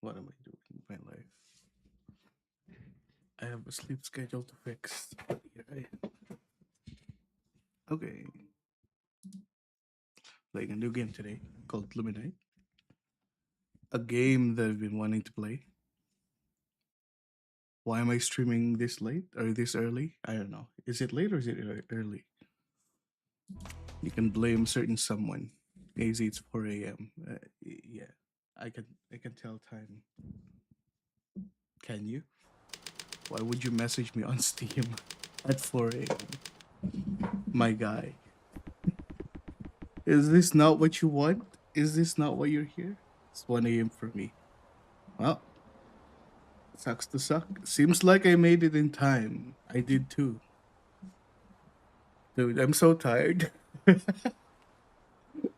What am I doing with my life? I have a sleep schedule to fix. But here I am. Okay. Playing a new game today called LumineNight. A game that I've been wanting to play. Why am I streaming this late or this early? I don't know. Is it late or is it early? You can blame certain someone. AZ it's 4 a.m. Yeah, I can tell time. Can you? Why would you message me on Steam at 4 a.m.? My guy. Is this not what you want? Is this not what you're here? It's 1 a.m. for me. Well, sucks to suck. Seems like I made it in time. I did too. Dude, I'm so tired.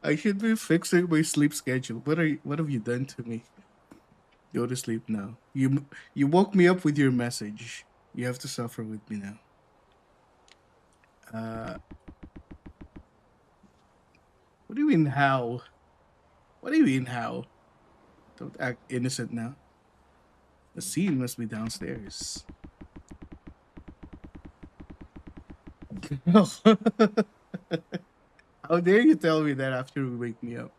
I should be fixing my sleep schedule. What have you done to me? Go to sleep now. You woke me up with your message. You have to suffer with me now. Uh what do you mean how? What do you mean how? Don't act innocent now. The scene must be downstairs. How dare you tell me that after you wake me up?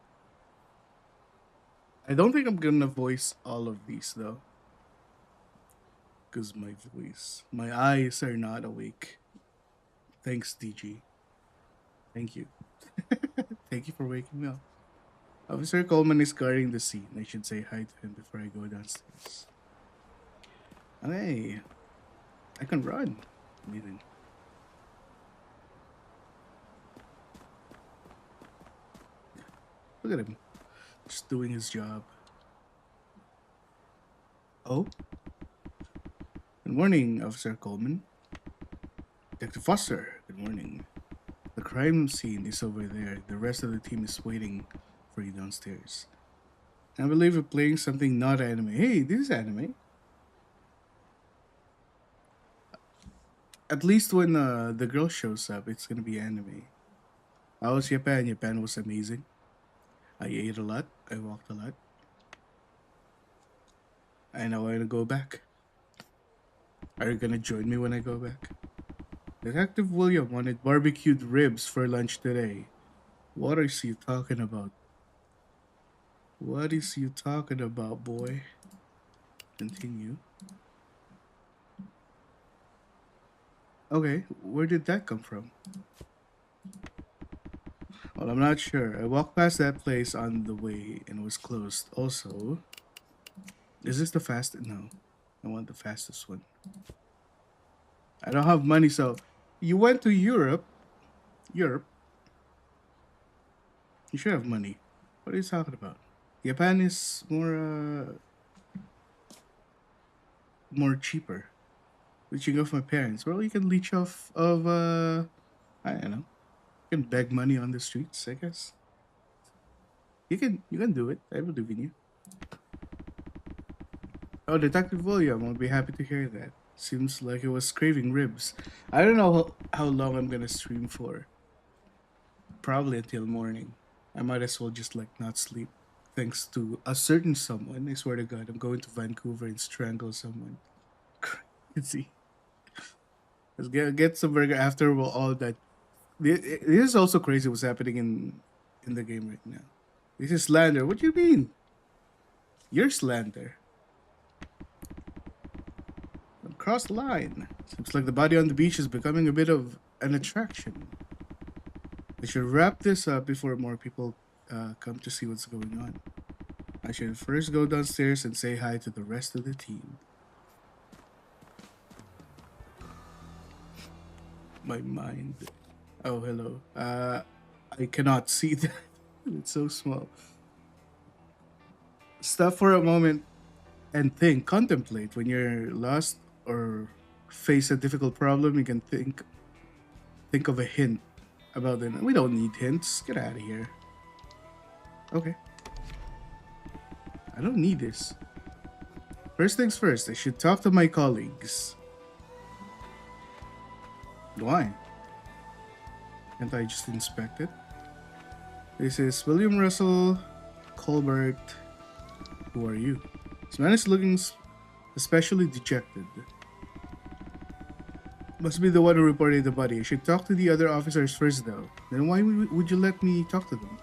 I don't think I'm gonna voice all of these though. Because my eyes are not awake. Thanks, DG. Thank you. Thank you for waking me up. Officer Coleman is guarding the scene. I should say hi to him before I go downstairs. Hey, I can run. Even. Look at him. Just doing his job. Oh? Good morning, Officer Coleman. Detective Foster, good morning. The crime scene is over there. The rest of the team is waiting for you downstairs. I believe you're playing something not anime. Hey, this is anime. At least when the girl shows up, it's gonna be anime. How was Japan? Japan was amazing. I ate a lot. I walked a lot. And I want to go back. Are you gonna join me when I go back? Detective William wanted barbecued ribs for lunch today. What is you talking about? What is you talking about, boy? Continue. Okay, where did that come from? Well, I'm not sure. I walked past that place on the way and it was closed. Also, is this the fastest? No, I want the fastest one. I don't have money, so you went to Europe. Europe. You should have money. What are you talking about? Japan is more cheaper. Leeching off my parents. Well, you can leech off of I don't know. You can beg money on the streets, I guess. You can do it. I believe in you. Oh, Detective William, I'll be happy to hear that. Seems like it was craving ribs. I don't know how long I'm gonna stream for. Probably until morning. I might as well just like not sleep. Thanks to a certain someone. I swear to God, I'm going to Vancouver and strangle someone. Crazy. Let's get some burger after all that. This is also crazy what's happening in the game right now. This is slander. What do you mean? You're slander. Cross the line. Seems like the body on the beach is becoming a bit of an attraction. I should wrap this up before more people come to see what's going on. I should first go downstairs and say hi to the rest of the team. My mind. Oh, hello. I cannot see that. It's so small. Stop for a moment and think, contemplate. When you're lost or face a difficult problem, you can think of a hint about it. We don't need hints. Get out of here. Okay. I don't need this. First things first, I should talk to my colleagues. Why? Can't I just inspect it? This is William Russell Colbert. Who are you? This man is looking especially dejected. Must be the one who reported the body. I should talk to the other officers first, though. Then why would you let me talk to them?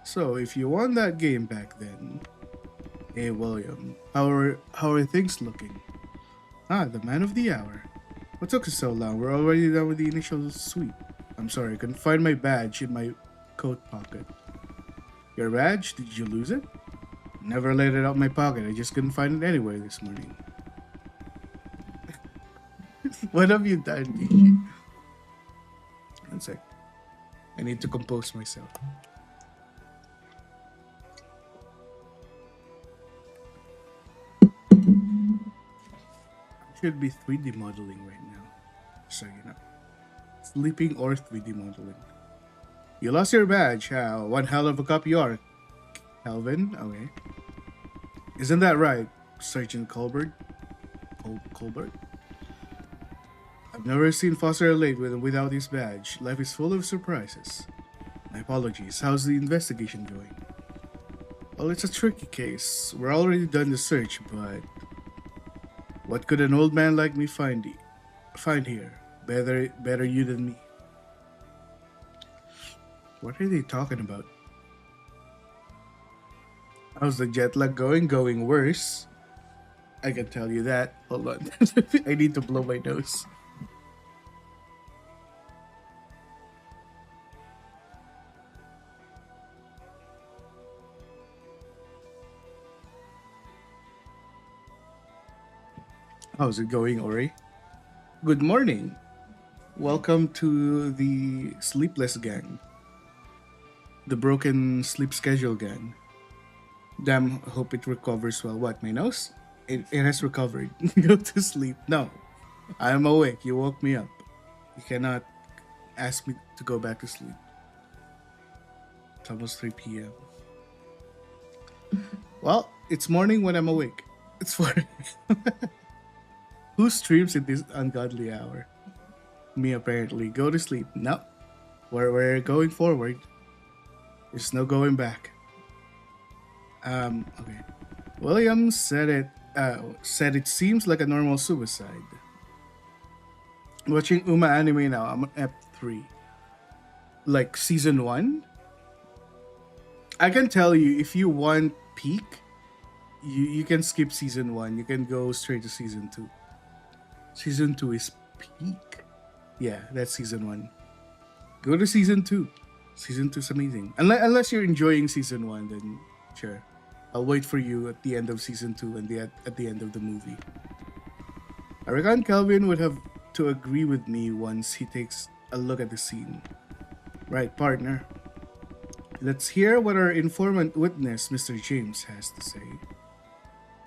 So, if you won that game back then, hey William, how are things looking? Ah, the man of the hour. What took us so long? We're already done with the initial sweep. I'm sorry, I couldn't find my badge in my coat pocket. Your badge? Did you lose it? Never let it out my pocket. I just couldn't find it anywhere this morning. What have you done, DG? One sec. I need to compose myself. I should be 3D modeling right now. So you know. Sleeping or 3D modeling. You lost your badge. One hell of a cop you are, Calvin. Okay. Isn't that right, Sergeant Colbert? Colbert? I've never seen Foster late without his badge. Life is full of surprises. My apologies. How's the investigation going? Well, it's a tricky case. We're already done the search, but what could an old man like me find here? Better you than me. What are they talking about? How's the jet lag going? Going worse. I can tell you that. Hold on. I need to blow my nose. How's it going, Ori? Good morning. Welcome to the Sleepless Gang. The broken sleep schedule gang. Damn, hope it recovers well. What, my nose? It has recovered. Go to sleep. No, I'm awake. You woke me up. You cannot ask me to go back to sleep. It's almost 3 p.m. Well, it's morning when I'm awake. It's 4 Who streams at this ungodly hour? Me, apparently. Go to sleep. No. We're going forward. There's no going back. Okay. William said it seems like a normal suicide. Watching Uma anime now. I'm on Ep3. Like season 1? I can tell you, if you want peak, you can skip season 1. You can go straight to season 2. Season 2 is peak. Yeah, that's season 1. Go to season 2. Season 2 is amazing. Unless you're enjoying season 1, then sure. I'll wait for you at the end of season 2 and at the end of the movie. I reckon Calvin would have to agree with me once he takes a look at the scene. Right, partner. Let's hear what our informant witness, Mr. James, has to say.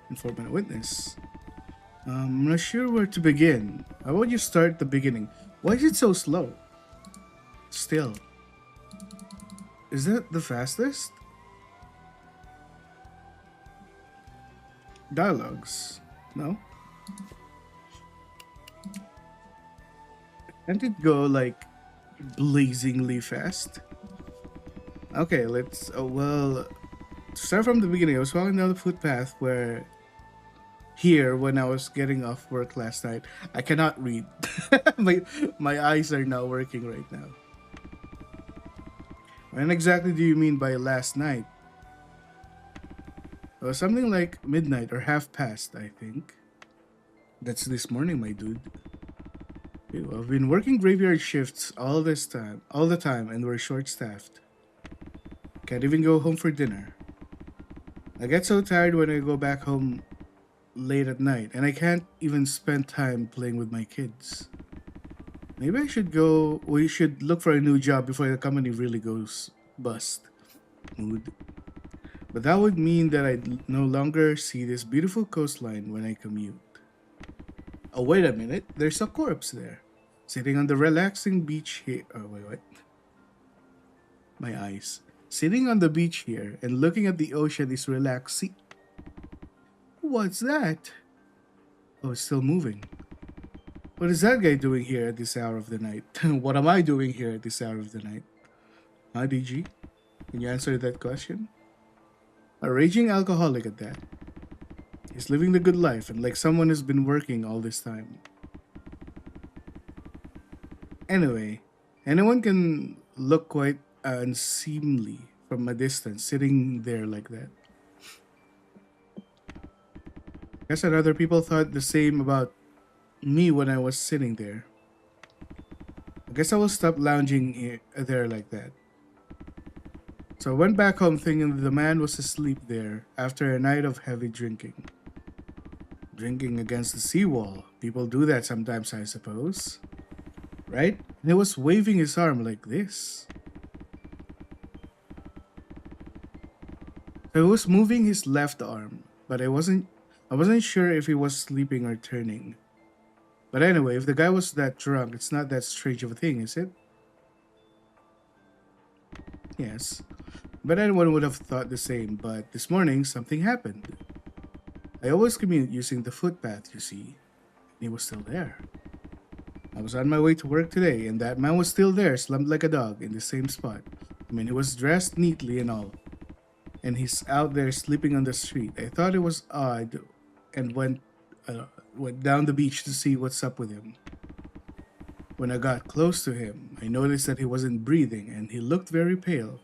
Informant witness? I'm not sure where to begin. How about you start at the beginning? Why is it so slow? Still. Is that the fastest? Dialogues? No? Can't it go like blazingly fast? Okay, let's. To start from the beginning. I was walking down the footpath where. Here, when I was getting off work last night, I cannot read. my eyes are not working right now. When exactly do you mean by last night? Something like midnight or half past, I think. That's this morning, my dude. I've been working graveyard shifts all the time, and we're short-staffed. Can't even go home for dinner. I get so tired when I go back home late at night, and I can't even spend time playing with my kids. Maybe we should look for a new job before the company really goes bust. Mood. But that would mean that I'd no longer see this beautiful coastline when I commute. Oh, wait a minute. There's a corpse there. Sitting on the relaxing beach here. Oh, wait. My eyes. Sitting on the beach here and looking at the ocean is relaxing. What's that? Oh, it's still moving. What is that guy doing here at this hour of the night? What am I doing here at this hour of the night? Huh, DG? Can you answer that question? A raging alcoholic at that. He's living the good life and like someone has been working all this time. Anyway, anyone can look quite unseemly from a distance sitting there like that. Guess that other people thought the same about me when I was sitting there. I guess I will stop lounging there like that. So I went back home thinking the man was asleep there after a night of heavy drinking. Drinking against the seawall. People do that sometimes, I suppose. Right? And he was waving his arm like this. So he was moving his left arm, but I wasn't sure if he was sleeping or turning. But anyway, if the guy was that drunk, it's not that strange of a thing, is it? Yes. But anyone would have thought the same, but this morning something happened. I always commute using the footpath, you see. And he was still there. I was on my way to work today, and that man was still there, slumped like a dog, in the same spot. I mean, he was dressed neatly and all. And he's out there sleeping on the street. I thought it was odd and went down the beach to see what's up with him. When I got close to him, I noticed that he wasn't breathing and he looked very pale.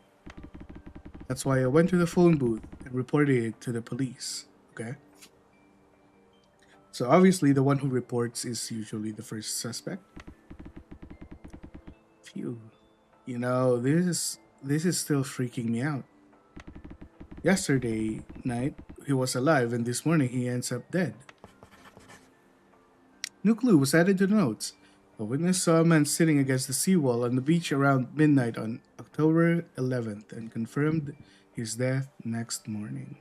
That's why I went to the phone booth and reported it to the police. Okay? So obviously the one who reports is usually the first suspect. Phew. This is still freaking me out. Yesterday night he was alive and this morning he ends up dead. No clue was added to the notes. A witness saw a man sitting against the seawall on the beach around midnight on October 11th and confirmed his death next morning.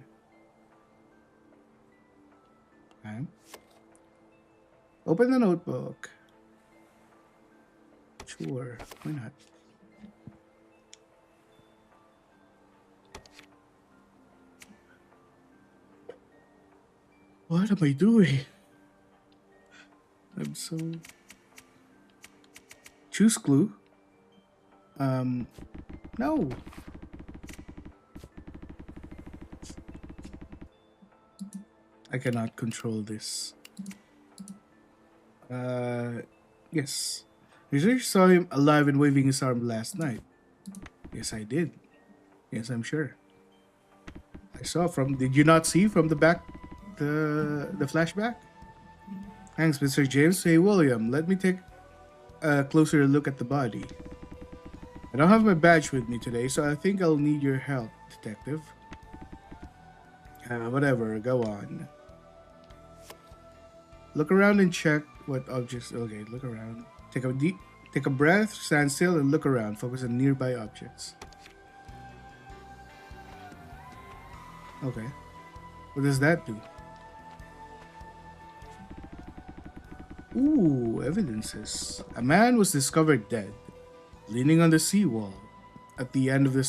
Okay. Open the notebook. Sure, why not? What am I doing? I'm so... Choose clue. No. I cannot control this. Yes. You sure you saw him alive and waving his arm last night? Yes, I did. Yes, I'm sure. I saw from... Did you not see from the back the flashback? Thanks, Mr. James. Hey, William, let me take a closer look at the body. I don't have my badge with me today, so I think I'll need your help, detective. Whatever, go on. Look around and check what objects... Okay, look around. Take a breath, stand still, and look around. Focus on nearby objects. Okay. What does that do? Ooh, evidences. A man was discovered dead, leaning on the seawall at the end of the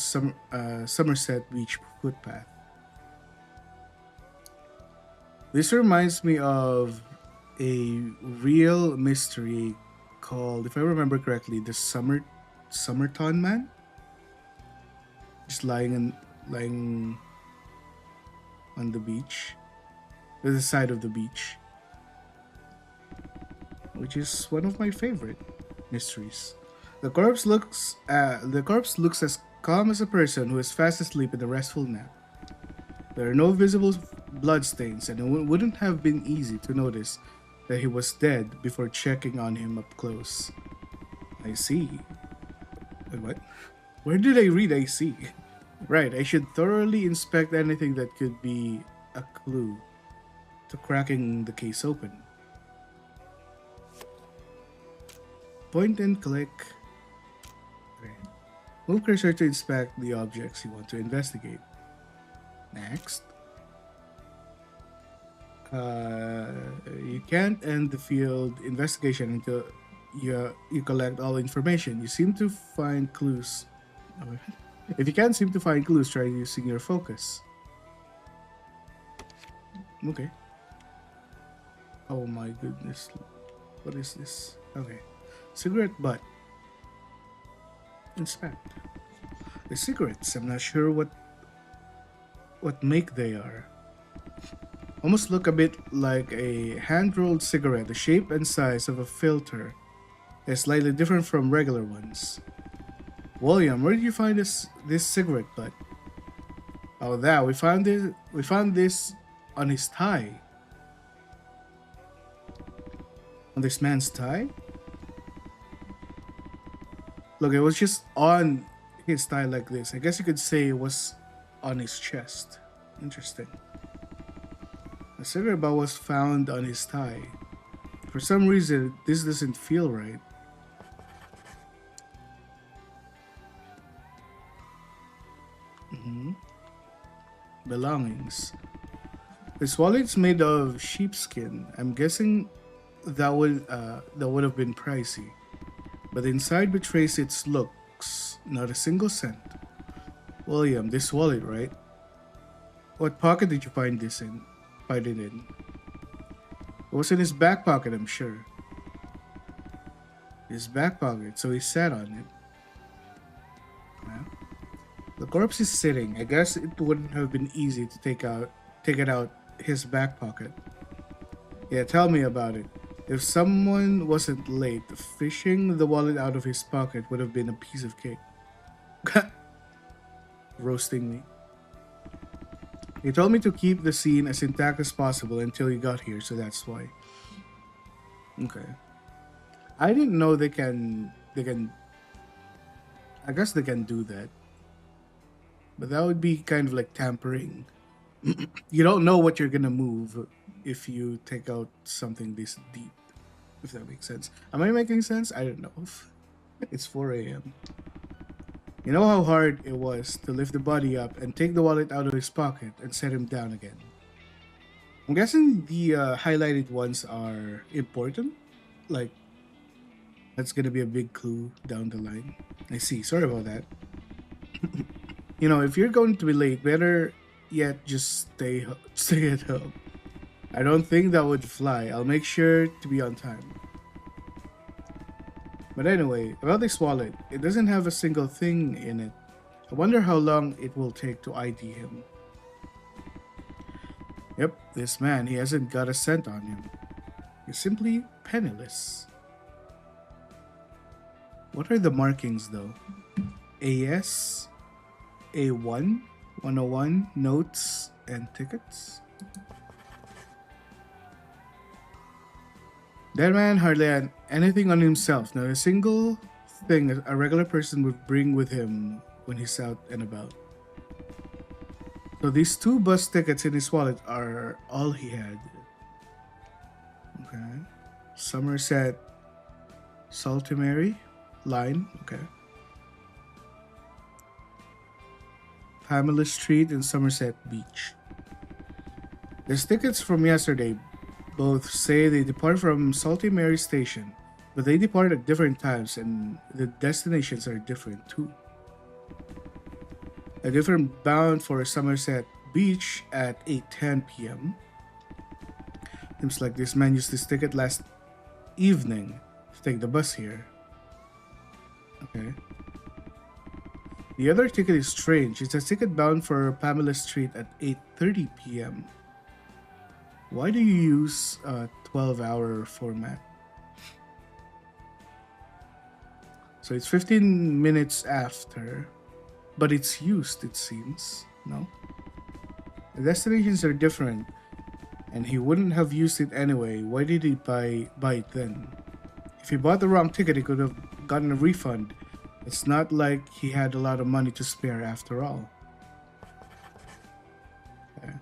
Somerset Beach footpath. This reminds me of a real mystery called, if I remember correctly, the Summerton Man. Just lying on the beach, at the side of the beach, which is one of my favorite mysteries. The corpse looks as calm as a person who is fast asleep in a restful nap. There are no visible bloodstains, and it wouldn't have been easy to notice that he was dead before checking on him up close. I see. Wait, what? Where did I read I see? Right, I should thoroughly inspect anything that could be a clue to cracking the case open. Point and click. Okay. Move cursor to inspect the objects you want to investigate. Next. You can't end the field investigation until you collect all information. You seem to find clues. If you can't seem to find clues, try using your focus. Okay. Oh my goodness. What is this? Okay. Cigarette butt. Inspect. The cigarettes. I'm not sure what what make they are. Almost look a bit like a hand-rolled cigarette. The shape and size of a filter is slightly different from regular ones. William, where did you find this cigarette butt? Oh, that we found it. We found this on his tie. On this man's tie. Look, it was just on his tie like this. I guess you could say it was on his chest. Interesting. The cigarette butt was found on his tie. For some reason, this doesn't feel right. Belongings. This wallet's made of sheepskin. I'm guessing that would have been pricey. But the inside betrays its looks. Not a single cent. William, this wallet, right? What pocket did you find this in? Find it in? It was in his back pocket, I'm sure. His back pocket, so he sat on it. Yeah. The corpse is sitting. I guess it wouldn't have been easy to take it out his back pocket. Yeah, tell me about it. If someone wasn't late, fishing the wallet out of his pocket would have been a piece of cake. Roasting me. He told me to keep the scene as intact as possible until he got here, so that's why. Okay. I didn't know they can I guess they can do that. But that would be kind of like tampering. You don't know what you're gonna move if you take out something this deep. If that makes sense. Am I making sense? I don't know. It's 4 a.m. You know how hard it was to lift the body up and take the wallet out of his pocket and set him down again. I'm guessing the highlighted ones are important. Like, that's gonna be a big clue down the line. I see. Sorry about that. You know, if you're going to be late, better yet just stay at home. I don't think that would fly. I'll make sure to be on time. But anyway, about this wallet, it doesn't have a single thing in it. I wonder how long it will take to ID him. Yep, this man, he hasn't got a cent on him. He's simply penniless. What are the markings though? AS, A1, 101, notes, and tickets? That man hardly had anything on himself, not a single thing a regular person would bring with him when he's out and about. So these 2 bus tickets in his wallet are all he had. Okay. Somerset, Salty Mary, line, okay. Pamela Street and Somerset Beach. There's tickets from yesterday. Both say they depart from Salty Mary Station, but they depart at different times and the destinations are different too. A different bound for Somerset Beach at 8:10 p.m. Seems like this man used this ticket last evening to take the bus here. Okay. The other ticket is strange. It's a ticket bound for Pamela Street at 8:30 p.m. Why do you use a 12-hour format? So it's 15 minutes after, but it's used, it seems. No? The destinations are different, and he wouldn't have used it anyway. Why did he buy it then? If he bought the wrong ticket, he could have gotten a refund. It's not like he had a lot of money to spare after all. Okay.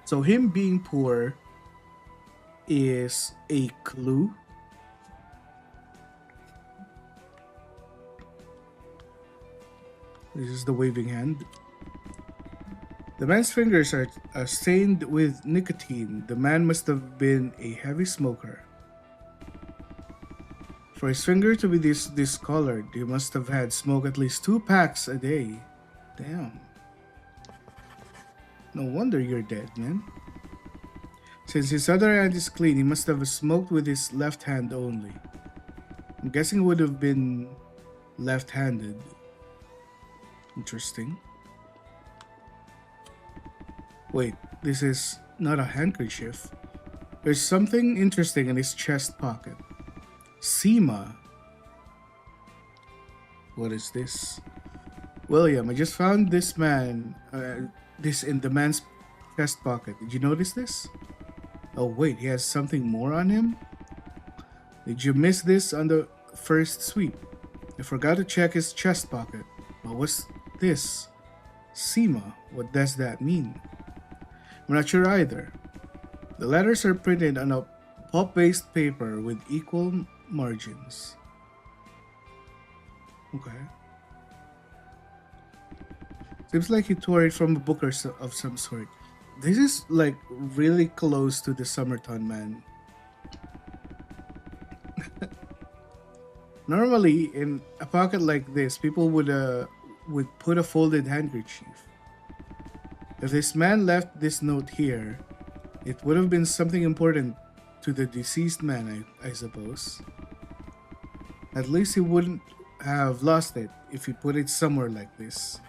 So him being poor is a clue. This is the waving hand. The man's fingers are stained with nicotine. The man must have been a heavy smoker. For his finger to be this discolored, he must have had smoked at least 2 packs a day. Damn. No wonder you're dead, man. Since his other hand is clean, he must have smoked with his left hand only. I'm guessing it would have been left-handed. Interesting. Wait, this is not a handkerchief. There's something interesting in his chest pocket. Seema. What is this? William, I just found this in the man's chest pocket. Did you notice this? Oh, wait, he has something more on him? Did you miss this on the first sweep? I forgot to check his chest pocket. What was this? Seema. What does that mean? I'm not sure either. The letters are printed on a pulp-based paper with equal margins. Okay. Seems like he tore it from a book of some sort. This is like really close to the Summerton man. Normally, in a pocket like this, people would put a folded handkerchief. If this man left this note here, it would have been something important to the deceased man, I suppose. At least he wouldn't have lost it if he put it somewhere like this.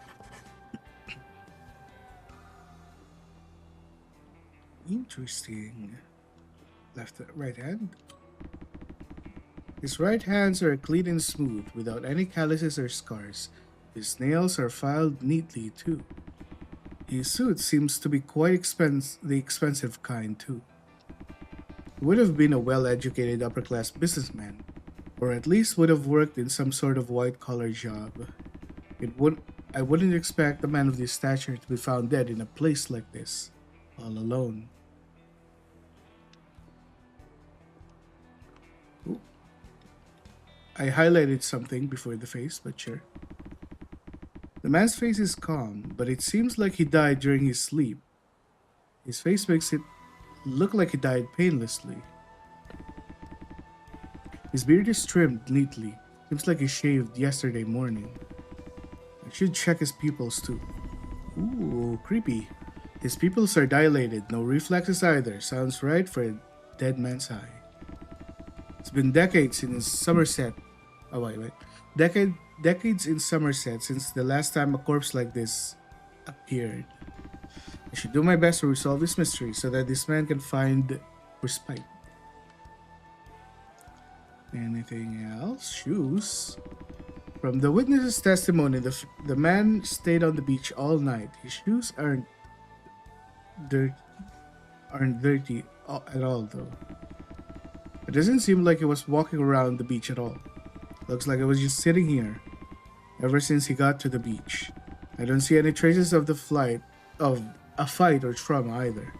Interesting. Right hand? His right hands are clean and smooth, without any calluses or scars. His nails are filed neatly, too. His suit seems to be quite the expensive kind, too. He would have been a well-educated upper-class businessman, or at least would have worked in some sort of white-collar job. It would I wouldn't expect a man of this stature to be found dead in a place like this, all alone. Ooh. I highlighted something before the face, but sure. The man's face is calm, but it seems like he died during his sleep. His face makes it look like he died painlessly. His beard is trimmed neatly. Seems like he shaved yesterday morning. I should check his pupils too. Ooh, creepy. His pupils are dilated, no reflexes either. Sounds right for a dead man's eye. It's been decades in Somerset. Oh wait. Decades in Somerset since the last time a corpse like this appeared. I should do my best to resolve this mystery so that this man can find respite. Anything else? Shoes. From the witness's testimony, the man stayed on the beach all night. His shoes dirt, aren't dirty at all, though. It doesn't seem like he was walking around the beach at all. Looks like he was just sitting here ever since he got to the beach. I don't see any traces of a fight or trauma either.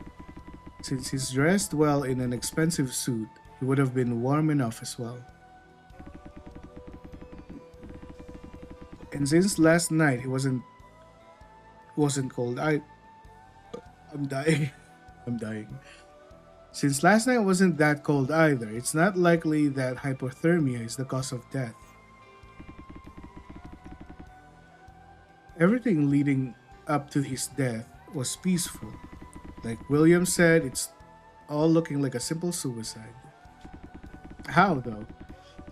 Since he's dressed well in an expensive suit, he would have been warm enough as well. And since last night he wasn't cold, I'm dying. I'm dying. Since last night wasn't that cold either, it's not likely that hypothermia is the cause of death. Everything leading up to his death was peaceful. Like William said, it's all looking like a simple suicide. How though?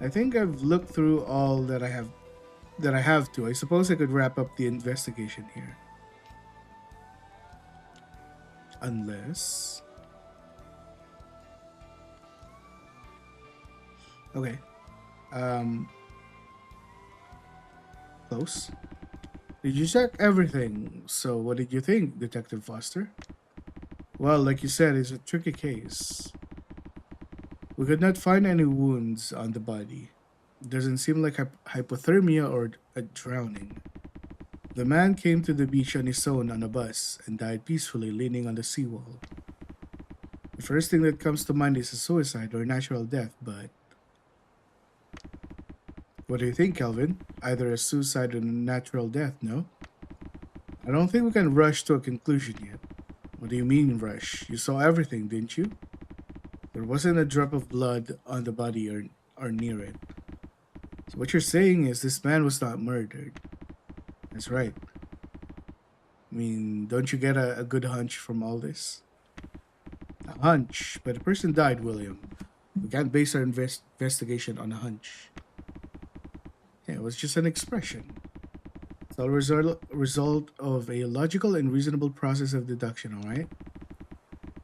I think I've looked through all that I have to. I suppose I could wrap up the investigation here. Unless... Okay. Close. Did you check everything? So what did you think, Detective Foster? Well, like you said, it's a tricky case. We could not find any wounds on the body. It doesn't seem like hypothermia or a drowning. The man came to the beach on his own on a bus and died peacefully leaning on the seawall. The first thing that comes to mind is a suicide or natural death, but... What do you think, Kelvin? Either a suicide or a natural death, no? I don't think we can rush to a conclusion yet. What do you mean, rush? You saw everything, didn't you? There wasn't a drop of blood on the body or near it. So what you're saying is this man was not murdered. That's right. I mean, don't you get a good hunch from all this? A hunch? But the person died, William. We can't base our investigation on a hunch. Yeah, it was just an expression. It's all result of a logical and reasonable process of deduction, alright?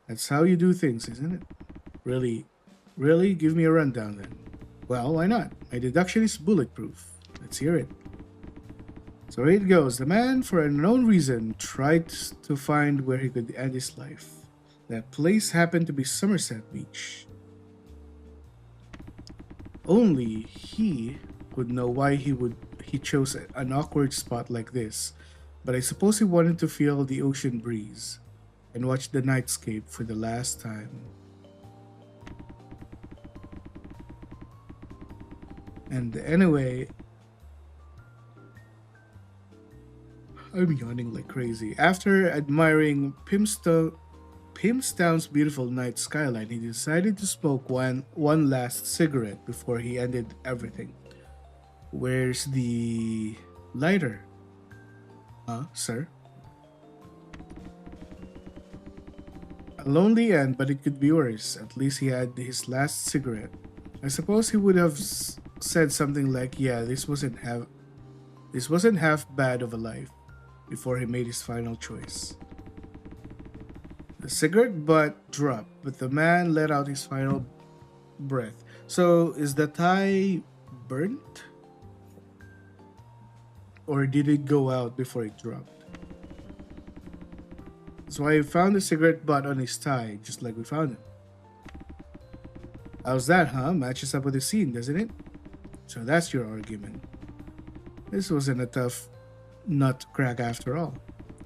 That's how you do things, isn't it? Really, really? Give me a rundown then. Well, why not? My deduction is bulletproof. Let's hear it. So here it goes. The man, for an unknown reason, tried to find where he could end his life. That place happened to be Somerset Beach. Only he would know why he chose an awkward spot like this. But I suppose he wanted to feel the ocean breeze and watch the nightscape for the last time. And anyway, I'm yawning like crazy. After admiring Pimstown's beautiful night skyline, he decided to smoke one last cigarette before he ended everything. Where's the lighter? Sir? A lonely end, but it could be worse. At least he had his last cigarette. I suppose he would have said something like, "Yeah, this wasn't half bad of a life," before he made his final choice. The cigarette butt dropped, but the man let out his final breath. So, is the tie burnt? Or did it go out before it dropped? That's why he found the cigarette butt on his tie, just like we found it. How's that, huh? Matches up with the scene, doesn't it? So that's your argument. This wasn't a tough nut to crack after all.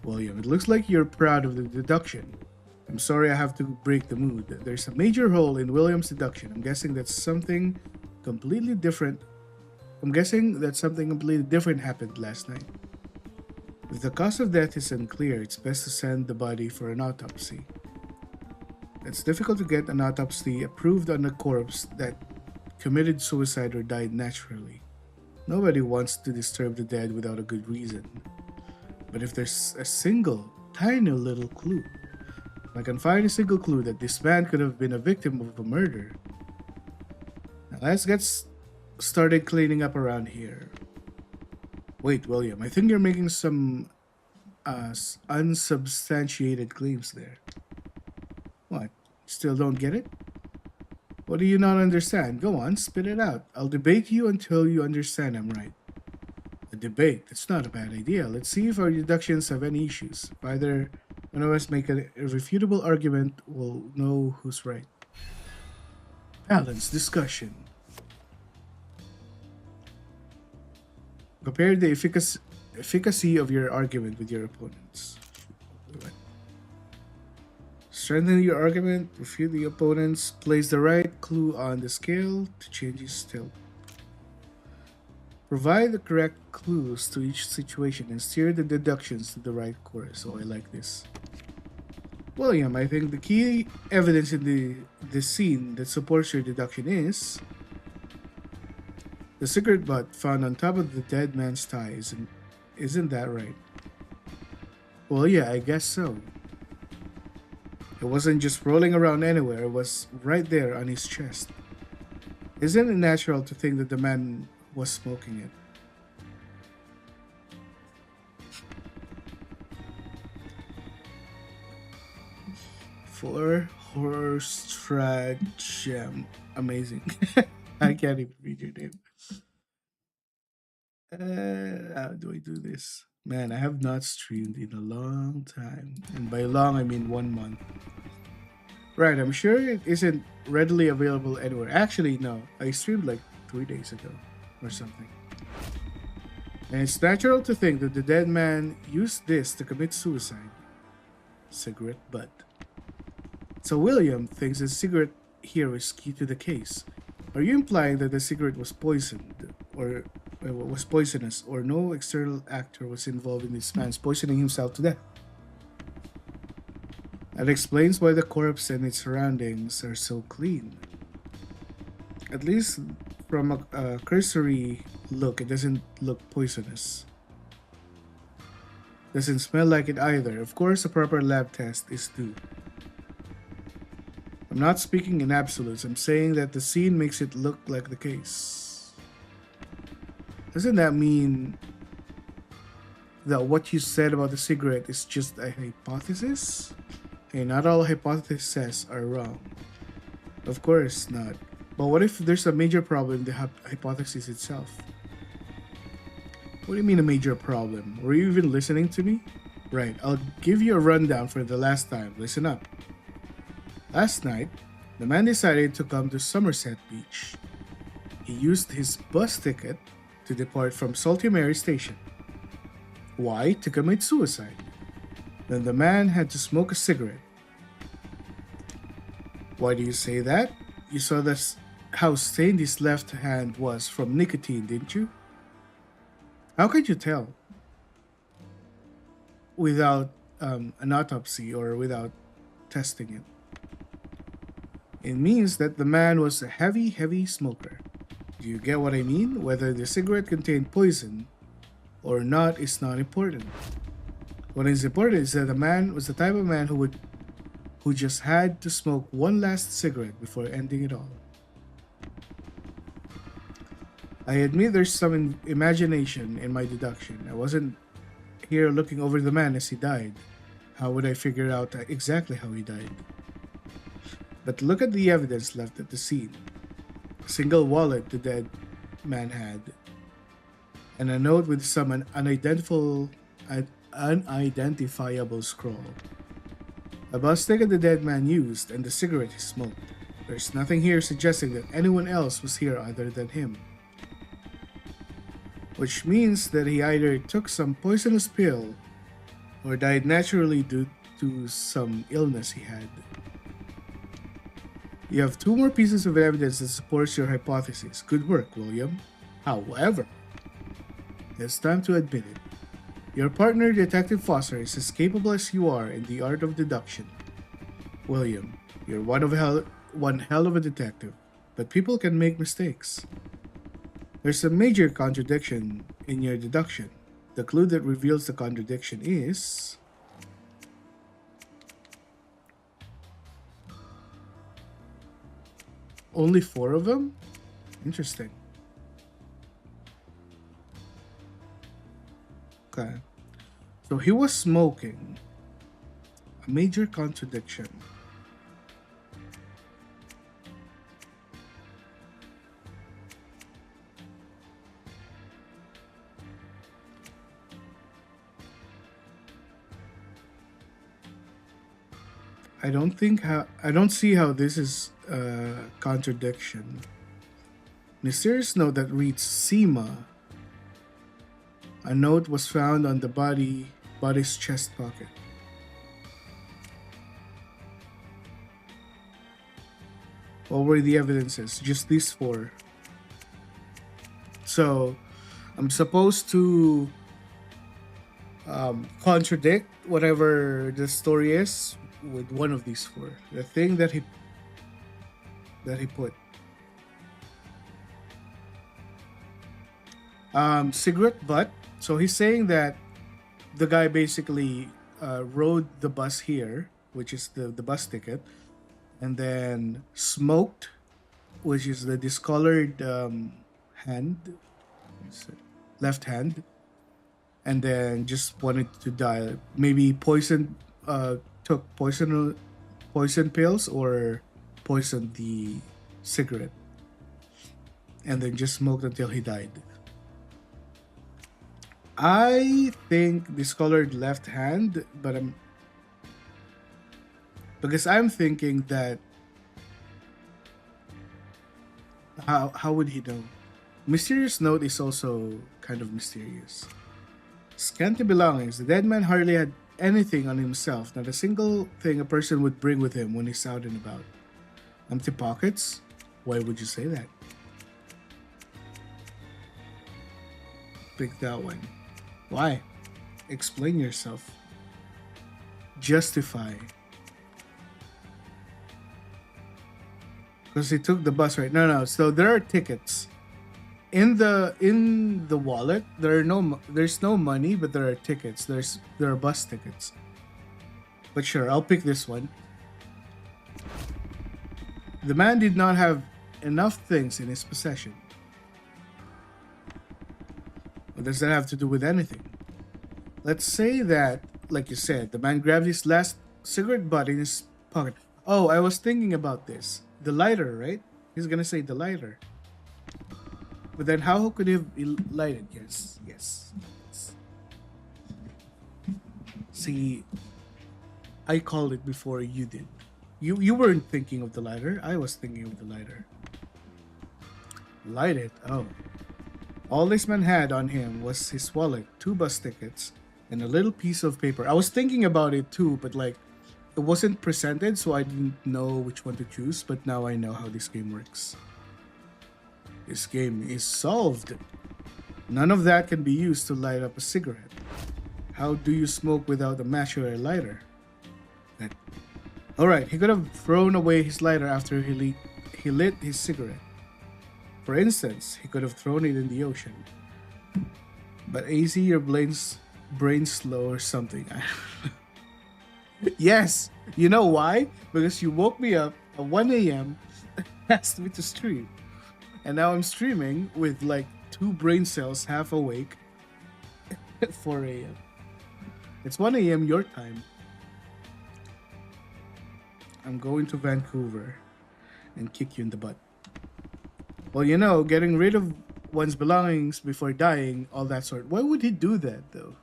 William, it looks like you're proud of the deduction. I'm sorry I have to break the mood. There's a major hole in William's deduction. I'm guessing that something completely different happened last night. If the cause of death is unclear, it's best to send the body for an autopsy. It's difficult to get an autopsy approved on a corpse that committed suicide or died naturally. Nobody wants to disturb the dead without a good reason. But if there's a single, tiny little clue, if I can find a single clue that this man could have been a victim of a murder. Now let's get started cleaning up around here. Wait, William, I think you're making some unsubstantiated claims there. What? Still don't get it? What do you not understand? Go on, spit it out. I'll debate you until you understand I'm right. A debate? That's not a bad idea. Let's see if our deductions have any issues. If either one of us make a irrefutable argument, we'll know who's right. Balanced discussion. Compare the efficacy of your argument with your opponents. Strengthen your argument, refute the opponents, place the right clue on the scale to change his tilt. Provide the correct clues to each situation and steer the deductions to the right course. Oh, I like this. William, I think the key evidence in the scene that supports your deduction is the cigarette butt found on top of the dead man's tie. Isn't that right? Well, yeah, I guess so. It wasn't just rolling around anywhere, it was right there on his chest. Isn't it natural to think that the man was smoking it? For horror stratagem. Amazing. I can't even read your name. How do I do this? Man, I have not streamed in a long time. And by long, I mean 1 month. Right, I'm sure it isn't readily available anywhere. Actually, no. I streamed like 3 days ago or something. And it's natural to think that the dead man used this to commit suicide. Cigarette butt. So William thinks the cigarette here is key to the case. Are you implying that the cigarette was poisoned or was poisonous, or no external actor was involved in this man's poisoning himself to death? That explains why the corpse and its surroundings are so clean. At least from a cursory look, it doesn't look poisonous. Doesn't smell like it either. Of course, a proper lab test is due. I'm not speaking in absolutes. I'm saying that the scene makes it look like the case. Doesn't that mean that what you said about the cigarette is just a hypothesis? Hey, not all hypotheses are wrong. Of course not. But what if there's a major problem in the hypothesis itself? What do you mean a major problem? Were you even listening to me? Right, I'll give you a rundown for the last time. Listen up. Last night, the man decided to come to Somerset Beach. He used his bus ticket to depart from Salty Mary Station. Why? To commit suicide. Then the man had to smoke a cigarette. Why do you say that? You saw this, how stained his left hand was from nicotine, didn't you? How could you tell? Without an autopsy or without testing it. It means that the man was a heavy smoker. Do you get what I mean? Whether the cigarette contained poison or not is not important. What is important is that the man was the type of man who just had to smoke one last cigarette before ending it all. I admit there's some imagination in my deduction. I wasn't here looking over the man as he died. How would I figure out exactly how he died? But look at the evidence left at the scene. A single wallet the dead man had, and a note with some unidentifiable scroll. A bus ticket the dead man used, and the cigarette he smoked. There's nothing here suggesting that anyone else was here other than him. Which means that he either took some poisonous pill or died naturally due to some illness he had. You have two more pieces of evidence that supports your hypothesis. Good work, William. However, it's time to admit it. Your partner, Detective Foster, is as capable as you are in the art of deduction. William, you're one hell of a detective, but people can make mistakes. There's a major contradiction in your deduction. The clue that reveals the contradiction is... only 4 of them? Interesting. Okay. So he was smoking. A major contradiction. I don't see how this is a contradiction. Mysterious note that reads SEMA. A note was found on the body's chest pocket. What were the evidences? Just these 4. So, I'm supposed to contradict whatever the story is with one of these 4. The thing that he put. Cigarette butt. So he's saying that the guy basically rode the bus here, which is the bus ticket, and then smoked, which is the discolored left hand, and then just wanted to die. Maybe took poison pills or poisoned the cigarette, and then just smoked until he died. I think discolored left hand, but because I'm thinking that how would he know? Mysterious note is also kind of mysterious. Scanty belongings. The dead man hardly had anything on himself, not a single thing a person would bring with him when he's out and about. Empty pockets? Why would you say that? Pick that one. Why? Explain yourself. Justify. Because he took the bus, right? No. So there are tickets in the wallet. There's no money, but there are tickets. There are bus tickets. But sure, I'll pick this one. The man did not have enough things in his possession. What does that have to do with anything? Let's say that, like you said, the man grabbed his last cigarette butt in his pocket. Oh, I was thinking about this. The lighter, right? He's gonna say the lighter. But then how could he have lighted? Yes, yes. See, I called it before you did. You weren't thinking of the lighter. I was thinking of the lighter. Light it. Oh. All this man had on him was his wallet, two bus tickets, and a little piece of paper. I was thinking about it too, but like it wasn't presented, so I didn't know which one to choose, but now I know how this game works. This game is solved. None of that can be used to light up a cigarette. How do you smoke without a match or a lighter? That... Alright, he could have thrown away his lighter after he lit his cigarette. For instance, he could have thrown it in the ocean. But AZ, your brain's slow or something. Yes! You know why? Because you woke me up at 1 a.m. asked me to stream. And now I'm streaming with like 2 brain cells half awake at 4 a.m. It's 1 a.m. your time. I'm going to Vancouver and kick you in the butt. Well, you know, getting rid of one's belongings before dying, all that sort. Why would he do that, though?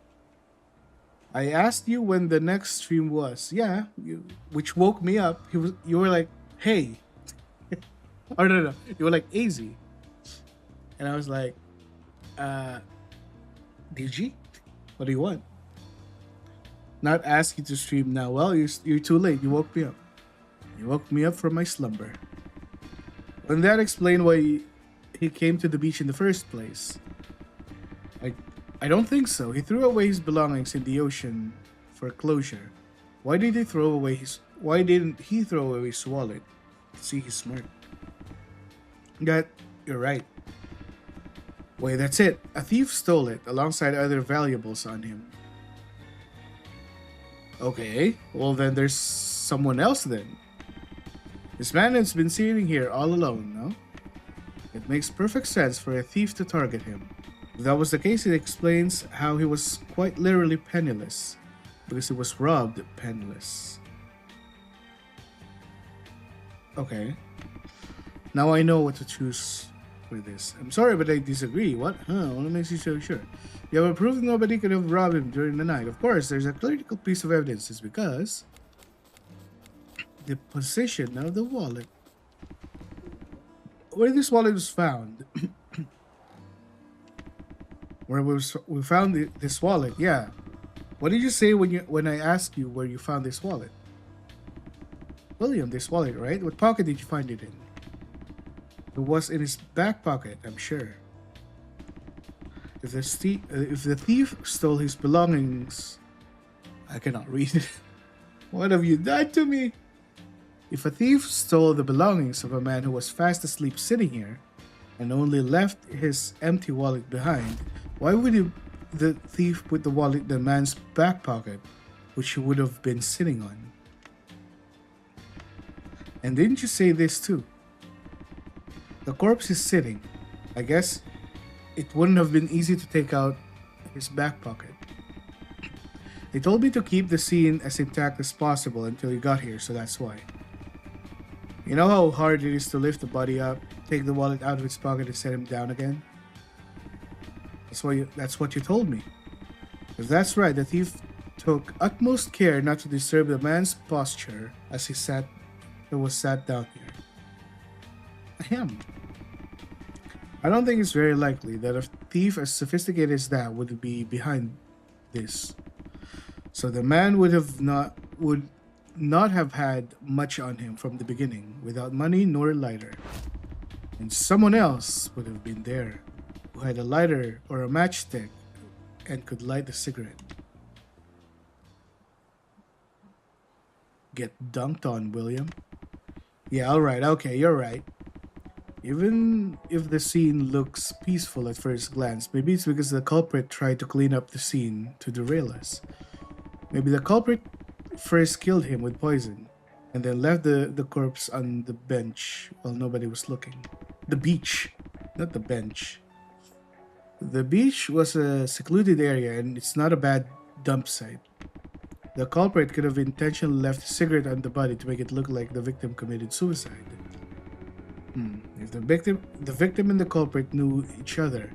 I asked you when the next stream was. Yeah, which woke me up. You were like, hey. Or no. You were like, AZ. And I was like, DG? What do you want? Not ask you to stream now. Well, you're too late. You woke me up. You woke me up from my slumber. And that explained why he came to the beach in the first place. I don't think so. He threw away his belongings in the ocean for closure. Why didn't he throw away his wallet? See, he's smart. You're right. Wait, that's it. A thief stole it alongside other valuables on him. Okay, well then there's someone else then. This man has been sitting here all alone, no? It makes perfect sense for a thief to target him. If that was the case, it explains how he was quite literally penniless, because he was robbed penniless. Okay. Now I know what to choose for this. I'm sorry, but I disagree. What? What makes you so sure? You have a proof that nobody could have robbed him during the night. Of course, there's a critical piece of evidence. It's because the position of the wallet. Where this wallet was found. Where we found this wallet, yeah. What did you say when I asked you where you found this wallet? William, this wallet, right? What pocket did you find it in? It was in his back pocket, I'm sure. If the thief stole his belongings... I cannot read it. What have you done to me? If a thief stole the belongings of a man who was fast asleep sitting here, and only left his empty wallet behind, why would the thief put the wallet in the man's back pocket, which he would have been sitting on? And didn't you say this too? The corpse is sitting. I guess it wouldn't have been easy to take out his back pocket. They told me to keep the scene as intact as possible until you got here, so that's why. You know how hard it is to lift the body up, take the wallet out of its pocket and set him down again? That's what you told me. If that's right, the thief took utmost care not to disturb the man's posture as he was sat down here. Ahem. I don't think it's very likely that a thief as sophisticated as that would be behind this. So the man would not have had much on him from the beginning, without money nor lighter. And someone else would have been there, who had a lighter or a matchstick and could light the cigarette. Get dunked on, William. Yeah, alright, okay, you're right. Even if the scene looks peaceful at first glance, maybe it's because the culprit tried to clean up the scene to derail us. Maybe the culprit first killed him with poison, and then left the corpse on the bench while nobody was looking. The beach, not the bench. The beach was a secluded area, and it's not a bad dump site. The culprit could have intentionally left a cigarette on the body to make it look like the victim committed suicide. If the victim and the culprit knew each other,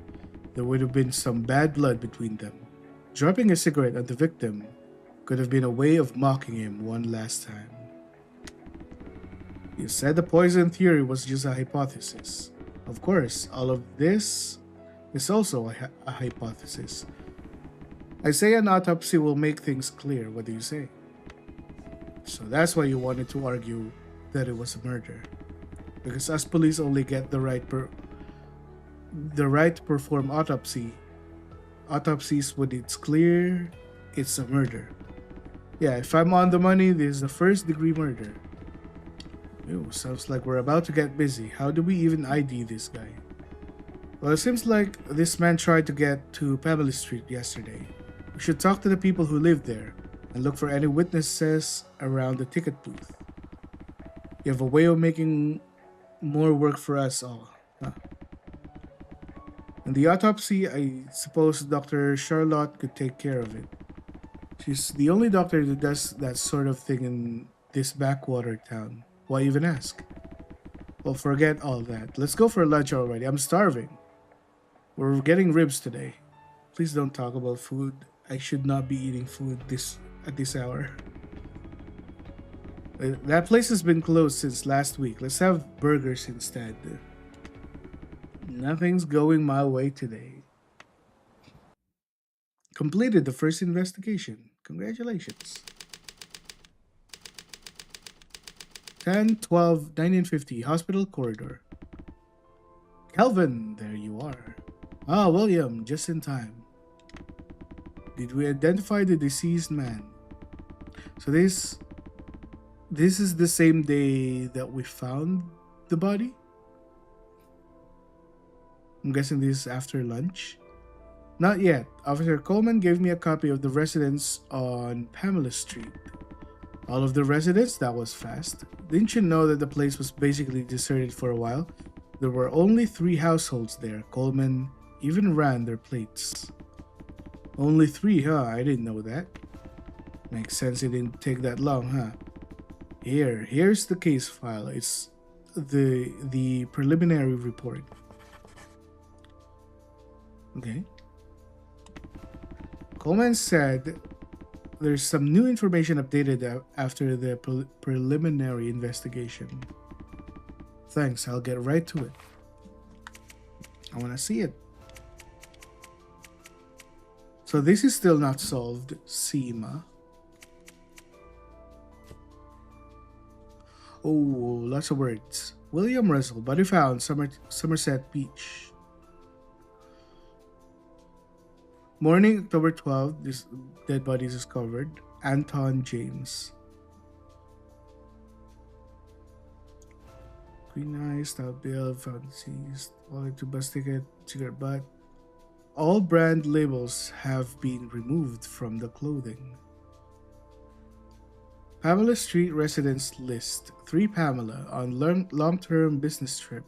there would have been some bad blood between them. Dropping a cigarette on the victim could have been a way of mocking him one last time. You said the poison theory was just a hypothesis. Of course, all of this is also a hypothesis. I say an autopsy will make things clear. What do you say? So that's why you wanted to argue that it was a murder. Because us police only get the right to perform autopsies when it's clear it's a murder. Yeah, if I'm on the money, this is a first degree murder. Ew, sounds like we're about to get busy. How do we even ID this guy? Well, it seems like this man tried to get to Pebble Street yesterday. We should talk to the people who live there and look for any witnesses around the ticket booth. You have a way of making more work for us all, huh? And the autopsy, I suppose Dr. Charlotte could take care of it. She's the only doctor that does that sort of thing in this backwater town. Why even ask? Well, forget all that. Let's go for lunch already. I'm starving. We're getting ribs today. Please don't talk about food. I should not be eating food at this hour. That place has been closed since last week. Let's have burgers instead. Nothing's going my way today. Completed the first investigation. Congratulations. 10/12/1950, hospital corridor. Calvin, there you are. Ah, William, just in time. Did we identify the deceased man? So this is the same day that we found the body? I'm guessing this is after lunch. Not yet. Officer Coleman gave me a copy of the residence on Pamela Street. All of the residents? That was fast. Didn't you know that the place was basically deserted for a while? There were only 3 households there. Coleman even ran their plates. Only 3, huh? I didn't know that. Makes sense it didn't take that long, huh? Here's the case file. It's the preliminary report. Okay. Coleman said there's some new information updated after the preliminary investigation. Thanks, I'll get right to it. I want to see it. So this is still not solved, Seema. Oh, lots of words. William Russell, body found, Somerset Beach. Morning, October 12th, this dead body is discovered. Anton James. Green eyes, stout bill, found deceased. Wallet to bus ticket, cigarette butt. All brand labels have been removed from the clothing. Pamela Street residence list. 3 Pamela on long-term business trip.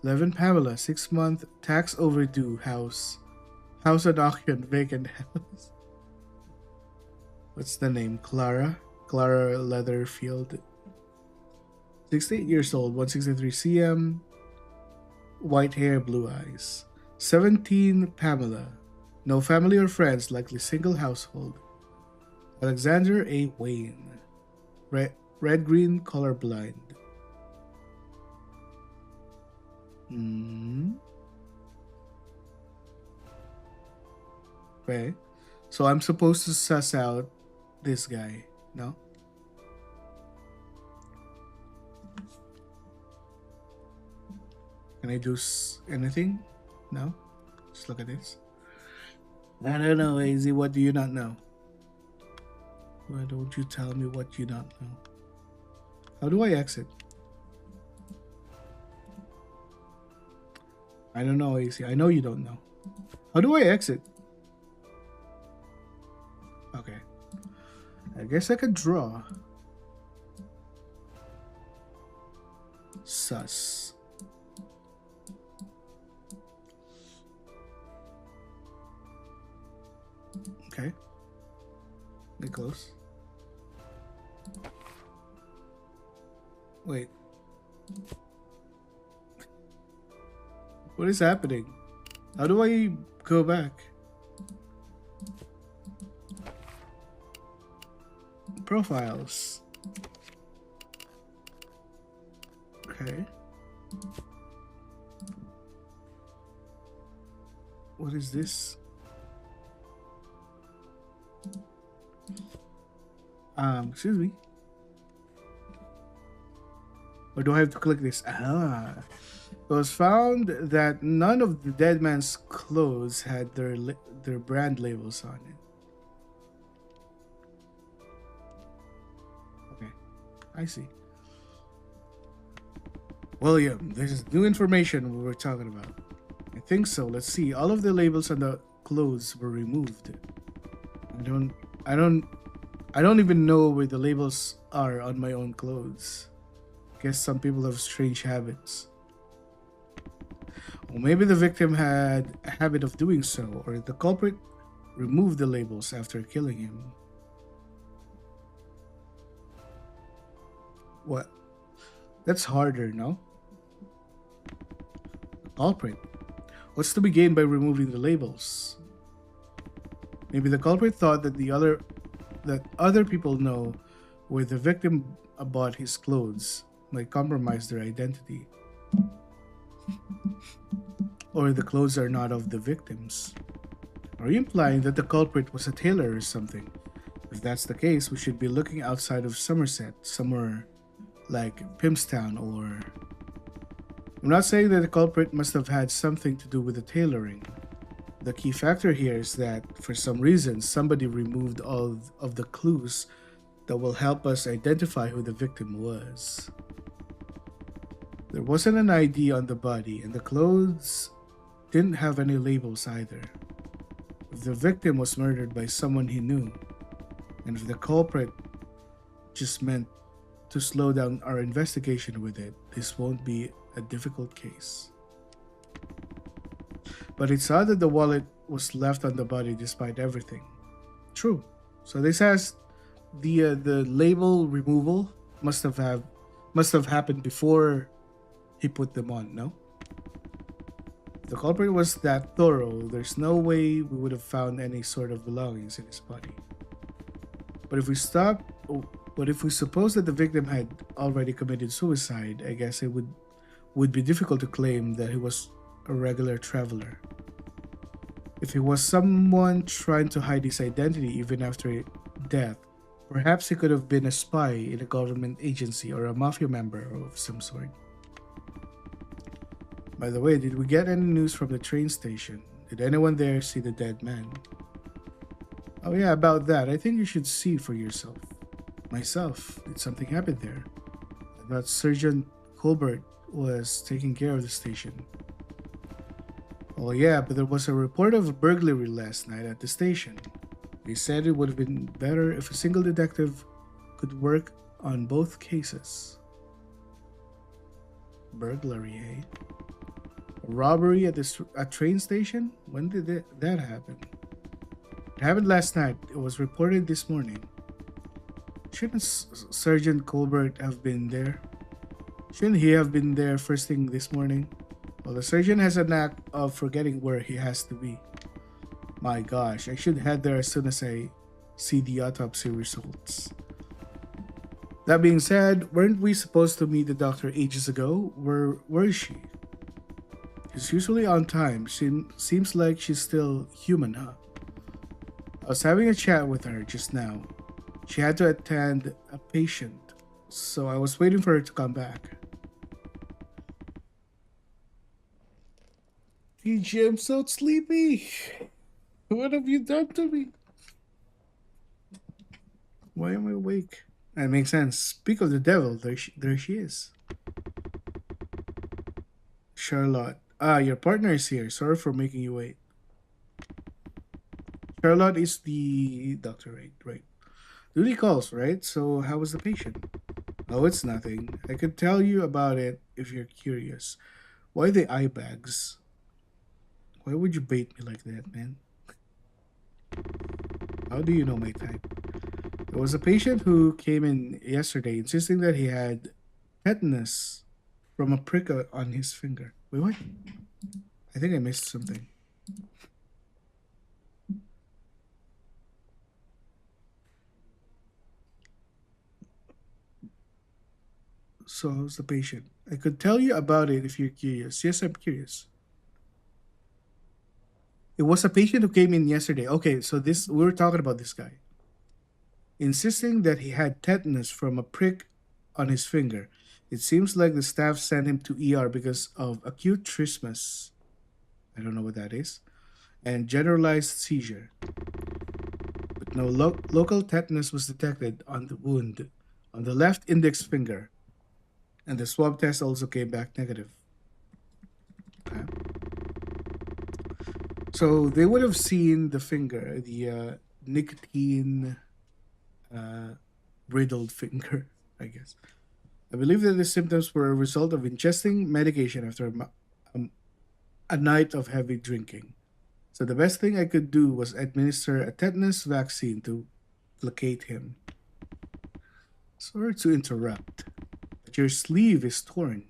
11 Pamela, 6-month tax overdue house. House on auction, vacant house. What's the name? Clara Leatherfield. 68 years old, 163 cm. White hair, blue eyes. 17 Pamela. No family or friends, likely single household. Alexander A. Wayne. Red-green colorblind. Okay. So I'm supposed to suss out this guy, no? Can I do anything? No? Just look at this. I don't know, AZ. What do you not know? Why don't you tell me what you don't know? How do I exit? I don't know, AC. I know you don't know. How do I exit? Okay. I guess I could draw. Sus. Okay. They close. Wait, what is happening? How do I go back? Profiles. Okay. What is this? Excuse me. Or do I have to click this? Ah. It was found that none of the dead man's clothes had their brand labels on it. Okay, I see. William, there's new information we were talking about. I think so. Let's see. All of the labels on the clothes were removed. I don't I don't I don't even know where the labels are on my own clothes. Guess some people have strange habits. Or maybe the victim had a habit of doing so, or the culprit removed the labels after killing him. What? That's harder, no? Culprit. What's to be gained by removing the labels? Maybe the culprit thought that other people know where the victim bought his clothes might compromise their identity. Or the clothes are not of the victims. Are you implying that the culprit was a tailor or something? If that's the case, we should be looking outside of Somerset, somewhere like Pimpstown or. I'm not saying that the culprit must have had something to do with the tailoring. The key factor here is that, for some reason, somebody removed all of the clues that will help us identify who the victim was. There wasn't an ID on the body, and the clothes didn't have any labels either. If the victim was murdered by someone he knew, and if the culprit just meant to slow down our investigation with it, this won't be a difficult case. But it's odd that the wallet was left on the body despite everything. True. So this has the label removal must have happened before he put them on, no? If the culprit was that thorough, there's no way we would have found any sort of belongings in his body. But if we suppose that the victim had already committed suicide, I guess it would be difficult to claim that he was a regular traveler. If he was someone trying to hide his identity even after death, perhaps he could have been a spy in a government agency or a mafia member of some sort. By the way, did we get any news from the train station? Did anyone there see the dead man? Oh yeah, about that. I think you should see for yourself. Myself, did something happen there? I thought Sergeant Colbert was taking care of the station. Oh yeah, but there was a report of a burglary last night at the station. They said it would have been better if a single detective could work on both cases. Burglary, eh? A robbery at a train station? When did that happen? It happened last night. It was reported this morning. Shouldn't Sergeant Colbert have been there? Shouldn't he have been there first thing this morning? Well, the surgeon has a knack of forgetting where he has to be. My gosh, I should head there as soon as I see the autopsy results. That being said, weren't we supposed to meet the doctor ages ago? Where is she? She's usually on time. Seems like she's still human, huh? I was having a chat with her just now. She had to attend a patient, so I was waiting for her to come back. PG, I'm so sleepy. What have you done to me? Why am I awake? That makes sense. Speak of the devil, there she is. Charlotte. Ah, your partner is here. Sorry for making you wait. Charlotte is the doctor, right? Right. Duty calls, right? So how was the patient? Oh, it's nothing. I could tell you about it if you're curious. Why the eye bags? Why would you bait me like that, man? How do you know my type? There was a patient who came in yesterday insisting that he had tetanus from a prick on his finger. Wait, what? I think I missed something. So, how's the patient? I could tell you about it if you're curious. Yes, I'm curious. It was a patient who came in yesterday. Okay, so we were talking about this guy. Insisting that he had tetanus from a prick on his finger. It seems like the staff sent him to ER because of acute trismus. I don't know what that is. And generalized seizure. But no local tetanus was detected on the wound on the left index finger. And the swab test also came back negative. Okay. So they would have seen the finger, the nicotine riddled finger, I guess. I believe that the symptoms were a result of ingesting medication after a night of heavy drinking. So the best thing I could do was administer a tetanus vaccine to placate him. Sorry to interrupt, but your sleeve is torn.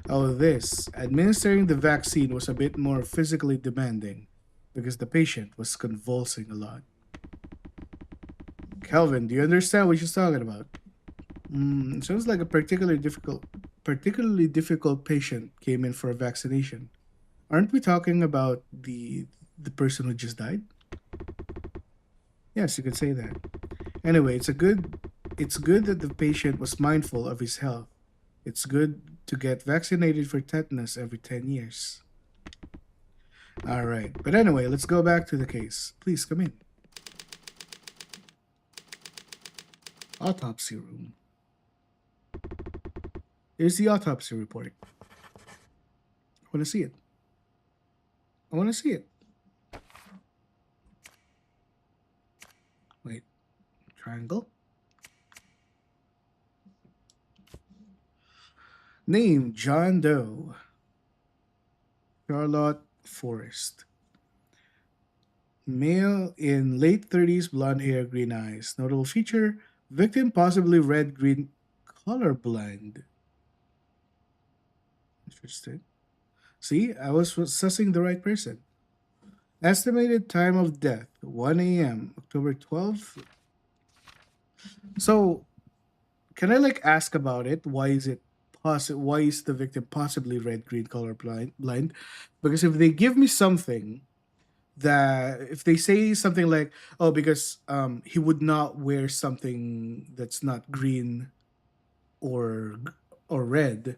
Oh, this. Administering the vaccine was a bit more physically demanding because the patient was convulsing a lot. Calvin, do you understand what she's talking about? Sounds like a particularly difficult patient came in for a vaccination. Aren't we talking about the person who just died? Yes, you could say that. Anyway, it's good that the patient was mindful of his health. It's good to get vaccinated for tetanus every 10 years. All right. But anyway, let's go back to the case. Please come in. Autopsy room. Here's the autopsy report. I want to see it. I want to see it. Wait. Triangle. Name, John Doe. Charlotte Forrest. Male in late 30s, blonde hair, green eyes. Notable feature, victim possibly red-green colorblind. Interesting. See, I was sussing the right person. Estimated time of death, 1 a.m., October 12th. So, can I ask about it? Why is the victim possibly red-green colorblind? Because if they give me something that if they say something like, oh, because he would not wear something that's not green or red,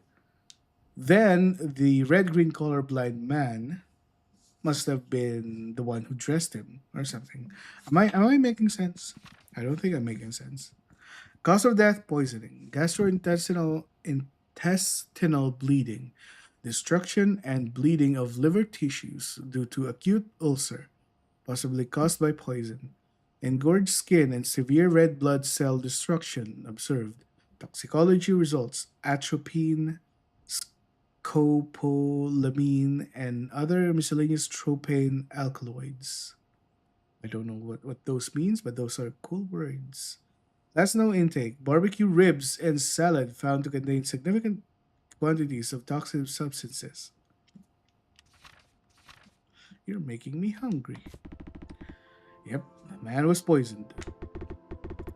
then the red-green colorblind man must have been the one who dressed him or something. Am I making sense? I don't think I'm making sense. Cause of death: poisoning, intestinal bleeding, destruction and bleeding of liver tissues due to acute ulcer, possibly caused by poison, engorged skin and severe red blood cell destruction observed. Toxicology results: atropine, scopolamine, and other miscellaneous tropane alkaloids. I don't know what those means, but those are cool words. That's no intake. Barbecue ribs and salad found to contain significant quantities of toxic substances. You're making me hungry. Yep, the man was poisoned.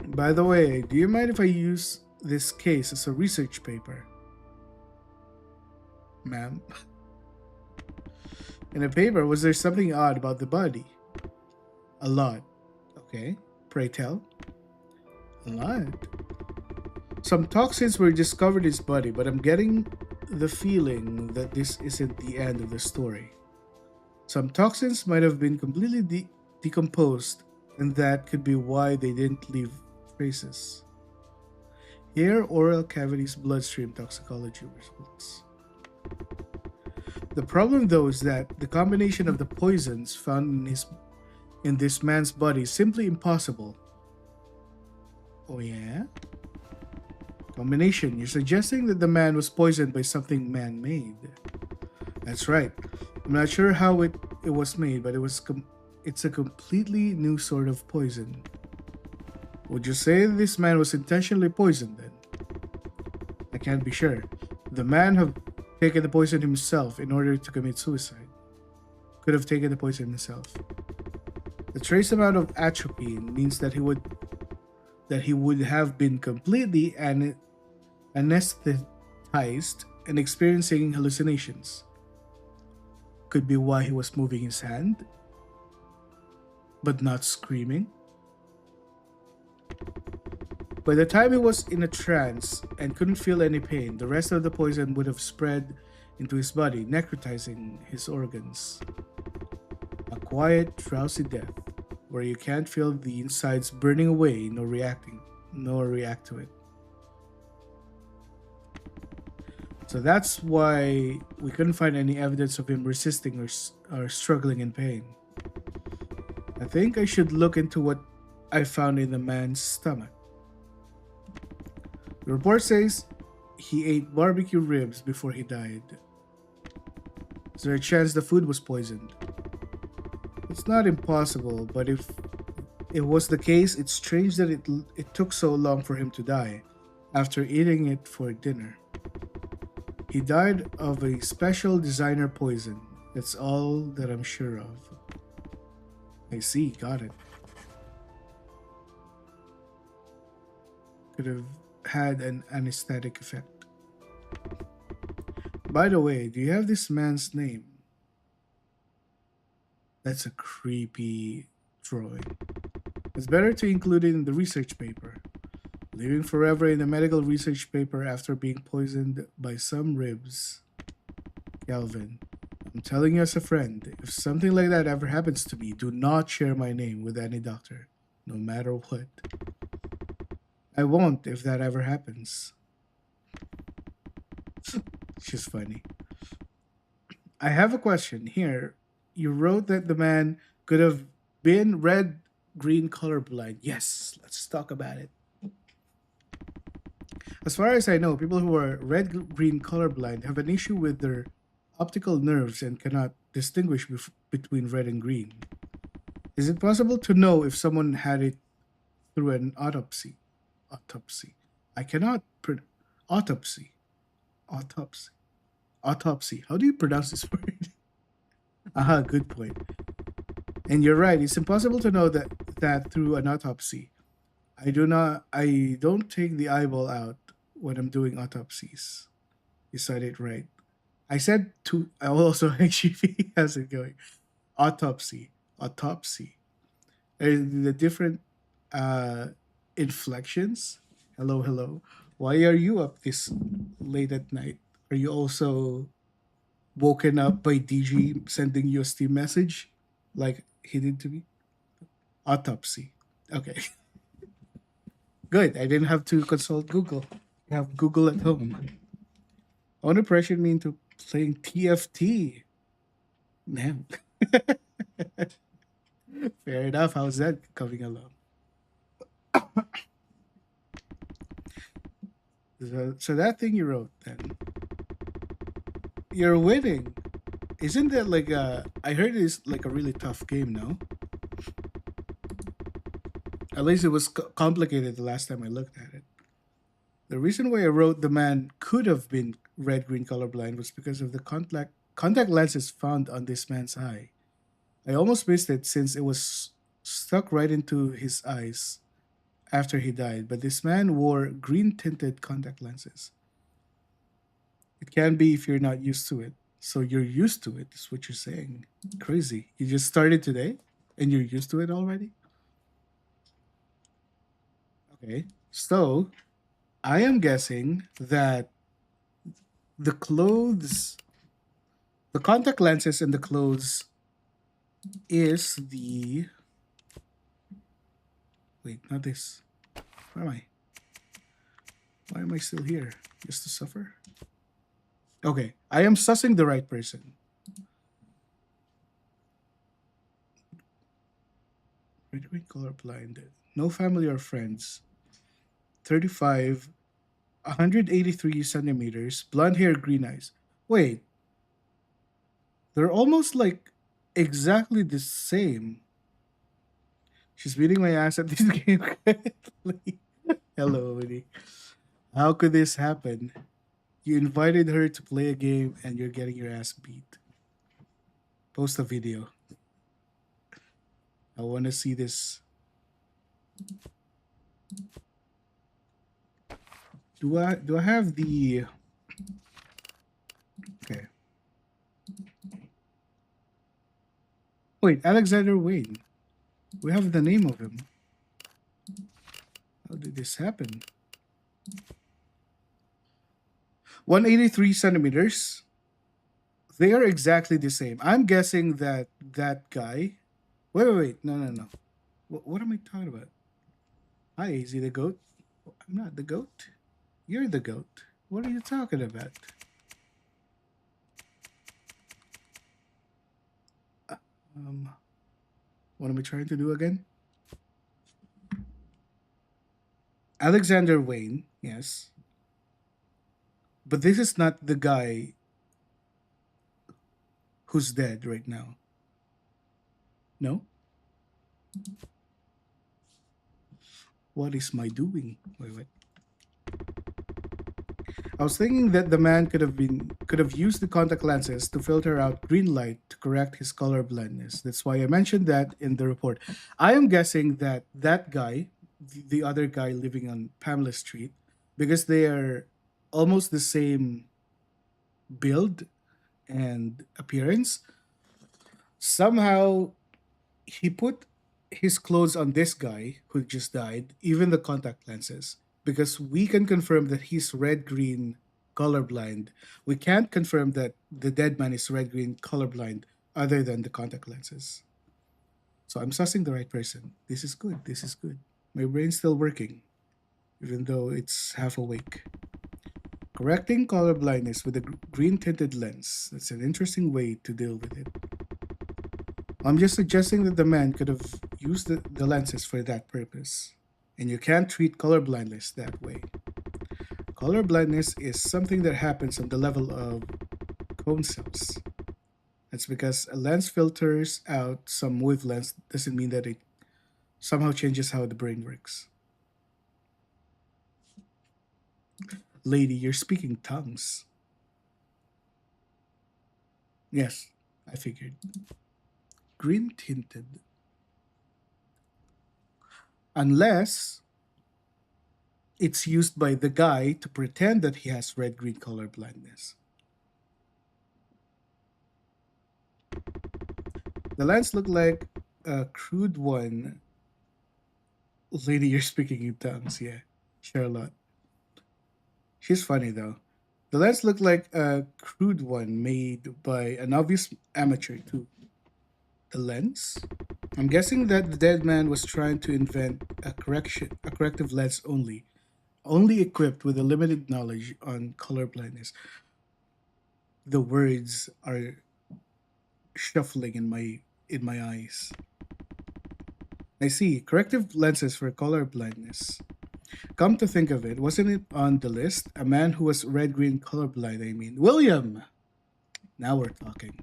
By the way, do you mind if I use this case as a research paper? Ma'am. In the paper, was there something odd about the body? A lot. Okay, pray tell. A lot. Some toxins were discovered in his body, but I'm getting the feeling that this isn't the end of the story. Some toxins might have been completely decomposed, and that could be why they didn't leave traces. Here, oral cavities, bloodstream toxicology results. The problem, though, is that the combination of the poisons found in this man's body is simply impossible. Oh yeah? Combination. You're suggesting that the man was poisoned by something man-made. That's right. I'm not sure how it was made, but it's a completely new sort of poison. Would you say this man was intentionally poisoned then? I can't be sure. The man have taken the poison himself in order to commit suicide. Could have taken the poison himself. The trace amount of atropine means that he would have been completely anesthetized and experiencing hallucinations. Could be why he was moving his hand, but not screaming. By the time he was in a trance and couldn't feel any pain, the rest of the poison would have spread into his body, necrotizing his organs. A quiet, drowsy death, where you can't feel the insides burning away nor react to it. So that's why we couldn't find any evidence of him resisting or struggling in pain. I think I should look into what I found in the man's stomach. The report says he ate barbecue ribs before he died. Is there a chance the food was poisoned? It's not impossible, but if it was the case, it's strange that it took so long for him to die after eating it for dinner. He died of a special designer poison. That's all that I'm sure of. I see, got it. Could have had an anesthetic effect. By the way, do you have this man's name? That's a creepy drawing. It's better to include it in the research paper. Living forever in the medical research paper after being poisoned by some ribs. Calvin, I'm telling you as a friend, if something like that ever happens to me, do not share my name with any doctor, no matter what. I won't if that ever happens. She's funny. I have a question here. You wrote that the man could have been red green colorblind. Yes, let's talk about it. As far as I know, people who are red green colorblind have an issue with their optical nerves and cannot distinguish between red and green. Is it possible to know if someone had it through an autopsy? Autopsy. I cannot. Autopsy. Autopsy. Autopsy. How do you pronounce this word? Aha, good point. And you're right. It's impossible to know that through an autopsy. I don't take the eyeball out when I'm doing autopsies. You said it right. I said to I also actually how's it going? Autopsy. Autopsy. The different uh inflections. Hello, hello. Why are you up this late at night? Are you also woken up by DG sending you a Steam message like he did to me? Autopsy. Okay. Good. I didn't have to consult Google. I have Google at home. I want to pressure me into playing TFT. Man. Fair enough. How's that coming along? So that thing you wrote then, you're winning. Isn't that like a? I heard it's like a really tough game. No, at least it was complicated the last time I looked at it. The reason why I wrote the man could have been red green colorblind was because of the contact lenses found on this man's eye. I almost missed it since it was stuck right into his eyes after he died, but this man wore green tinted contact lenses. It can be if you're not used to it. So you're used to it, is what you're saying. Crazy. You just started today and you're used to it already? Okay. So I am guessing that the clothes, the contact lenses and the clothes is the. Wait, not this. Where am I? Why am I still here? Just to suffer? Okay, I am sussing the right person. Red green colorblind. No family or friends. 35, 183 centimeters, blonde hair, green eyes. Wait, they're almost like exactly the same. She's beating my ass at this game currently. Hello, Woody. How could this happen? You invited her to play a game and you're getting your ass beat. Post a video. I want to see this. Do I have the okay? Wait, Alexander Wayne. We have the name of him. How did this happen? 183 centimeters. They are exactly the same. I'm guessing that that guy. Wait. No. What am I talking about? Hi, is he the goat? I'm not the goat. You're the goat. What are you talking about? Um, what am I trying to do again? Alexander Wayne, yes. But this is not the guy who's dead right now. No? What is my doing? Wait. I was thinking that the man could have used the contact lenses to filter out green light to correct his color blindness. That's why I mentioned that in the report. I am guessing that that guy, the other guy living on Pamela Street, because they are almost the same build and appearance, somehow he put his clothes on this guy who just died, even the contact lenses, because we can confirm that he's red green colorblind. We can't confirm that the dead man is red green colorblind other than the contact lenses. So I'm sussing the right person. This is good. This is good. My brain's still working, even though it's half awake. Correcting color blindness with a green tinted lens. That's an interesting way to deal with it. I'm just suggesting that the man could have used the lenses for that purpose. And you can't treat color blindness that way. Color blindness is something that happens on the level of cone cells. That's because a lens filters out some wavelengths doesn't mean that it somehow changes how the brain works. Lady, you're speaking tongues. Yes, I figured. Green tinted. Unless it's used by the guy to pretend that he has red green color blindness. The lens looked like a crude one. Lady, you're speaking in tongues, yeah. Charlotte. She's funny though. The lens looked like a crude one made by an obvious amateur too. The lens? I'm guessing that the dead man was trying to invent a corrective lens only equipped with a limited knowledge on color blindness. The words are shuffling in my eyes. I see. Corrective lenses for color blindness. Come to think of it, wasn't it on the list? A man who was red-green colorblind, I mean. William! Now we're talking.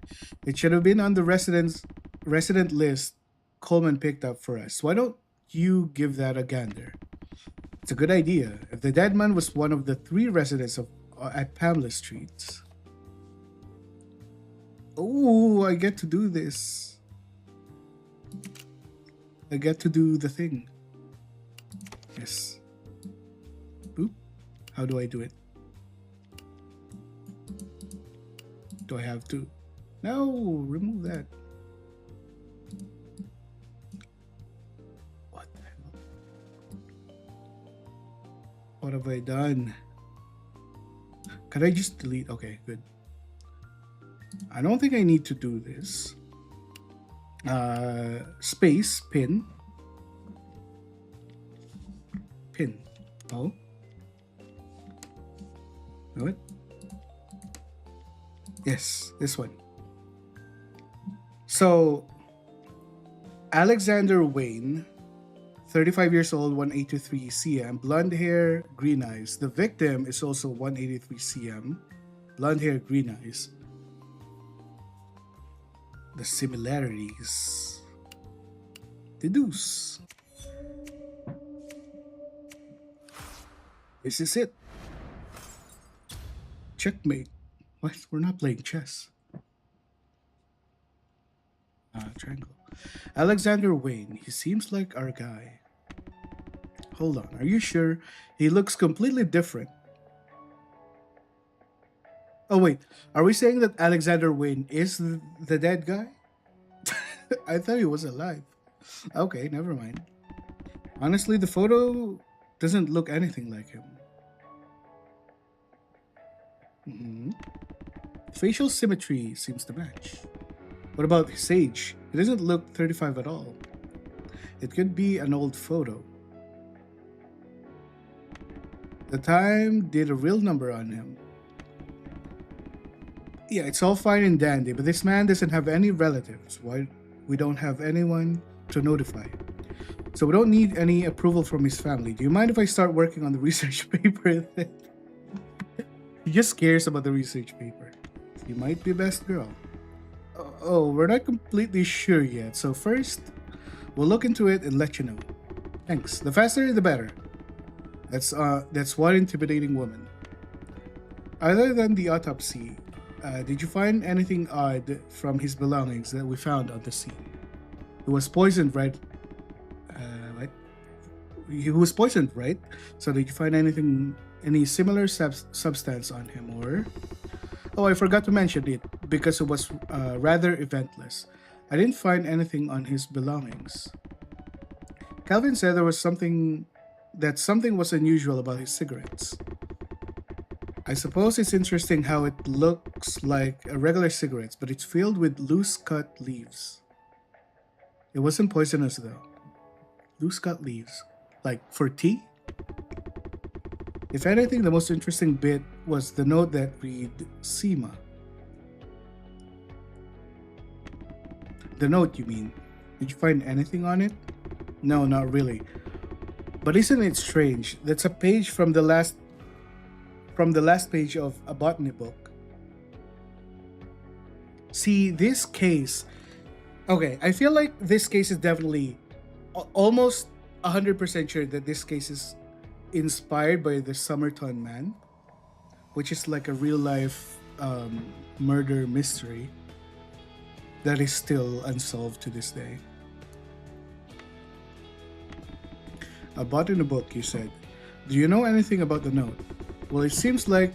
It should have been on the resident list Coleman picked up for us. Why don't you give that a gander? It's a good idea. If the dead man was one of the 3 residents of at Pamela Street. Oh, I get to do this. I get to do the thing. Yes. Boop. How do I do it? Do I have to? No, remove that. What the hell? What have I done? Can I just delete? Okay, good. I don't think I need to do this. Space, pin. Pin. Oh. What? Yes, this one. So, Alexander Wayne, 35 years old, 183 cm, blonde hair, green eyes. The victim is also 183 cm, blonde hair, green eyes. The similarities. The deuce. This is it. Checkmate. What? We're not playing chess. Triangle. Alexander Wayne. He seems like our guy. Hold on. Are you sure? He looks completely different. Oh, wait. Are we saying that Alexander Wayne is the dead guy? I thought he was alive. Okay, never mind. Honestly, the photo doesn't look anything like him. Hmm. Facial symmetry seems to match. What about his age? He doesn't look 35 at all. It could be an old photo. The time did a real number on him. Yeah, it's all fine and dandy, but this man doesn't have any relatives. Why we don't have anyone to notify? So we don't need any approval from his family. Do you mind if I start working on the research paper? He just cares about the research paper. You might be best girl. Oh, we're not completely sure yet. So first, we'll look into it and let you know. Thanks. The faster, the better. That's one intimidating woman. Other than the autopsy, did you find anything odd from his belongings that we found on the scene? He was poisoned, right? Right? He was poisoned, right? So did you find any similar substance on him, or? Oh, I forgot to mention it because it was rather eventless. I didn't find anything on his belongings. Calvin said something was unusual about his cigarettes. I suppose it's interesting how it looks like a regular cigarettes, but it's filled with loose cut leaves. It wasn't poisonous though. Loose cut leaves. Like for tea? If anything, the most interesting bit was the note that read Sema. The note, you mean? Did you find anything on it? No, not really. But isn't it strange? That's a page from the last page of a botany book. See, this case. Okay, I feel like this case is definitely almost 100% sure that this case is inspired by the Summerton Man, which is like a real life murder mystery that is still unsolved to this day. I bought in a book, you said. Do you know anything about the note? Well, it seems like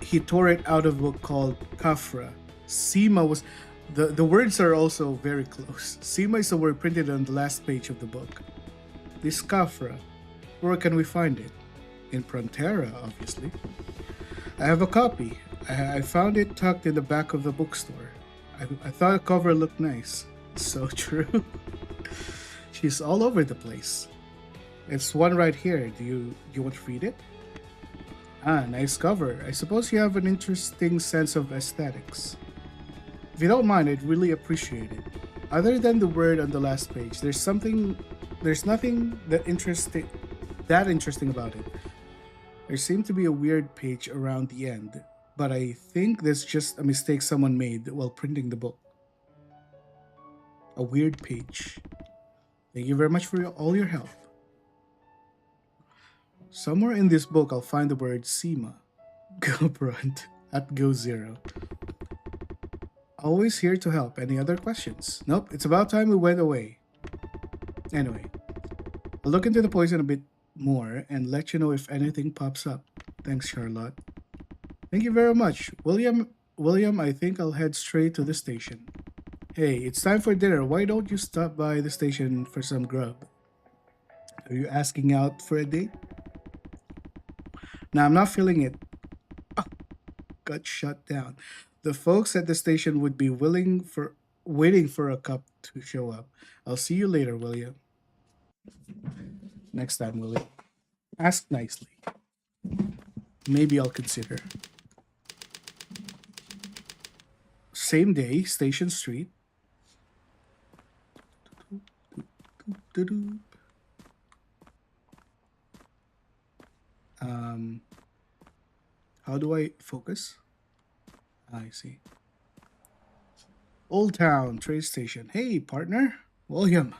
he tore it out of a book called Kafra. Sema was. The words are also very close. Sema is the word printed on the last page of the book. This Kafra, where can we find it? In Prontera, obviously. I have a copy. I found it tucked in the back of the bookstore. I thought the cover looked nice. So true. She's all over the place. It's one right here. Do you want to read it? Ah, nice cover. I suppose you have an interesting sense of aesthetics. If you don't mind, I'd really appreciate it. Other than the word on the last page, there's nothing that interesting about it. There seemed to be a weird page around the end, but I think that's just a mistake someone made while printing the book. A weird page. Thank you very much for all your help. Somewhere in this book, I'll find the word Sema. Go Brunt at Go Zero. Always here to help. Any other questions? Nope, it's about time we went away. Anyway, I'll look into the poison a bit more and let you know if anything pops up. Thanks, Charlotte. Thank you very much. William, I think I'll head straight to the station. Hey, it's time for dinner. Why don't you stop by the station for some grub? Are you asking out for a date? Nah, I'm not feeling it. Ah, got shut down. The folks at the station would be waiting for a cup to show up. I'll see you later, William. Next time, William. Ask nicely. Maybe I'll consider. Same day, Station Street. Um, how do I focus? I see. Old Town train station. Hey, partner. William.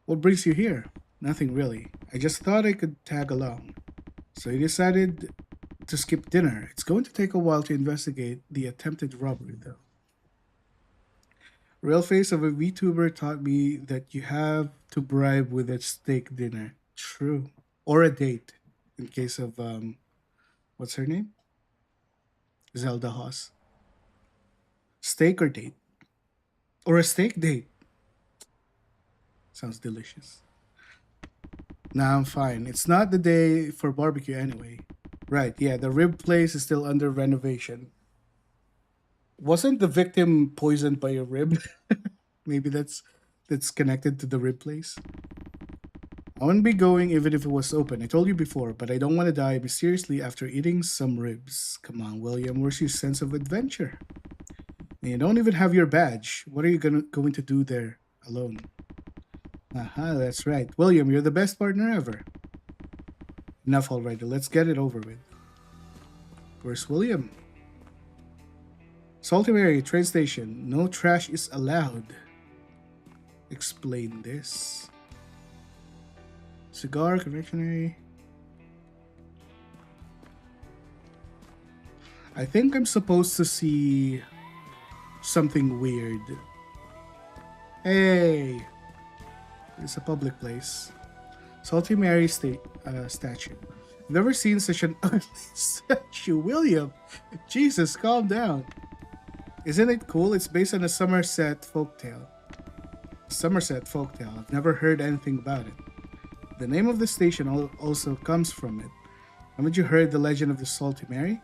What brings you here? Nothing really. I just thought I could tag along. So you decided to skip dinner. It's going to take a while to investigate the attempted robbery, though. Real face of a VTuber taught me that you have to bribe with a steak dinner. True. Or a date, in case of, what's her name? Zelda Haas. Steak or date? Or a steak date. Sounds delicious. Nah, I'm fine. It's not the day for barbecue anyway. Right, yeah, the rib place is still under renovation. Wasn't the victim poisoned by a rib? Maybe that's connected to the rib place. I wouldn't be going even if it was open. I told you before, but I don't want to die mysteriously after eating some ribs. Come on, William, where's your sense of adventure? And you don't even have your badge. What are you going to do there alone? Aha, that's right. William, you're the best partner ever. Enough already. Let's get it over with. Where's William? Salty Mary, train station. No trash is allowed. Explain this. Cigar, confectionery. I think I'm supposed to see something weird. Hey! It's a public place. Salty Mary statue. I've never seen such an ugly statue. William! Jesus, calm down. Isn't it cool? It's based on a Somerset folktale. Somerset folktale. I've never heard anything about it. The name of the station also comes from it. Haven't you heard the legend of the Salty Mary?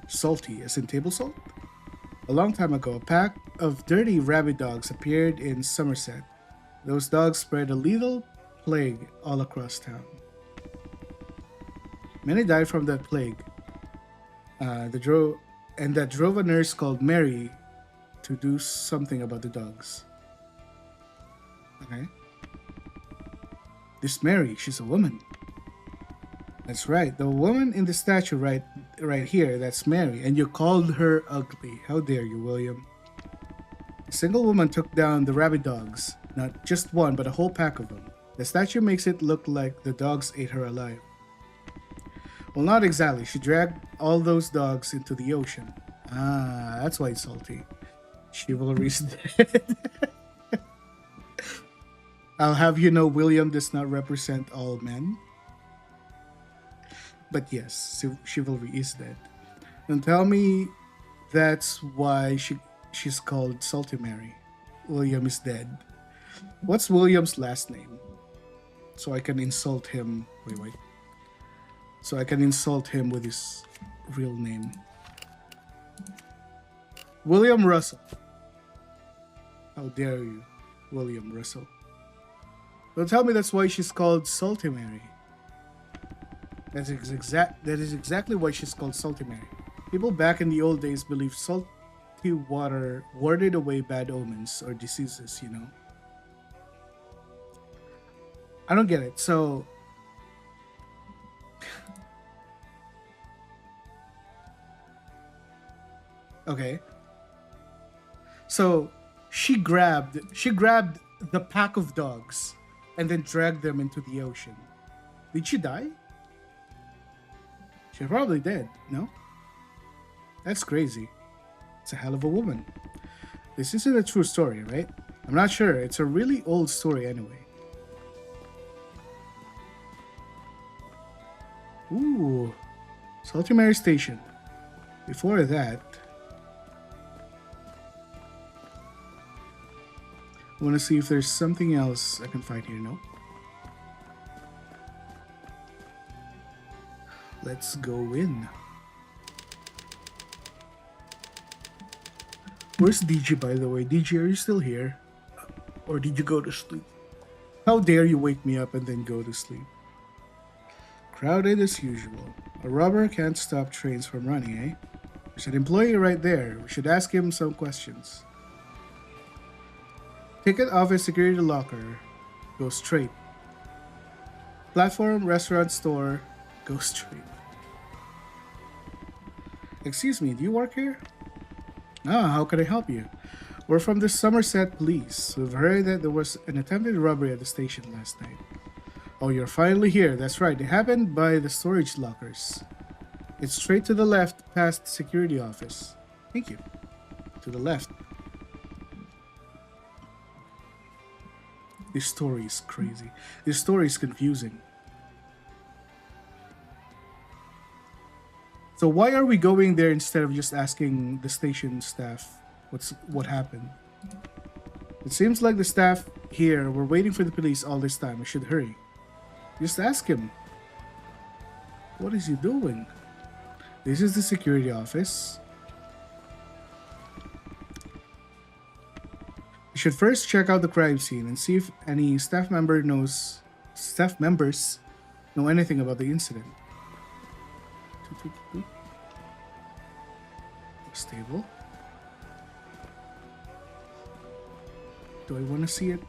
Salty, as in table salt? A long time ago, a pack of dirty rabid dogs appeared in Somerset. Those dogs spread a lethal plague all across town. Many died from that plague. That drove a nurse called Mary to do something about the dogs. Okay. This Mary, she's a woman. That's right, the woman in the statue right here, that's Mary, and you called her ugly. How dare you, William? A single woman took down the rabid dogs. Not just one, but a whole pack of them. The statue makes it look like the dogs ate her alive. Well, not exactly. She dragged all those dogs into the ocean. Ah, that's why it's salty. Chivalry's dead. I'll have you know William does not represent all men. But yes, chivalry is dead. And tell me that's why she's called Salty Mary. William is dead. What's William's last name? So I can insult him. Wait. So I can insult him with his real name. William Russell. How dare you, William Russell. Don't tell me that's why she's called Salty Mary. That is exactly why she's called Salty Mary. People back in the old days believed salty water warded away bad omens or diseases, you know. I don't get it. So okay. So she grabbed the pack of dogs and then dragged them into the ocean. Did she die? She probably did, no? That's crazy. It's a hell of a woman. This isn't a true story, right? I'm not sure. It's a really old story anyway. Ooh. Salty Mary Station. Before that, I want to see if there's something else I can find here, no? Let's go in. Where's DG, by the way? DG, are you still here? Or did you go to sleep? How dare you wake me up and then go to sleep? Crowded as usual. A robber can't stop trains from running, eh? There's an employee right there. We should ask him some questions. Ticket office, security locker. Go straight. Platform, restaurant, store. Go straight. Excuse me, do you work here? Ah, how can I help you? We're from the Somerset Police. We've heard that there was an attempted robbery at the station last night. Oh, you're finally here. That's right. It happened by the storage lockers. It's straight to the left past the security office. Thank you. To the left. This story is crazy. This story is confusing. So why are we going there instead of just asking the station staff what happened? It seems like the staff here were waiting for the police all this time. I should hurry. Just ask him. What is he doing? This is the security office. We should first check out the crime scene and see if any staff members know anything about the incident. Stable. Do I want to see it?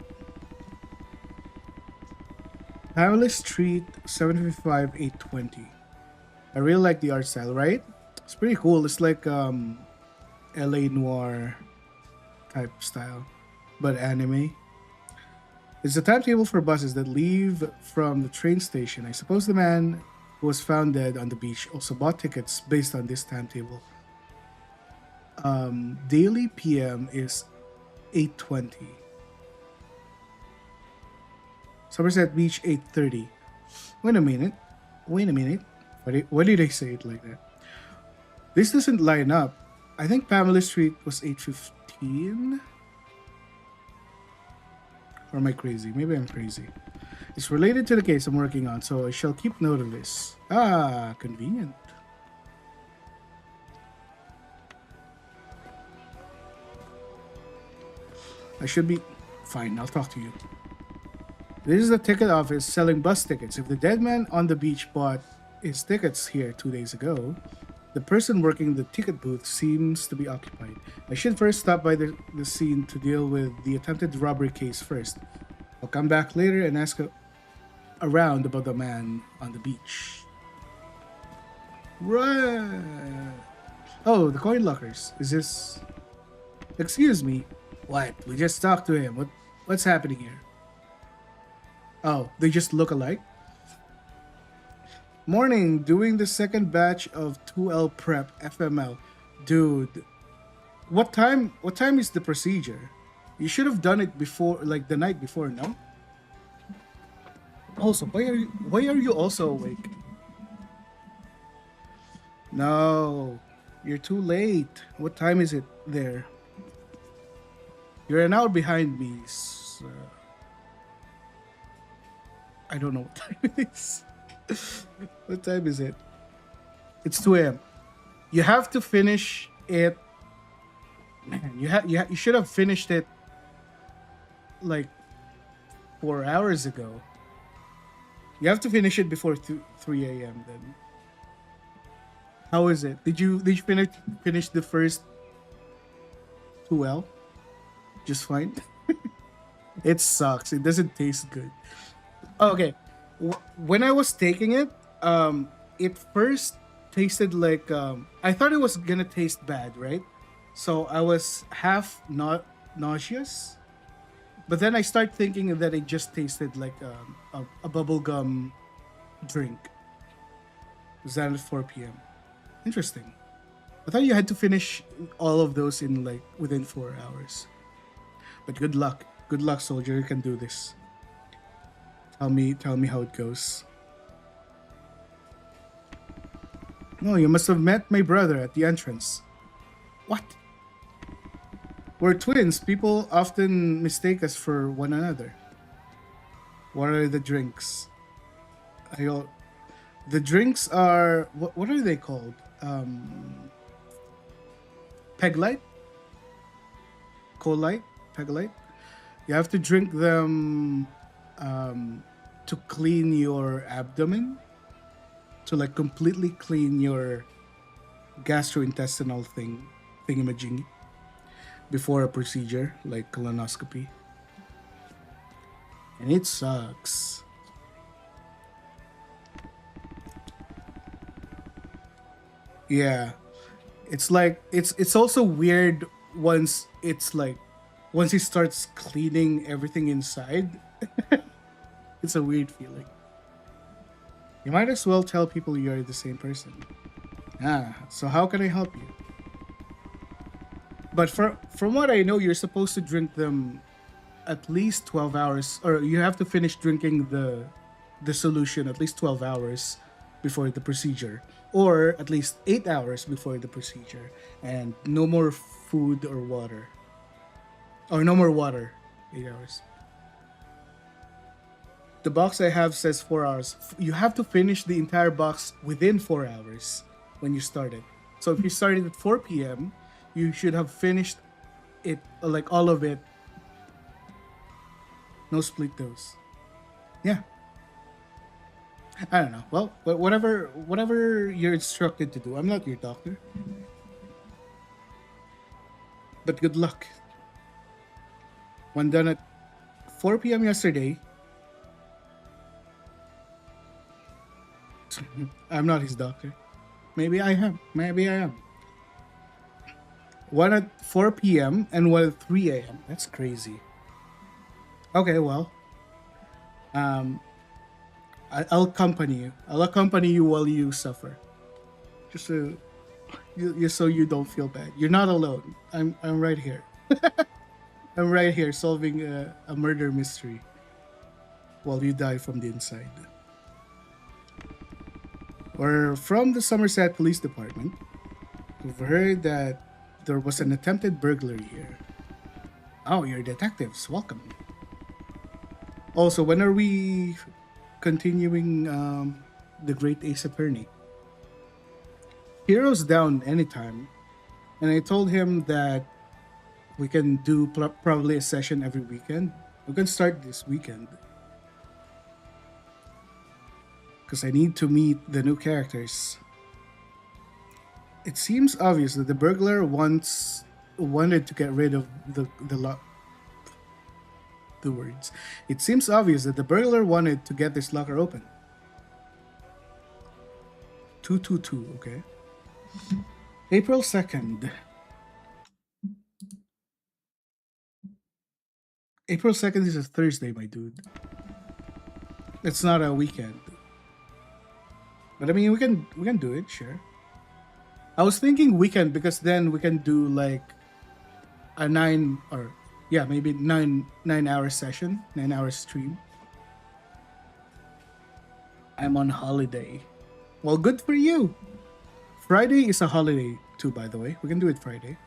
Pamela Street, 755 820. I really like the art style, right? It's pretty cool. It's like LA noir type style, but anime. It's a timetable for buses that leave from the train station. I suppose the man who was found dead on the beach also bought tickets based on this timetable. Daily PM is 8:20. Somerset Beach 8:30. Wait a minute. Why did I say it like that? This doesn't line up. I think Pamela Street was 8:15. Or am I crazy? Maybe I'm crazy. It's related to the case I'm working on, so I shall keep note of this. Ah, convenient. I should be... Fine, I'll talk to you. This is the ticket office selling bus tickets. If the dead man on the beach bought his tickets here 2 days ago, the person working the ticket booth seems to be occupied. I should first stop by the scene to deal with the attempted robbery case first. I'll come back later and ask around about the man on the beach. Right. Oh, the coin lockers. Is this... Excuse me. What? We just talked to him. What's happening here? Oh, they just look alike? Morning, doing the second batch of 2L prep FML. Dude, what time is the procedure? You should have done it before, like the night before, no? Also, why are you also awake? No, you're too late. What time is it there? You're an hour behind me. So I don't know what time it is. What time is it? It's 2 a.m. You have to finish it. Man, you should have finished it like 4 hours ago. You have to finish it before 3 a.m. then. How is it? Did you finish the first 2L? Just fine. It sucks. It doesn't taste good. Okay. When I was taking it, it first tasted like I thought it was gonna taste bad, right? So I was half not nauseous, but then I start thinking that it just tasted like a bubblegum drink. It was at 4 p.m. Interesting. I thought you had to finish all of those in like within 4 hours. But good luck. Good luck, soldier. You can do this. Tell me how it goes. No, you must have met my brother at the entrance. What? We're twins. People often mistake us for one another. What are the drinks? The drinks are... What are they called? Peg Light? Cold Light? Peg Light? You have to drink them to clean your abdomen. To like completely clean your gastrointestinal thingamajiggy before a procedure like colonoscopy. And it sucks. Yeah. It's like it's also weird once it's like once he starts cleaning everything inside, it's a weird feeling. You might as well tell people you're the same person. Ah, so how can I help you? But from what I know, you're supposed to drink them at least 12 hours, or you have to finish drinking the solution at least 12 hours before the procedure, or at least 8 hours before the procedure, and no more food or water, or no more water. 8 hours. The box I have says 4 hours. You have to finish the entire box within 4 hours when you start it. So if you started at 4 p.m., you should have finished it, like all of it. No split dose. Yeah. I don't know. Well, whatever you're instructed to do. I'm not your doctor. But good luck. When done at 4 p.m. yesterday, I'm not his doctor. Maybe I am. Maybe I am. One at 4 p.m. and one at 3 a.m. That's crazy. Okay, well, um, I'll accompany you. I'll accompany you while you suffer, just so you don't feel bad. You're not alone. I'm right here. I'm right here solving a murder mystery while you die from the inside. We're from the Somerset Police Department. We've heard that there was an attempted burglary here. Oh, you're detectives. Welcome. Also, when are we continuing the Great Ace Attorney? Hero's down anytime, and I told him that we can do probably a session every weekend. We can start this weekend because I need to meet the new characters. It seems obvious that the burglar wanted to get rid of the lock. The words. It seems obvious that the burglar wanted to get this locker open. 222, okay. April 2nd. April 2nd is a Thursday, my dude. It's not a weekend. But I mean, we can do it, sure. I was thinking weekend because then we can do like a 9 or yeah, maybe 9 hour session, 9 hour stream. I'm on holiday. Well, good for you. Friday is a holiday too, by the way. We can do it Friday.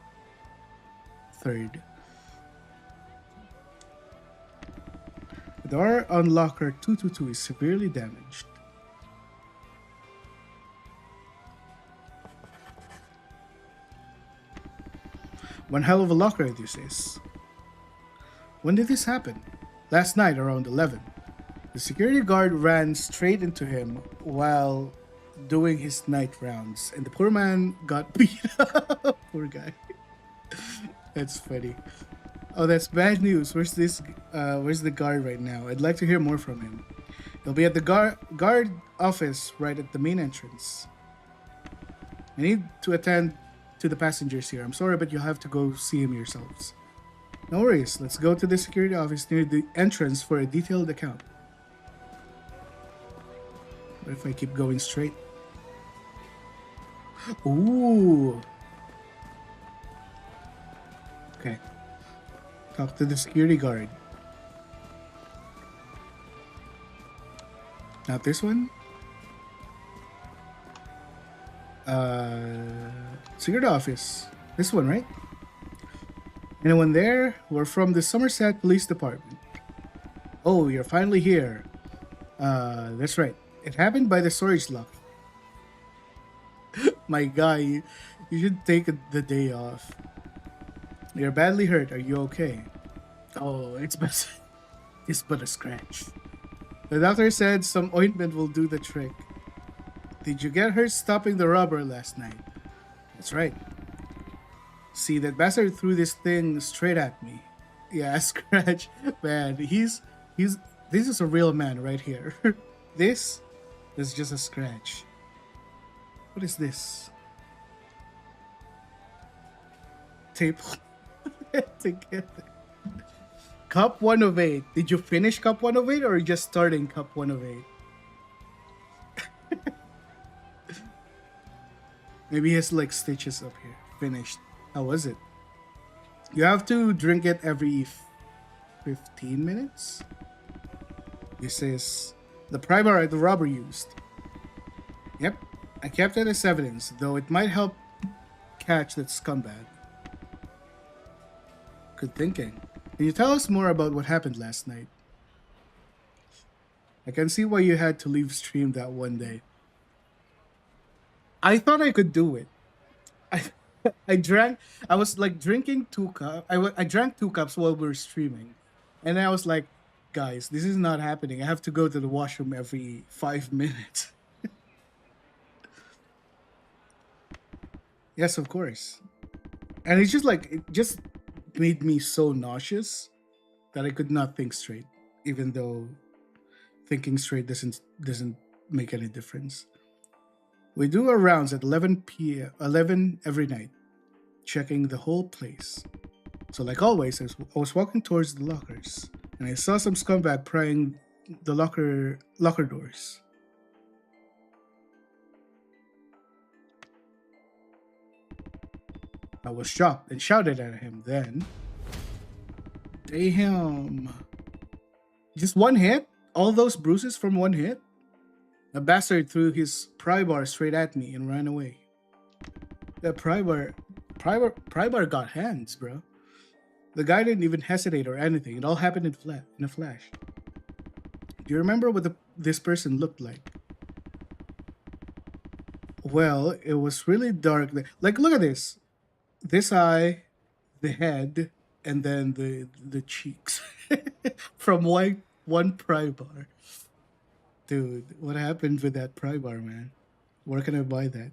3rd. The door on locker 222 is severely damaged. One hell of a locker this is. When did this happen? Last night around 11. The security guard ran straight into him while doing his night rounds, and the poor man got beat up. Poor guy. That's funny. Oh, that's bad news. Where's the guard right now? I'd like to hear more from him. He'll be at the guard office right at the main entrance. I need to attend to the passengers here. I'm sorry, but you'll have to go see him yourselves. No worries. Let's go to the security office near the entrance for a detailed account. What if I keep going straight? Ooh. Okay. Talk to the security guard. Not this one? Security office. This one, right? Anyone there? We're from the Somerset Police Department. Oh, you're finally here. That's right. It happened by the storage lock. My guy, you should take the day off. You're badly hurt. Are you okay? Oh, it's but a scratch. The doctor said some ointment will do the trick. Did you get hurt stopping the robber last night? That's right. See, that bastard threw this thing straight at me. Yeah, scratch. Man, this is a real man right here. This is just a scratch. What is this? Tape together. Cup 1 of 8. Did you finish Cup 1 of 8 or just starting Cup 1 of 8? Maybe he has like stitches up here. Finished. How was it? You have to drink it every 15 minutes? This is the primer the robber used. Yep, I kept it as evidence, though it might help catch that scumbag. Good thinking. Can you tell us more about what happened last night? I can see why you had to leave stream that one day. I thought I could do it. I I drank. I was like drinking 2 cups. I drank 2 cups while we were streaming, and I was like, guys, this is not happening. I have to go to the washroom every 5 minutes. Yes, of course. And it's just like it just made me so nauseous that I could not think straight, even though thinking straight doesn't make any difference. We do our rounds at 11 p.m. 11 every night, checking the whole place. So like always, I was walking towards the lockers, and I saw some scumbag prying the locker doors. I was shocked and shouted at him. Then, damn, just one hit? All those bruises from one hit? The bastard threw his pry bar straight at me and ran away. The pry bar got hands, bro. The guy didn't even hesitate or anything. It all happened in a flash. Do you remember what this person looked like? Well, it was really dark. Like, look at this. This eye, the head, and then the cheeks from one pry bar. Dude, what happened with that pry bar, man? Where can I buy that?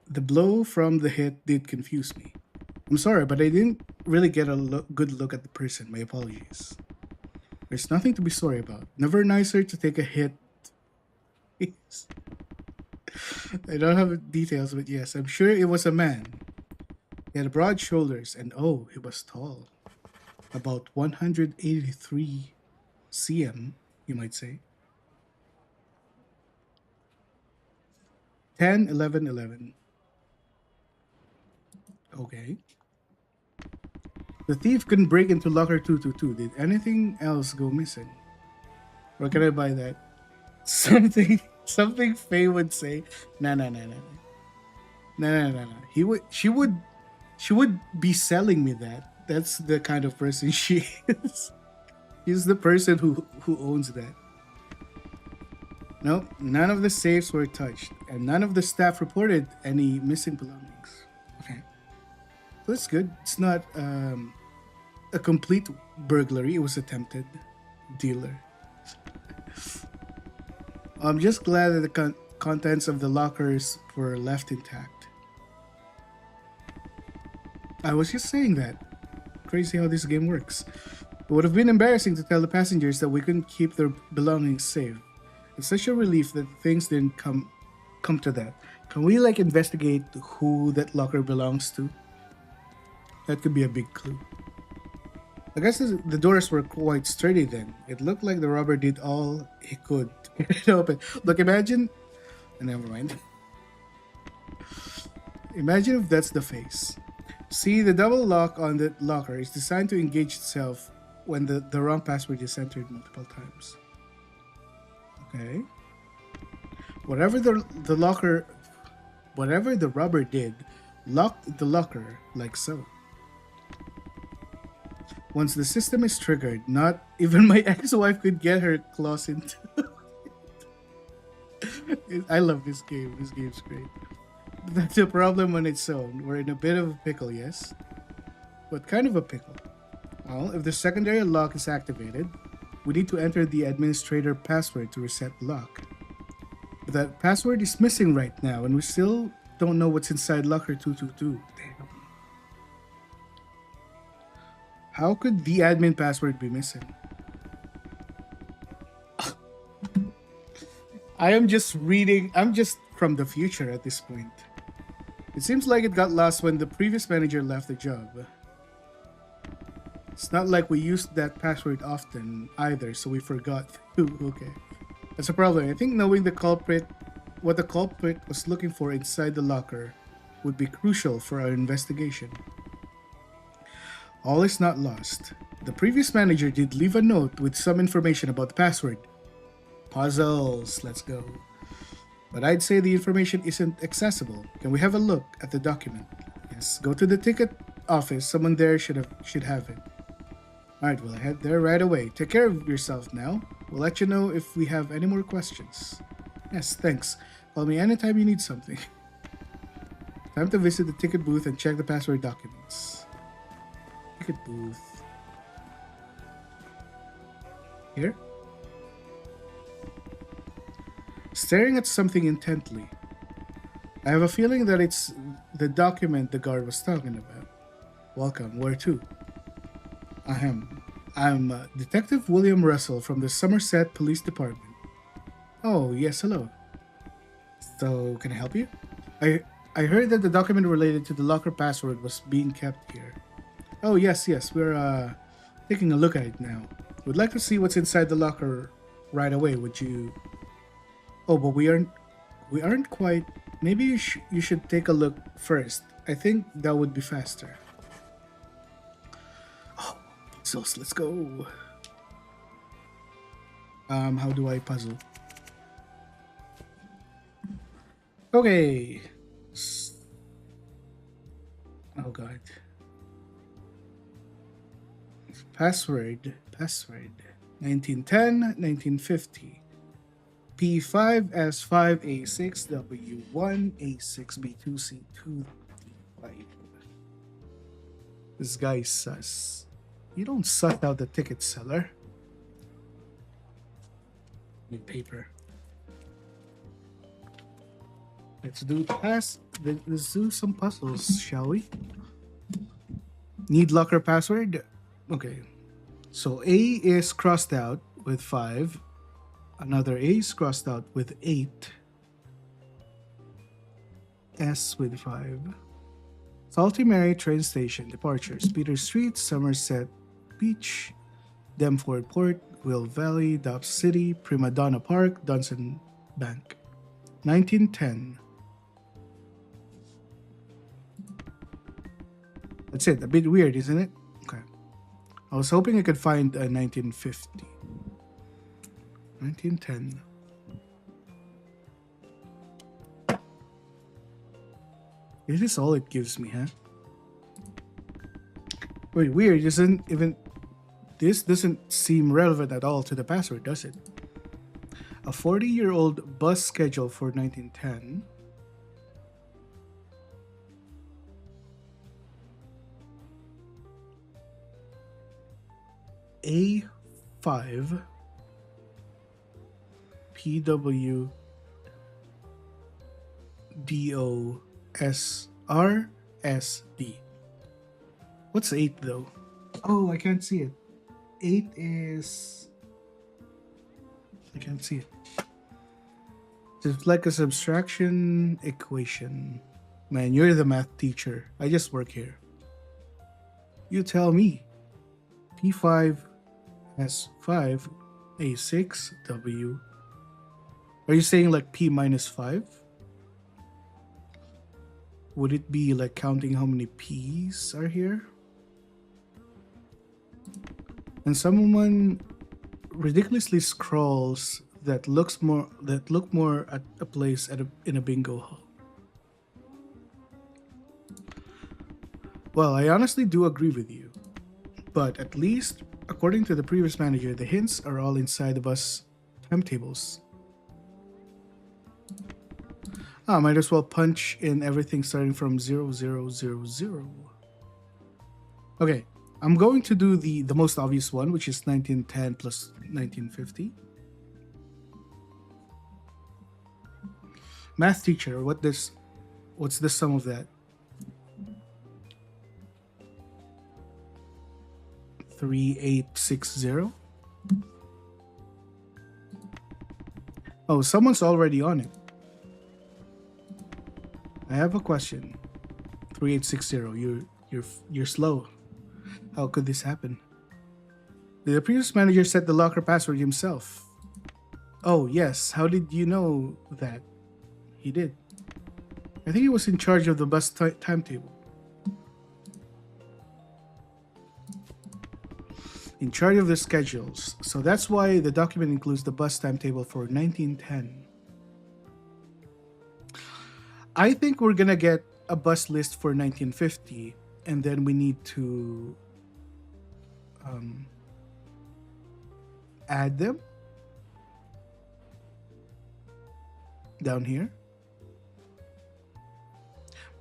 The blow from the hit did confuse me. I'm sorry, but I didn't really get a good look at the person. My apologies. There's nothing to be sorry about. Never nicer to take a hit. I don't have details, but yes, I'm sure it was a man. He had broad shoulders, and oh, he was tall. About 183 cm, you might say. 10, 11, 11. Okay. The thief couldn't break into locker 222. Did anything else go missing? Where can I buy that? Something Faye would say. No. She would be selling me that. That's the kind of person she is. She's the person who owns that. Nope, none of the safes were touched, and none of the staff reported any missing belongings. Okay. So that's good. It's not a complete burglary. It was attempted. Dealer. I'm just glad that the contents of the lockers were left intact. I was just saying that. Crazy how this game works. It would have been embarrassing to tell the passengers that we couldn't keep their belongings safe. It's such a relief that things didn't come to that. Can we like investigate who that locker belongs to? That could be a big clue. I guess the doors were quite sturdy then. It looked like the robber did all he could to get it open. Look, imagine... Never mind. Imagine if that's the face. See, the double lock on the locker is designed to engage itself when the wrong password is entered multiple times. Okay. Whatever the robber did, locked the locker like so. Once the system is triggered, not even my ex-wife could get her claws into it. I love this game. This game's great. That's a problem on its own. We're in a bit of a pickle, yes? What kind of a pickle? Well, if the secondary lock is activated, we need to enter the administrator password to reset the lock. But that password is missing right now, and we still don't know what's inside locker 222. Damn. How could the admin password be missing? I'm just from the future at this point. It seems like it got lost when the previous manager left the job. It's not like we used that password often either, so we forgot. Okay. That's a problem. I think knowing what the culprit was looking for inside the locker would be crucial for our investigation. All is not lost. The previous manager did leave a note with some information about the password. Puzzles, let's go. But I'd say the information isn't accessible. Can we have a look at the document? Yes, go to the ticket office. Someone there should have it. Alright, we'll head there right away. Take care of yourself now. We'll let you know if we have any more questions. Yes, thanks. Call me anytime you need something. Time to visit the ticket booth and check the password documents. Ticket booth. Here? Staring at something intently. I have a feeling that it's the document the guard was talking about. Welcome, where to? I'm Detective William Russell from the Somerset Police Department. Oh, yes, hello. So, can I help you? I heard that the document related to the locker password was being kept here. Oh, yes, we're taking a look at it now. We'd like to see what's inside the locker right away. Would you... Oh, but we aren't quite... Maybe you should take a look first. I think that would be faster. Oh, puzzles, let's go. How do I puzzle? Okay. Oh god. Password. 1910, 1950. P5S5A6W1A6B2C2. This guy is sus. You don't suss out the ticket seller. Need paper. Let's do some puzzles, shall we? Need locker password? Okay. So A is crossed out with 5. Another A is crossed out with 8. S with 5. Salty Mary train station departures: Peter Street, Somerset Beach, Demford Port, Will Valley, Dobbs City, Prima Donna Park, Dunson Bank. 1910. That's it. A bit weird, isn't it? Okay. I was hoping I could find a 1950. 1910. This is all it gives me, huh? Wait, weird. This doesn't seem relevant at all to the password, does it? A 40-year-old bus schedule for 1910. A5 PW DOSRSD. What's 8 though? Oh, I can't see it. 8 is... I can't see it. It's like a subtraction equation. Man, you're the math teacher. I just work here. You tell me. P5 S5 A6 W. Are you saying like P minus 5? Would it be like counting how many P's are here? And someone ridiculously scrawls that look more at a place in a bingo hall. Well, I honestly do agree with you. But at least, according to the previous manager, the hints are all inside the bus timetables. Might as well punch in everything starting from 0000. Okay, I'm going to do the most obvious one, which is 1910 plus 1950. Math teacher, what's the sum of that? 3860. Oh, someone's already on it. I have a question. 3860. You're slow. How could this happen? The previous manager set the locker password himself. Oh, yes. How did you know that? He did. I think he was in charge of the bus timetable. In charge of the schedules. So that's why the document includes the bus timetable for 1910. I think we're gonna get a bus list for 1950, and then we need to add them down here.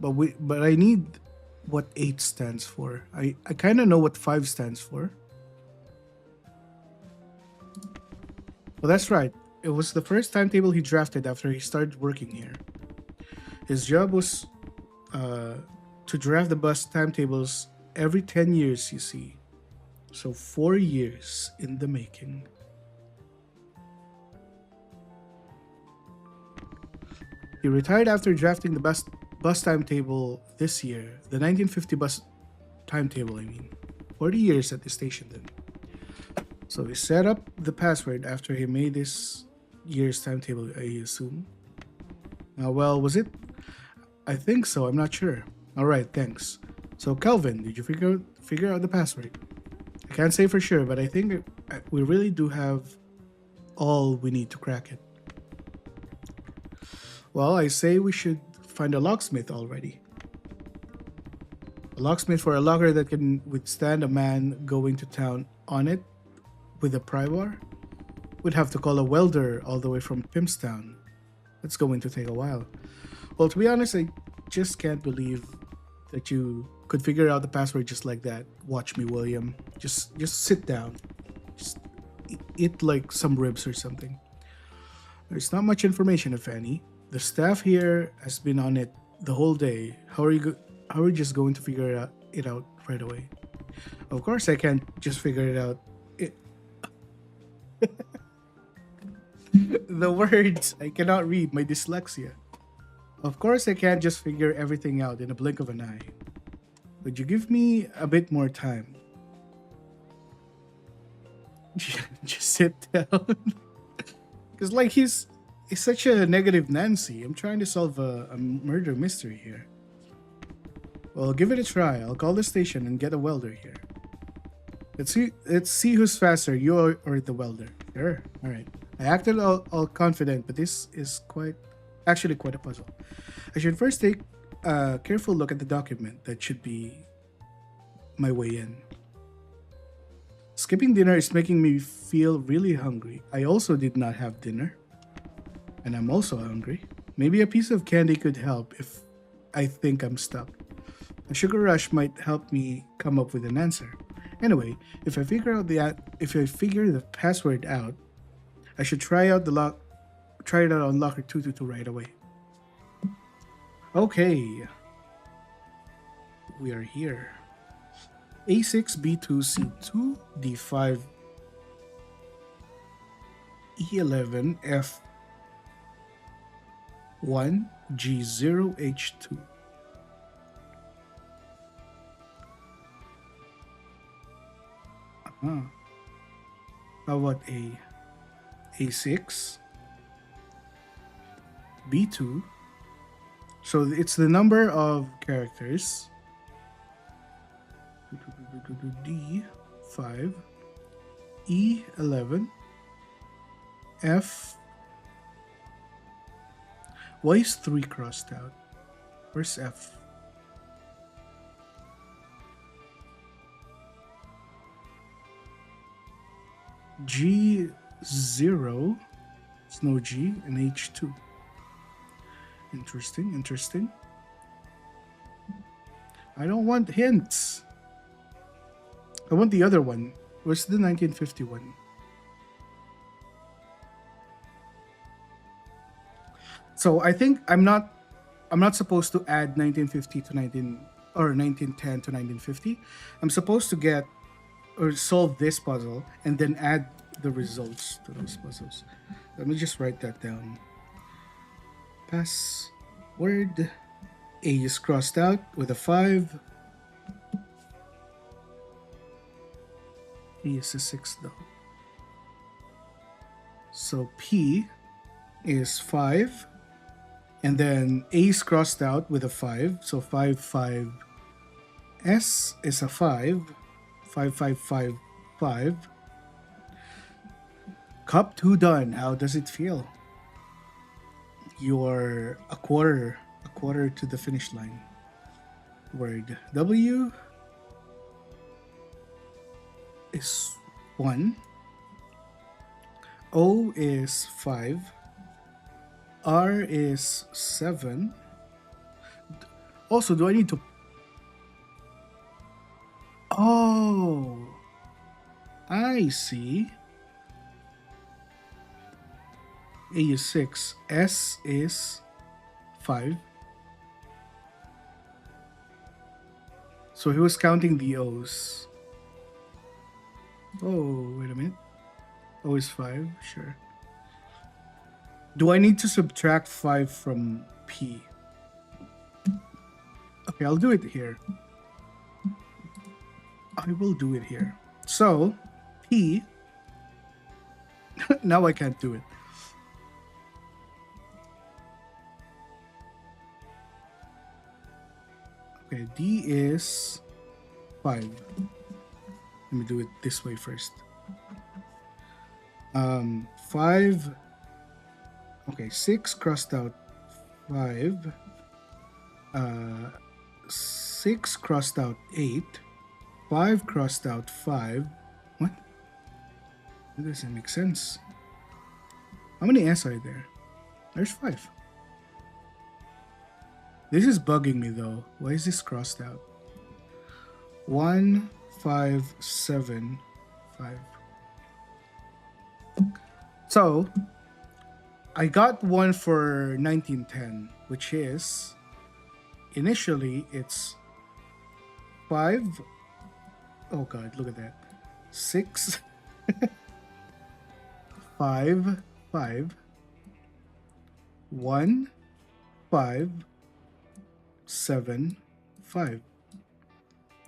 But I need what 8 stands for. I kind of know what 5 stands for. Well, that's right. It was the first timetable he drafted after he started working here. His job was to draft the bus timetables every 10 years, you see. So 4 years in the making. He retired after drafting the bus timetable this year. The 1950 bus timetable, I mean. 40 years at the station then. So he set up the password after he made this year's timetable, I assume. Well, was it? I think so, I'm not sure. Alright, thanks. So Calvin, did you figure out the password? I can't say for sure, but I think we really do have all we need to crack it. Well, I say we should find a locksmith already. A locksmith for a locker that can withstand a man going to town on it with a pry bar? We'd have to call a welder all the way from Pimpstown. That's going to take a while. Well, to be honest, I just can't believe that you could figure out the password just like that. Watch me, William. Just sit down. Just eat like some ribs or something. There's not much information, if any. The staff here has been on it the whole day. How are you just going to figure it out right away? Of course, I can't just figure it out. The words I cannot read. My dyslexia. Of course, I can't just figure everything out in a blink of an eye. Would you give me a bit more time? Just sit down. Because like he's such a negative Nancy. I'm trying to solve a murder mystery here. Well, give it a try. I'll call the station and get a welder here. Let's see who's faster, you or the welder. Sure. All right. I acted all confident, but this is actually quite a puzzle. I should first take a careful look at the document. That should be my way in. Skipping dinner is making me feel really hungry. I also did not have dinner. And I'm also hungry. Maybe a piece of candy could help if I think I'm stuck. A sugar rush might help me come up with an answer. Anyway, if I figure the password out, I should try it out on locker 222 right away. Okay. We are here. A6, B2, C2, D5, E11, F1, G0, H2. How about A6, B2? So it's the number of characters. D5, E11, F. Why is 3 crossed out? Where's F? G0, it's no G, and H2. Interesting. I don't want hints. I want the other one. Where's the 1951? So I think I'm not supposed to add 1950 to 1910 to 1950. I'm supposed to get or solve this puzzle and then add the results to those puzzles. Let me just write that down. Password. A is crossed out with a 5. P is a 6 though. So P is 5. And then A is crossed out with a 5. So 5, 5. S is a 5. 5, 5, 5, 5. Cup 2 done. How does it feel? You're a quarter to the finish line. Word. W is 1. O is 5. R is 7. Also, do I need to... Oh, I see. A is 6. S is 5. So he was counting the O's. Oh, wait a minute. O is 5, sure. Do I need to subtract 5 from P? Okay, I'll do it here. I will do it here. So, P... now I can't do it. Okay, D is 5. Let me do it this way first. 5... Okay, 6 crossed out 5. 6 crossed out 8. 5 crossed out 5. What? That doesn't make sense. How many S are there? There's 5. This is bugging me though. Why is this crossed out? 1, 5, 7, 5. So, I got one for 1910, which is, initially, it's 5. Oh god, look at that. 6, 5, 5, 1, 5, 7, 5.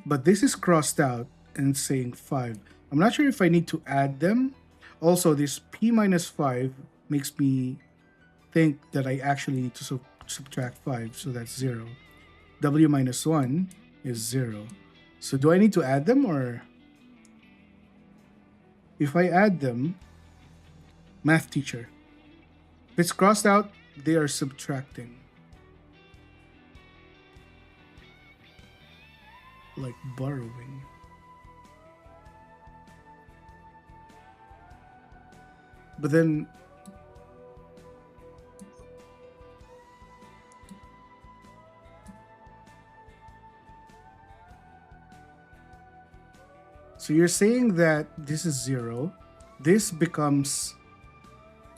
But this is crossed out and saying 5. I'm not sure if I need to add them. Also, this P minus 5 makes me think that I actually need to subtract 5, so that's 0. W minus 1 is 0. So do I need to add them, or... If I add them... Math teacher. If it's crossed out, they are subtracting. Like borrowing. But then... So you're saying that this is 0. This becomes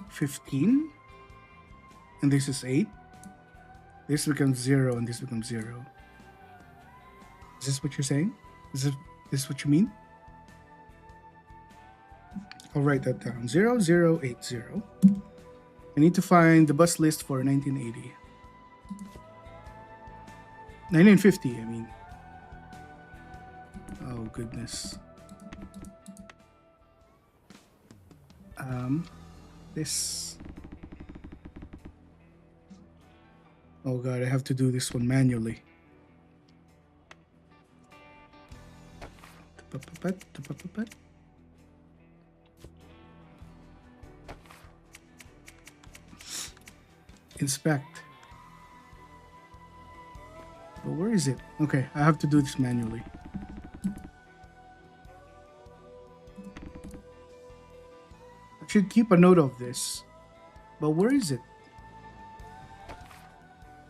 15. And this is 8. This becomes 0 and this becomes 0. Is this what you're saying? Is this what you mean? I'll write that down. 0080. I need to find the bus list for 1980. 1950, I mean. Oh, goodness. This. Oh god, I have to do this one manually. Inspect. But where is it? Okay, I have to do this manually. I should keep a note of this. But where is it?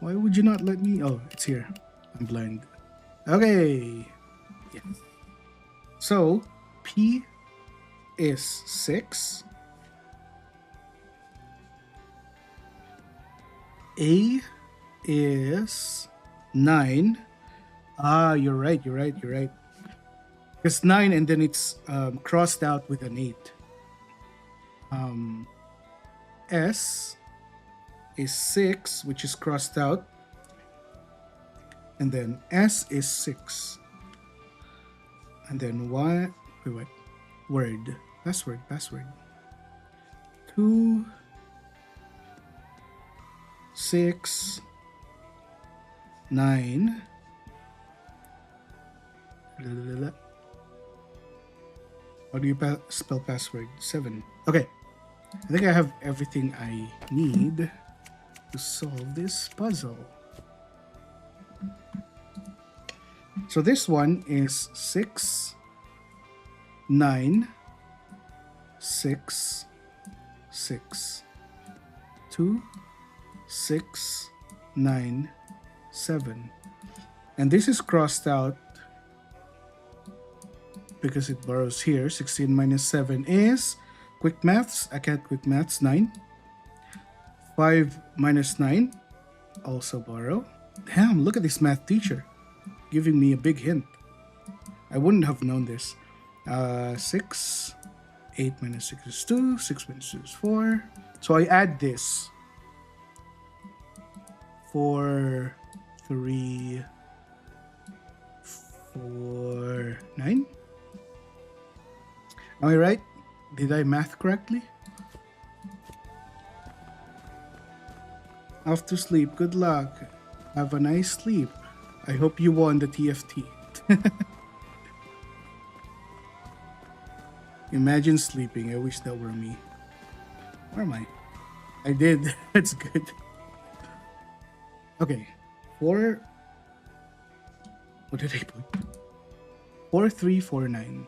Why would you not let me? Oh, it's here. I'm blind. Okay. Yeah. So, P is 6. A is 9. Ah, you're right. It's 9 and then it's crossed out with an 8. S is 6, which is crossed out. And then S is 6. And then 1, word. Password. 2 6 9. How do you spell password? 7. Okay. I think I have everything I need to solve this puzzle. So this one is 6 9 6 6 2 6 9 7, and this is crossed out because it borrows here. 16 minus 7 is quick maths. I can't quick maths. 9. 5 minus 9 also borrow. Damn, look at this math teacher giving me a big hint. I wouldn't have known this. 6. 8 minus 6 is 2. 6 minus 2 is 4. So I add this. 4, 3, 4, 9. Am I right? Did I math correctly? Off to sleep. Good luck. Have a nice sleep. I hope you won the TFT. Imagine sleeping. I wish that were me. Where am I? I did. That's good. Okay. 4. What did I put? 4, 3, 4, 9.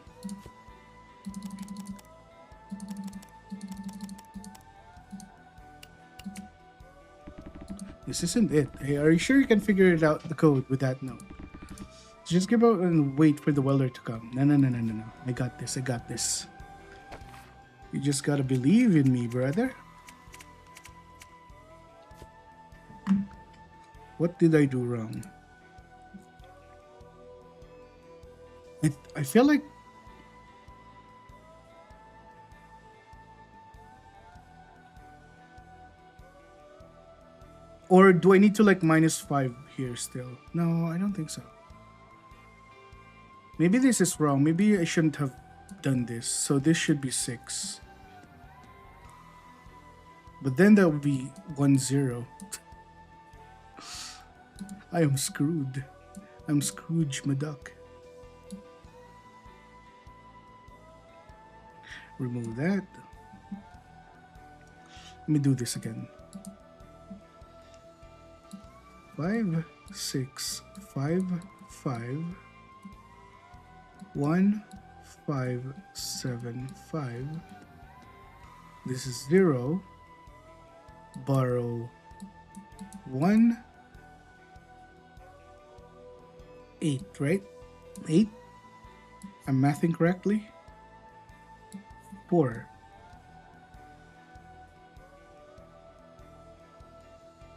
This isn't it. Hey, are you sure you can figure it out, the code, with that note? Just give out and wait for the welder to come. No. I got this. You just gotta believe in me, brother. What did I do wrong? I feel like... Or do I need to like minus 5 here still? No, I don't think so. Maybe this is wrong. Maybe I shouldn't have done this. So this should be 6. But then that would be 1, 0. I am screwed. I'm Scrooge McDuck. Remove that. Let me do this again. 5, 6, 5, 5, 1, 5, 7, 5. This is 0. Borrow 1, 8, right? 8. I'm mathing correctly. 4.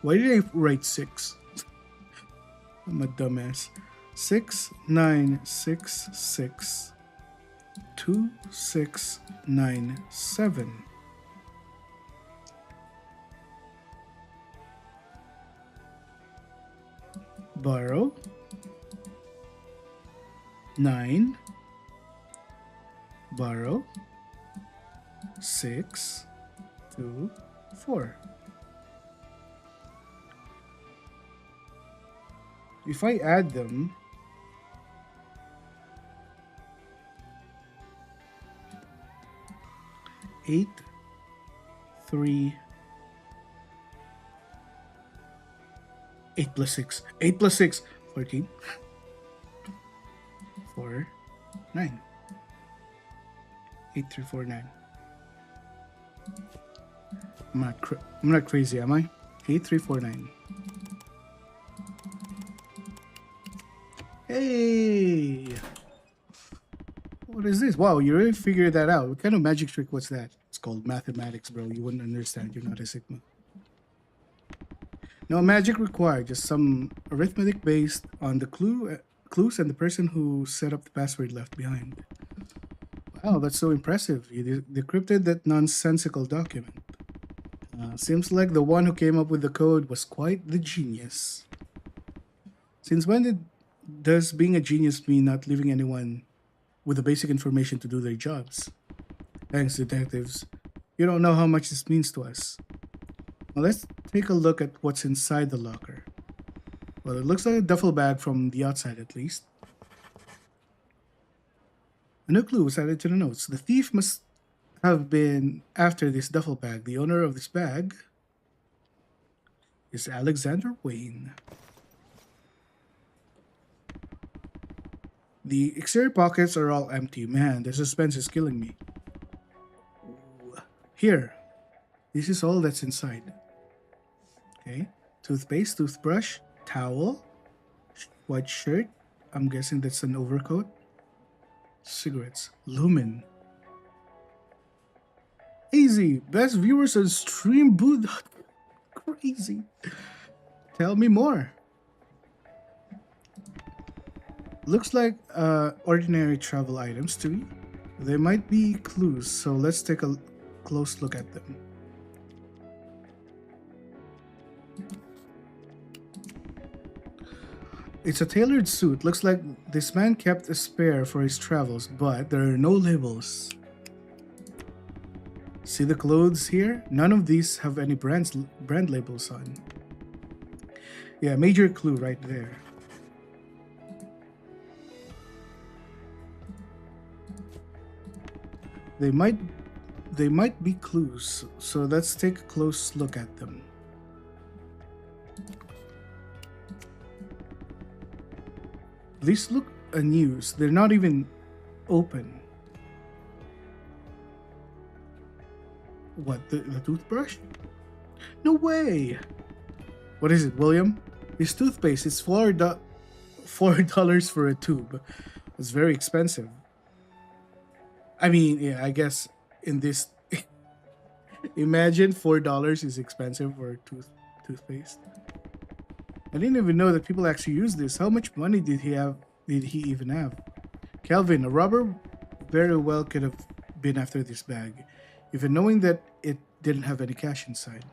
Why did I write 6? I'm a dumbass. 6, 9, 6, 6, 2, 6, 9, 7. Borrow 9. Borrow 6, 2, 4. If I add them, eight, 3, 8 plus 6. 8 plus 6, 14. 4, 9. 8, 3, 4, 9. I'm not crazy, am I? 8, 3, 4, 9. Hey! What is this? Wow, you really figured that out. What kind of magic trick was that? It's called mathematics, bro. You wouldn't understand. You're not a Sigma. No magic required. Just some arithmetic based on the clues and the person who set up the password left behind. Wow, that's so impressive. You decrypted that nonsensical document. Seems like the one who came up with the code was quite the genius. Since when does being a genius mean not leaving anyone with the basic information to do their jobs? Thanks, detectives. You don't know how much this means to us. Now let's take a look at what's inside the locker. Well, it looks like a duffel bag from the outside at least. A new clue was added to the notes. The thief must have been after this duffel bag. The owner of this bag is Alexander Wayne. The exterior pockets are all empty. Man, the suspense is killing me. Here, this is all that's inside. Okay. Toothpaste, toothbrush, towel, white shirt. I'm guessing that's an overcoat. Cigarettes. Lumen. Easy. Best viewers on stream boot. Crazy. Tell me more. Looks like ordinary travel items to me. They might be clues, so let's take a close look at them. It's a tailored suit. Looks like this man kept a spare for his travels, but there are no labels. See the clothes here? None of these have any brand labels on. Yeah, major clue right there. They might be clues, so let's take a close look at them. These look unused. They're not even open. What, the toothbrush? No way! What is it, William? This toothpaste is $4 for a tube. It's very expensive. I mean, yeah, I guess in this imagine $4 is expensive for toothpaste. I didn't even know that people actually use this. How much money did he have? Did he even have? Calvin, a robber very well could have been after this bag, even knowing that it didn't have any cash inside.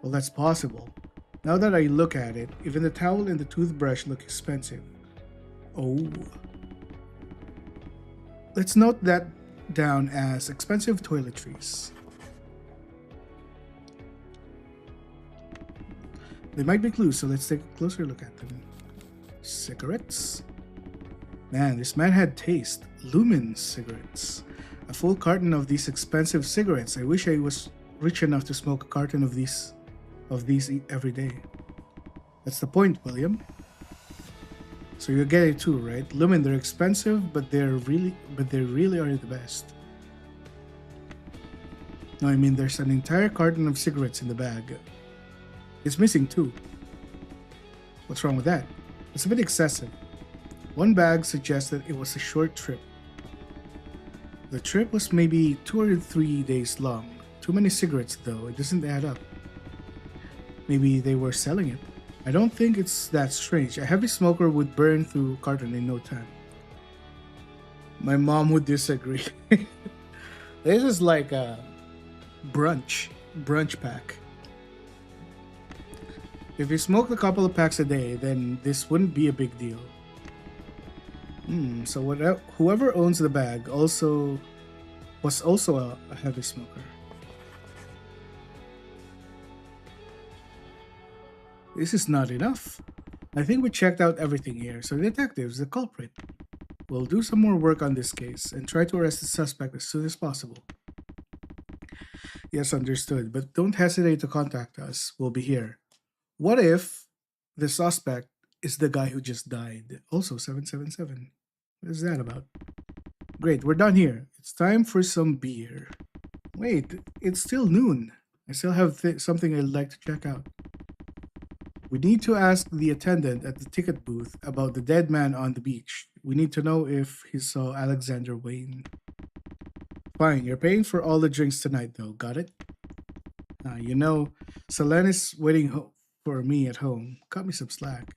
Well, that's possible. Now that I look at it, even the towel and the toothbrush look expensive. Oh. Let's note that down as expensive toiletries. They might be clues, so let's take a closer look at them. Cigarettes. Man, this man had taste. Lumen cigarettes. A full carton of these expensive cigarettes. I wish I was rich enough to smoke a carton of these every day. That's the point, William. So you get it too, right? Lumen, they're expensive, but they really are the best. No, I mean there's an entire carton of cigarettes in the bag. It's missing two. What's wrong with that? It's a bit excessive. One bag suggests that it was a short trip. The trip was maybe 2 or 3 days long. Too many cigarettes though, it doesn't add up. Maybe they were selling it. I don't think it's that strange. A heavy smoker would burn through carton in no time. My mom would disagree. This is like a brunch pack. If you smoked a couple of packs a day, then this wouldn't be a big deal. So whoever owns the bag was also a heavy smoker. This is not enough. I think we checked out everything here, so detectives, the culprit. We'll do some more work on this case and try to arrest the suspect as soon as possible. Yes, understood, but don't hesitate to contact us. We'll be here. What if the suspect is the guy who just died? Also 777. What is that about? Great, we're done here. It's time for some beer. Wait, it's still noon. I still have something I'd like to check out. We need to ask the attendant at the ticket booth about the dead man on the beach. We need to know if he saw Alexander Wayne. Fine, you're paying for all the drinks tonight though, got it? Selene is waiting for me at home. Cut me some slack.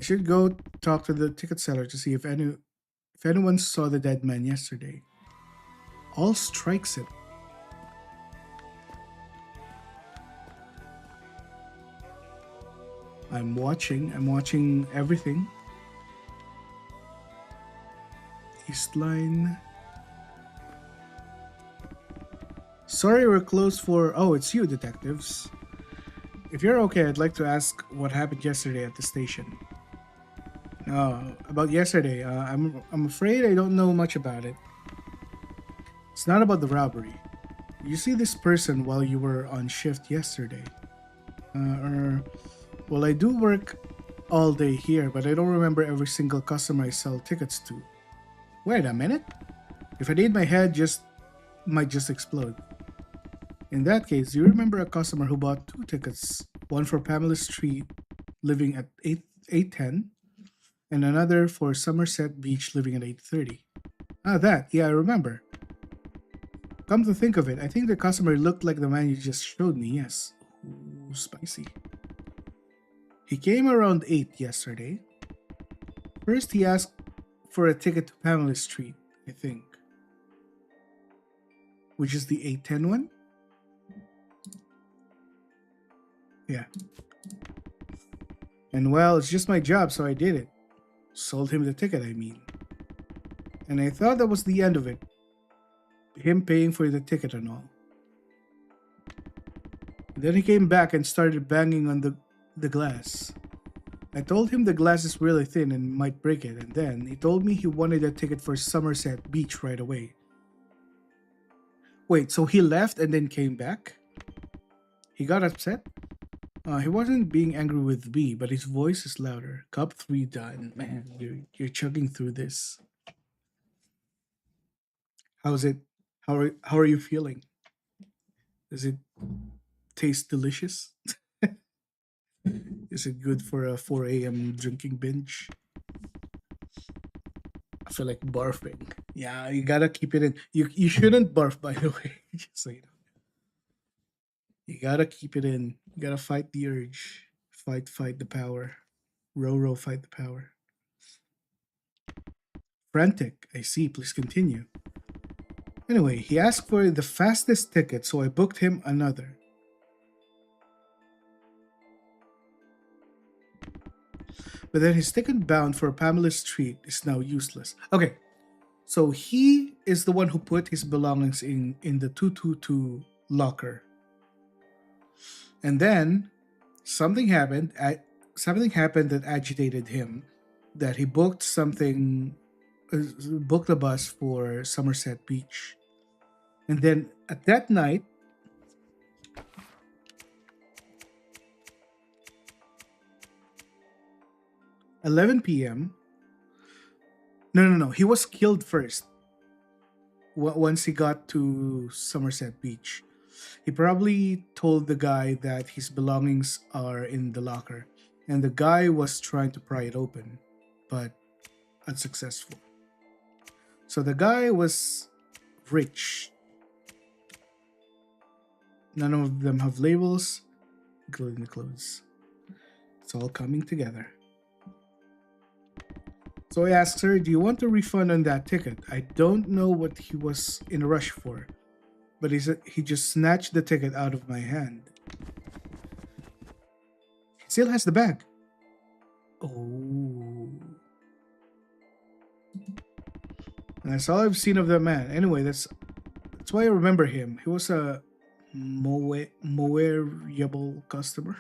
I should go talk to the ticket seller to see if anyone saw the dead man yesterday. All strikes it. I'm watching everything. Eastline. Sorry we're closed for. Oh, it's you, detectives. If you're okay, I'd like to ask what happened yesterday at the station. About yesterday, I'm afraid I don't know much about it. It's not about the robbery. You see this person while you were on shift yesterday. Or well, I do work all day here, but I don't remember every single customer I sell tickets to. Wait a minute. If I did, my head just might just explode. In that case, do you remember a customer who bought two tickets, one for Pamela Street, living at 810, and another for Somerset Beach, living at 830? Ah, that. Yeah, I remember. Come to think of it, I think the customer looked like the man you just showed me. Yes. Ooh, spicy. He came around 8 yesterday. First, he asked for a ticket to Pamela Street, I think, which is the 810 one. Yeah. And well, it's just my job, so I did it. Sold him the ticket, I mean. And I thought that was the end of it. Him paying for the ticket and all. Then he came back and started banging on the glass. I told him the glass is really thin and might break it, and then he told me he wanted a ticket for Somerset Beach right away. Wait, so he left and then came back? He got upset? He wasn't being angry with me, but his voice is louder. Cup 3 done. Man, you're chugging through this. How's it? How are you feeling? Does it taste delicious? Is it good for a 4 a.m. drinking binge? I feel like barfing. Yeah, you gotta keep it in. You shouldn't barf, by the way. Just so you know. You gotta keep it in. You gotta fight the urge. Fight the power. Row, fight the power. Frantic. I see. Please continue. Anyway, he asked for the fastest ticket, so I booked him another. But then his ticket bound for Pamela Street is now useless. Okay, so he is the one who put his belongings in the 222 locker. And then something happened. Something happened that agitated him. That he booked something, booked a bus for Somerset Beach. And then at that night, 11 p.m. No. He was killed first. Once he got to Somerset Beach, he probably told the guy that his belongings are in the locker, and the guy was trying to pry it open, but unsuccessful. So the guy was rich. None of them have labels, including the clothes. It's all coming together. So I asked her, "Do you want a refund on that ticket?" I don't know what he was in a rush for, but he just snatched the ticket out of my hand. He still has the bag. Oh. And that's all I've seen of that man. Anyway, that's why I remember him. He was a moeable customer.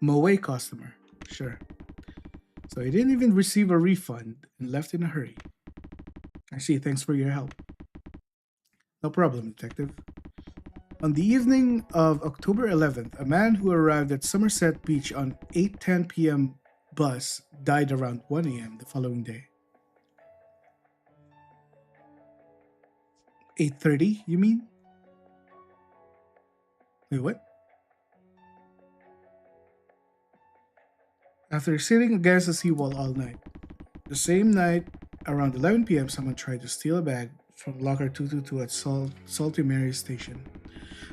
Moe customer. Sure. So he didn't even receive a refund and left in a hurry. I see. Thanks for your help. No problem, detective. On the evening of October 11th, a man who arrived at Somerset Beach on 8:10 p.m. bus died around 1 a.m. the following day. 8:30, you mean? Wait, what? After sitting against the seawall all night. The same night, around 11 p.m., someone tried to steal a bag from locker 222 at Salty Mary Station.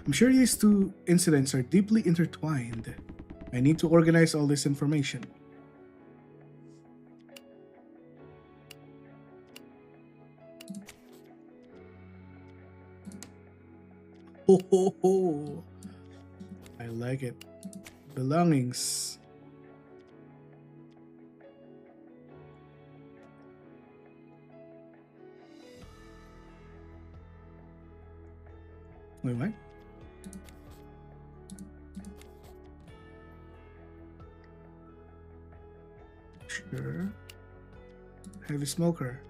I'm sure these two incidents are deeply intertwined. I need to organize all this information. Ho ho ho! I like it. Belongings. Wait, what? Sure. Heavy smoker.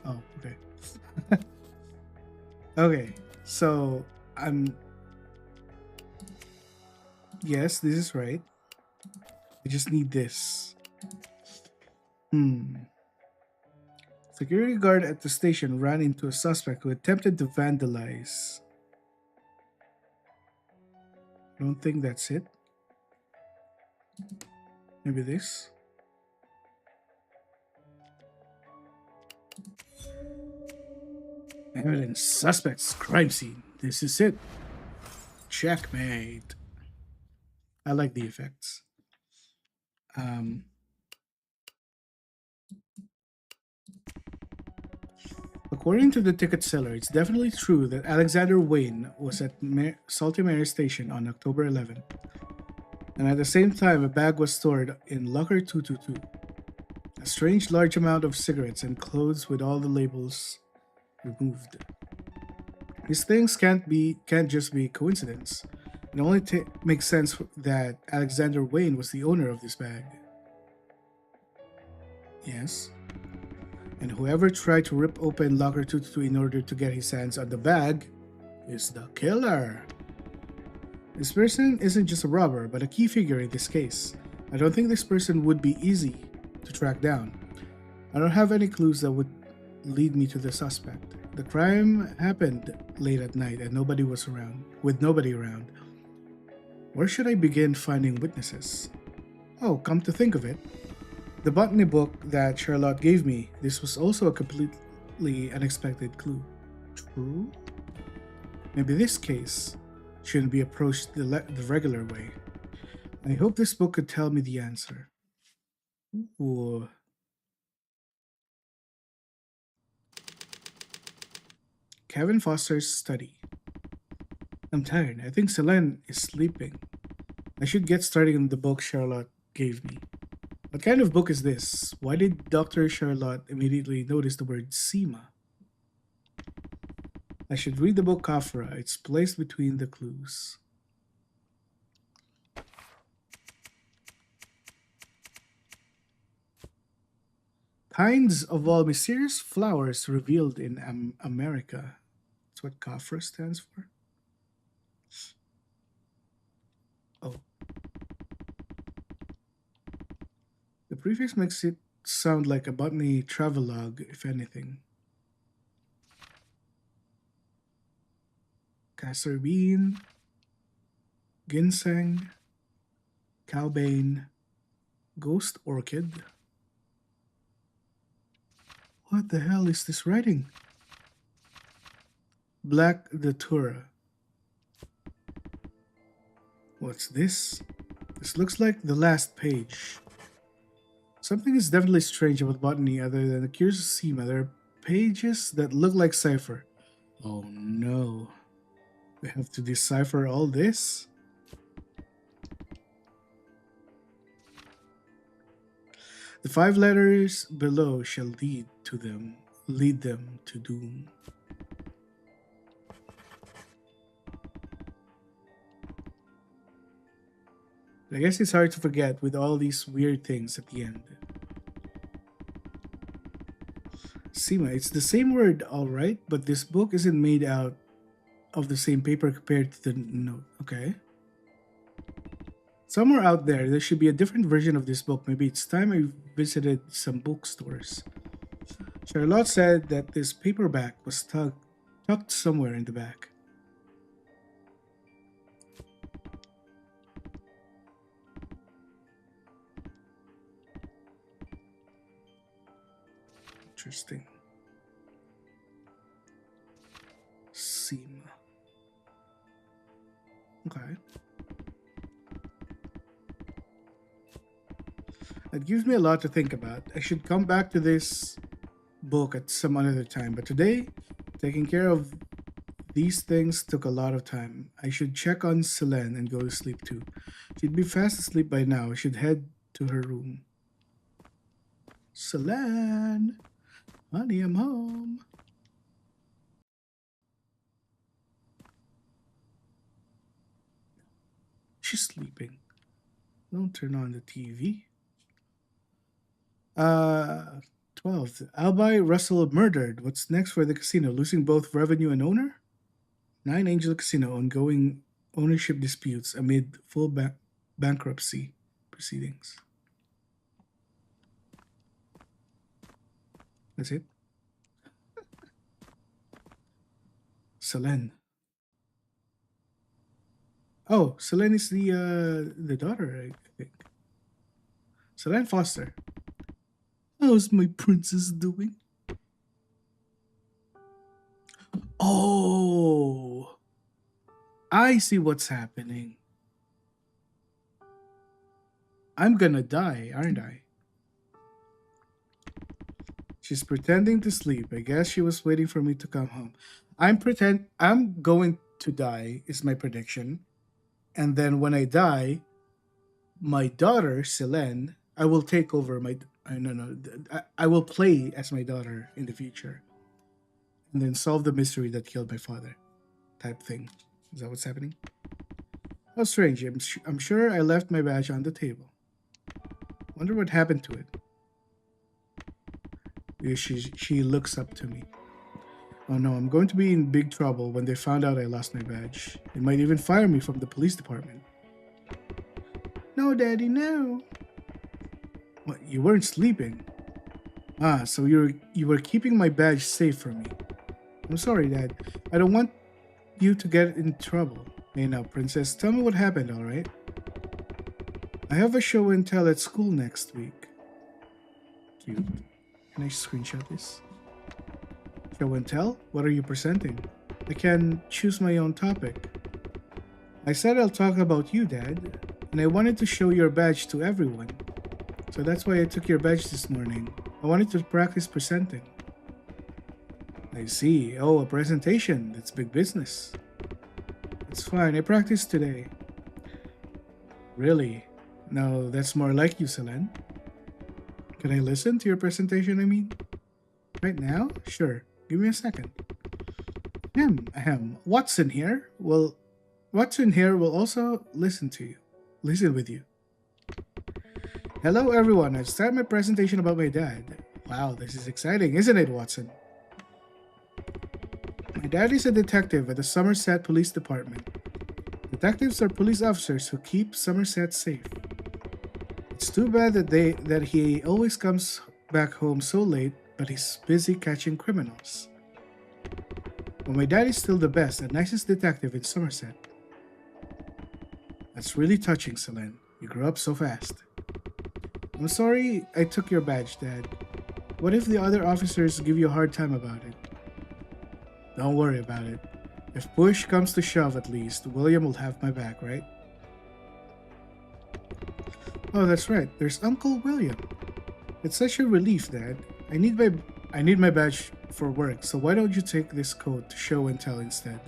Oh, okay. Okay, so I'm. Yes, this is right. I just need this. Hmm. Security guard at the station ran into a suspect who attempted to vandalize. I don't think that's it. Maybe this. Evidence, suspects, crime scene. This is it. Checkmate. I like the effects. Um, According to the ticket seller, it's definitely true that Alexander Wayne was at Salty Mary Station on October 11th, and at the same time, a bag was stored in Locker 222. A strange large amount of cigarettes and clothes with all the labels removed. These things can't just be coincidence. It only makes sense that Alexander Wayne was the owner of this bag. Yes. And whoever tried to rip open Locker 222 in order to get his hands on the bag is the killer. This person isn't just a robber, but a key figure in this case. I don't think this person would be easy to track down. I don't have any clues that would lead me to the suspect. The crime happened late at night and nobody was around, with nobody around. Where should I begin finding witnesses? Oh, come to think of it, the botany book that Charlotte gave me, this was also a completely unexpected clue. True? Maybe this case shouldn't be approached the regular way. I hope this book could tell me the answer. Ooh. Kevin Foster's study. I'm tired. I think Selene is sleeping. I should get started on the book Charlotte gave me. What kind of book is this? Why did Dr. Charlotte immediately notice the word SEMA? I should read the book Kafra. It's placed between the clues. Kinds of all mysterious flowers revealed in America. That's what Kafra stands for. Oh. The prefix makes it sound like a botany travelogue, if anything. Castor bean, ginseng, cowbane, ghost orchid. What the hell is this writing? Black datura. What's this? This looks like the last page. Something is definitely strange about botany other than the curious SEMA. There are pages that look like cipher. Oh no. We have to decipher all this? The 5 letters below shall lead them to doom. I guess it's hard to forget with all these weird things at the end. SEMA, it's the same word, alright, but this book isn't made out of the same paper compared to the note, okay? Somewhere out there should be a different version of this book. Maybe it's time I visited some bookstores. Charlotte said that this paperback was tucked somewhere in the back. Interesting. SEMA. Okay. That gives me a lot to think about. I should come back to this book at some other time, but today, taking care of these things took a lot of time. I should check on Selene and go to sleep too. She'd be fast asleep by now. I should head to her room. Solan, honey, I'm home. She's sleeping. Don't turn on the TV. Uh, 12th. Albi Russell murdered. What's next for the casino? Losing both revenue and owner? Nine Angel Casino ongoing ownership disputes amid full bankruptcy proceedings. That's it. Selene. Oh, Selene is the daughter, I think. Selene Foster. How's my princess doing? Oh, I see what's happening. I'm gonna die, aren't I? She's pretending to sleep. I guess she was waiting for me to come home. I'm going to die is my prediction. And then when I die, my daughter, Selene, I will take over my I no no I will play as my daughter in the future and then solve the mystery that killed my father type thing. Is that what's happening? How strange. I'm sure I left my badge on the table. Wonder what happened to it. She looks up to me. Oh no, I'm going to be in big trouble when they found out I lost my badge. They might even fire me from the police department. No, Daddy, no. What, you weren't sleeping? Ah, so you were keeping my badge safe for me. I'm sorry, Dad. I don't want you to get in trouble. Hey now, Princess, tell me what happened, alright? I have a show and tell at school next week. Cute. Can I screenshot this? Show and tell? What are you presenting? I can choose my own topic. I said I'll talk about you, Dad, and I wanted to show your badge to everyone. So that's why I took your badge this morning. I wanted to practice presenting. I see. Oh, a presentation. That's big business. It's fine. I practiced today. Really? No, that's more like you, Selene. Can I listen to your presentation, I mean? Right now? Sure. Give me a second. Ahem. Watson here will also listen to you. Listen with you. Hello everyone, I've started my presentation about my dad. Wow, this is exciting, isn't it, Watson? My dad is a detective at the Somerset Police Department. Detectives are police officers who keep Somerset safe. It's too bad that he always comes back home so late, but he's busy catching criminals. But my dad is still the best and nicest detective in Somerset. That's really touching, Selene. You grew up so fast. I'm sorry I took your badge, Dad. What if the other officers give you a hard time about it? Don't worry about it. If push comes to shove, at least, William will have my back, right? Oh, that's right. There's Uncle William. It's such a relief, Dad. I need my badge for work, so why don't you take this coat to show and tell instead?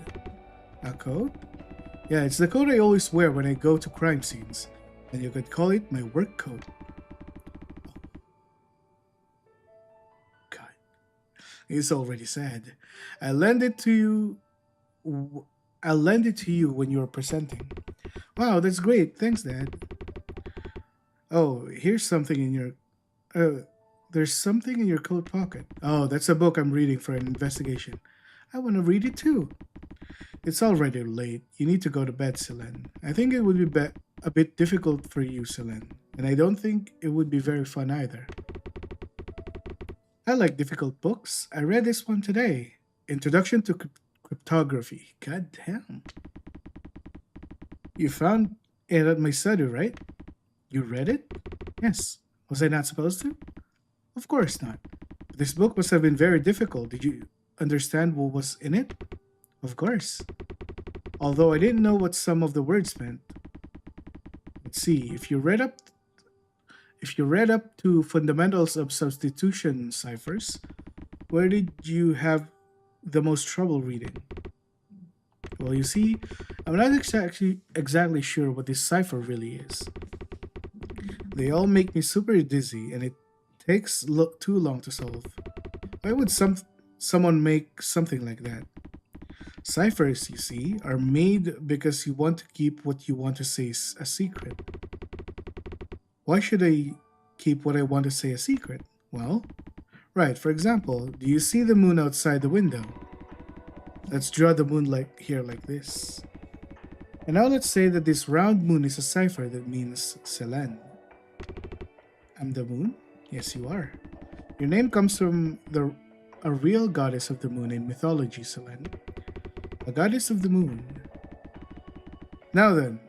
A coat? Yeah, it's the coat I always wear when I go to crime scenes, and you could call it my work coat. God, it's already sad. I lend it to you. I'll lend it to you when you're presenting. Wow, that's great. Thanks, Dad. Oh, here's something in your. There's something in your coat pocket. Oh, that's a book I'm reading for an investigation. I want to read it too. It's already late. You need to go to bed, Selene. I think it would be a bit difficult for you, Selene, and I don't think it would be very fun either. I like difficult books. I read this one today. Introduction to Cryptography. God damn. You found it at my study, right? You read it? Yes. Was I not supposed to? Of course not. But this book must have been very difficult. Did you understand what was in it? Of course. Although I didn't know what some of the words meant. Let's see. If you read up to fundamentals of substitution ciphers, where did you have the most trouble reading? Well, you see, I'm not exactly sure what this cipher really is. They all make me super dizzy, and it Takes too long to solve. Why would someone make something like that? Ciphers, you see, are made because you want to keep what you want to say a secret. Why should I keep what I want to say a secret? Well, right, for example, do you see the moon outside the window? Let's draw the moon like here like this. And now let's say that this round moon is a cipher that means Selen. I'm the moon? Yes, you are. Your name comes from a real goddess of the moon in mythology, Selen. A goddess of the moon. Now then,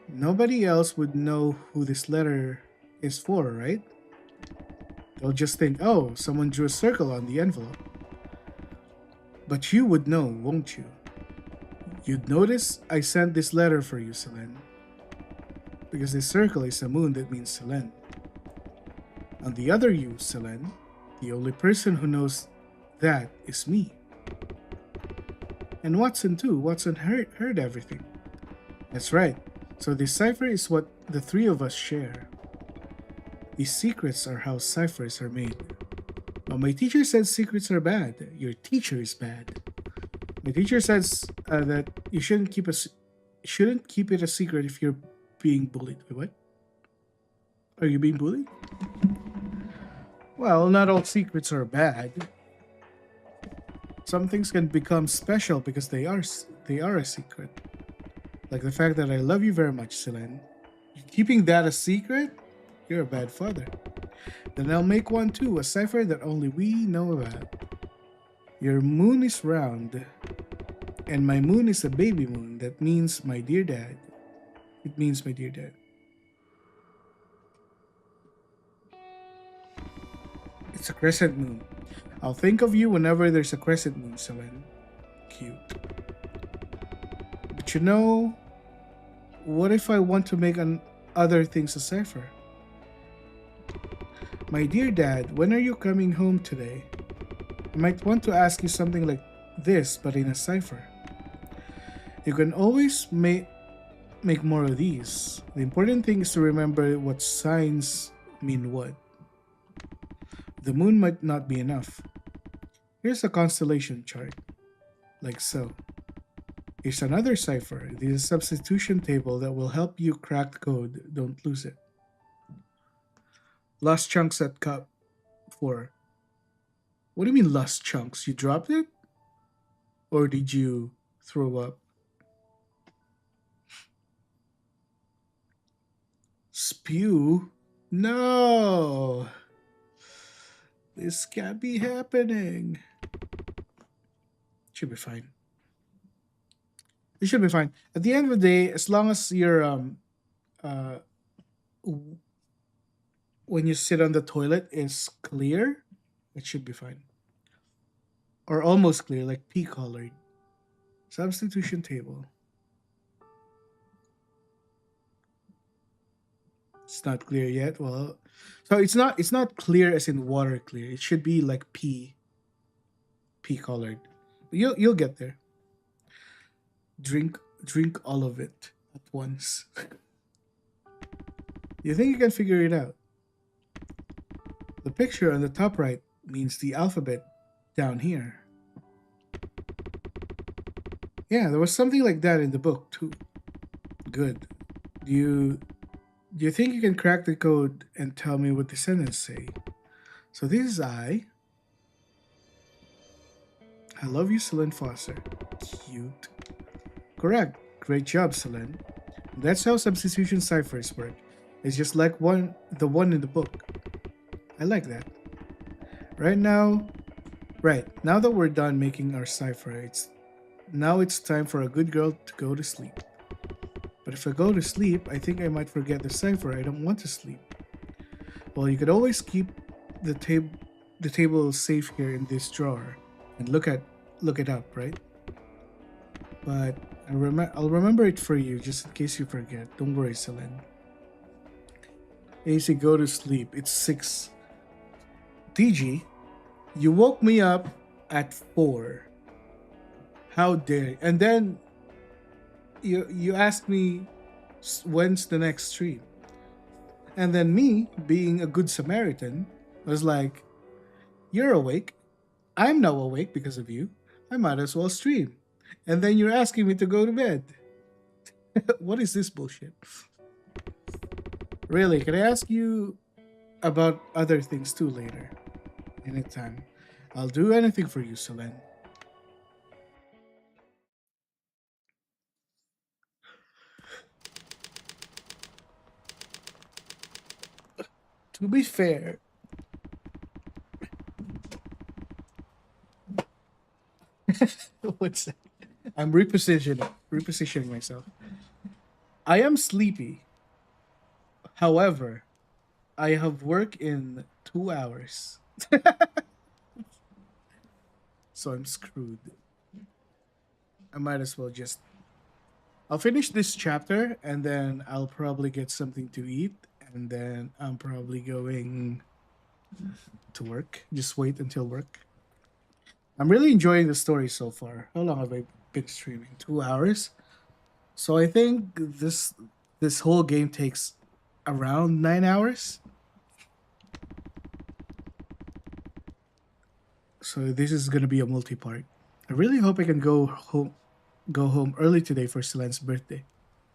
nobody else would know who this letter is for, right? They'll just think, oh, someone drew a circle on the envelope. But you would know, won't you? You'd notice I sent this letter for you, Selen. Because this circle is a moon that means Selen. On the other you, Selen, the only person who knows that is me. And Watson too. Watson heard everything. That's right. So this cipher is what the three of us share. These secrets are how ciphers are made. But my teacher said secrets are bad. Your teacher is bad. My teacher says that you shouldn't keep it a secret if you're being bullied. Wait, what? Are you being bullied? Well, not all secrets are bad. Some things can become special because they are a secret. Like the fact that I love you very much, Selen. Keeping that a secret? You're a bad father. Then I'll make one too, a cipher that only we know about. Your moon is round, and my moon is a baby moon. That means my dear dad. It means my dear dad. It's a crescent moon. I'll think of you whenever there's a crescent moon, Selen. Cute. But you know, what if I want to make other things a cipher? My dear dad, when are you coming home today? I might want to ask you something like this, but in a cipher. You can always make more of these. The important thing is to remember what signs mean what. The moon might not be enough. Here's a constellation chart, like so. Here's another cipher. This is a substitution table that will help you crack the code. Don't lose it. Lost chunks at cup 4. What do you mean lost chunks? You dropped it? Or did you throw up? Spew? No! This can't be happening. Should be fine. It should be fine. At the end of the day, as long as you're when you sit on the toilet is clear, it should be fine. Or almost clear, like pea colored. Substitution table. It's not clear yet. Well, so it's not clear as in water clear. It should be like pea colored. You'll get there. Drink all of it at once. You think you can figure it out? The picture on the top right means the alphabet down here. Yeah, there was something like that in the book too. Good. Do you think you can crack the code and tell me what the sentence say? So this is I love you, Selen Foster. Cute. Correct. Great job, Selen. That's how substitution ciphers work. It's just like the one in the book. I like that. Right now that we're done making our cipher, it's time for a good girl to go to sleep. But if I go to sleep, I think I might forget the cipher. I don't want to sleep. Well, you could always keep the table safe here in this drawer and look it up, right? But I'll remember it for you just in case you forget. Don't worry, Selen. AC, go to sleep. It's 6. DG, you woke me up at 4. How dare you? And then you asked me when's the next stream. And then me, being a good Samaritan, I was like, you're awake. I'm now awake because of you. I might as well stream. And then you're asking me to go to bed. What is this bullshit? Really, can I ask you about other things too later? Anytime. I'll do anything for you, Selene. To be fair, what's that? I'm repositioning myself. I am sleepy. However, I have work in 2 hours, so I'm screwed. I might as well just. I'll finish this chapter and then I'll probably get something to eat and then I'm probably going to work. Just wait until work. I'm really enjoying the story so far. How long have I been streaming? 2 hours. So I think this whole game takes around 9 hours. So this is gonna be a multi-part. I really hope I can go home early today for Selene's birthday.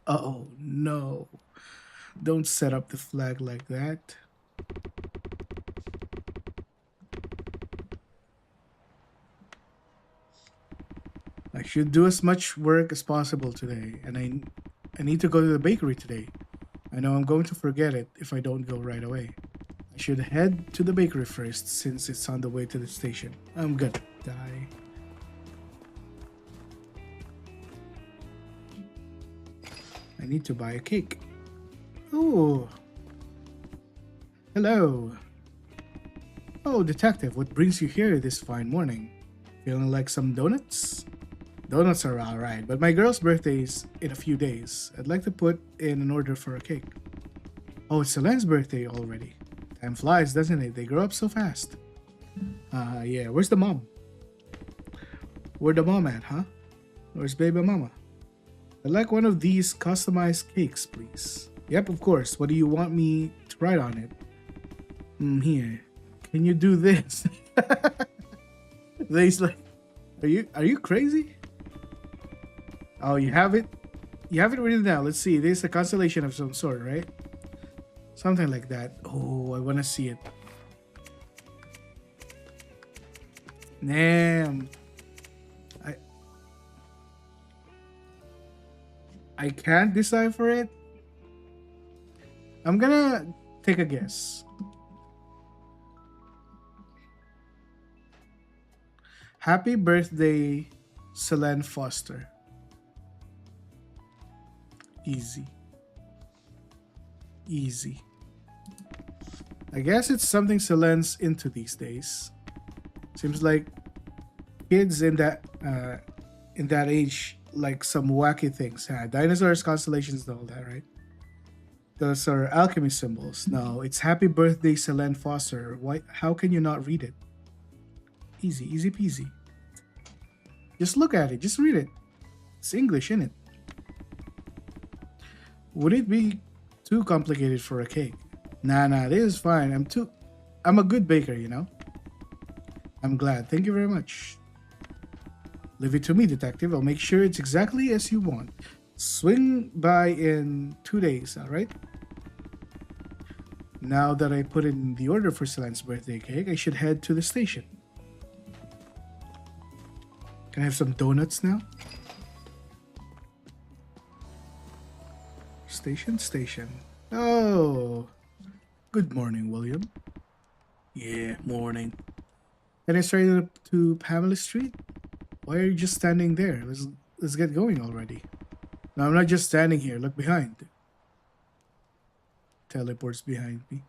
Oh no! Don't set up the flag like that. I should do as much work as possible today, and I need to go to the bakery today. I know I'm going to forget it if I don't go right away. I should head to the bakery first since it's on the way to the station. I'm gonna die. I need to buy a cake. Oh, hello. Oh, detective, what brings you here this fine morning? Feeling like some donuts? Donuts are alright, but my girl's birthday is in a few days. I'd like to put in an order for a cake. Oh, it's Selene's birthday already. Time flies, doesn't it? They grow up so fast. Yeah. Where's the mom? Where the mom at, huh? Where's baby mama? I'd like one of these customized cakes, please. Yep, of course. What do you want me to write on it? Here. Can you do this? He's like, are you crazy? Oh, you have it? You have it written down. Let's see. This is a constellation of some sort, right? Something like that. Oh, I want to see it. Damn. I I can't decipher it. I'm gonna take a guess. Happy birthday, Selene Foster. Easy. Easy. I guess it's something Selene's into these days. Seems like kids in that age like some wacky things. Dinosaurs, constellations, and all that, right? Those are alchemy symbols. No, it's Happy Birthday, Selene Foster. Why? How can you not read it? Easy, easy peasy. Just look at it. Just read it. It's English, isn't it? Would it be too complicated for a cake? Nah, this is fine. I'm a good baker, you know? I'm glad. Thank you very much. Leave it to me, detective. I'll make sure it's exactly as you want. Swing by in 2 days, alright? Now that I put in the order for Selene's birthday cake, I should head to the station. Can I have some donuts now? Station. Oh, good morning, William. Yeah, morning. Can I straight up to Pamela Street? Why are you just standing there? Let's get going already. No, I'm not just standing here. Look behind. Teleports behind me.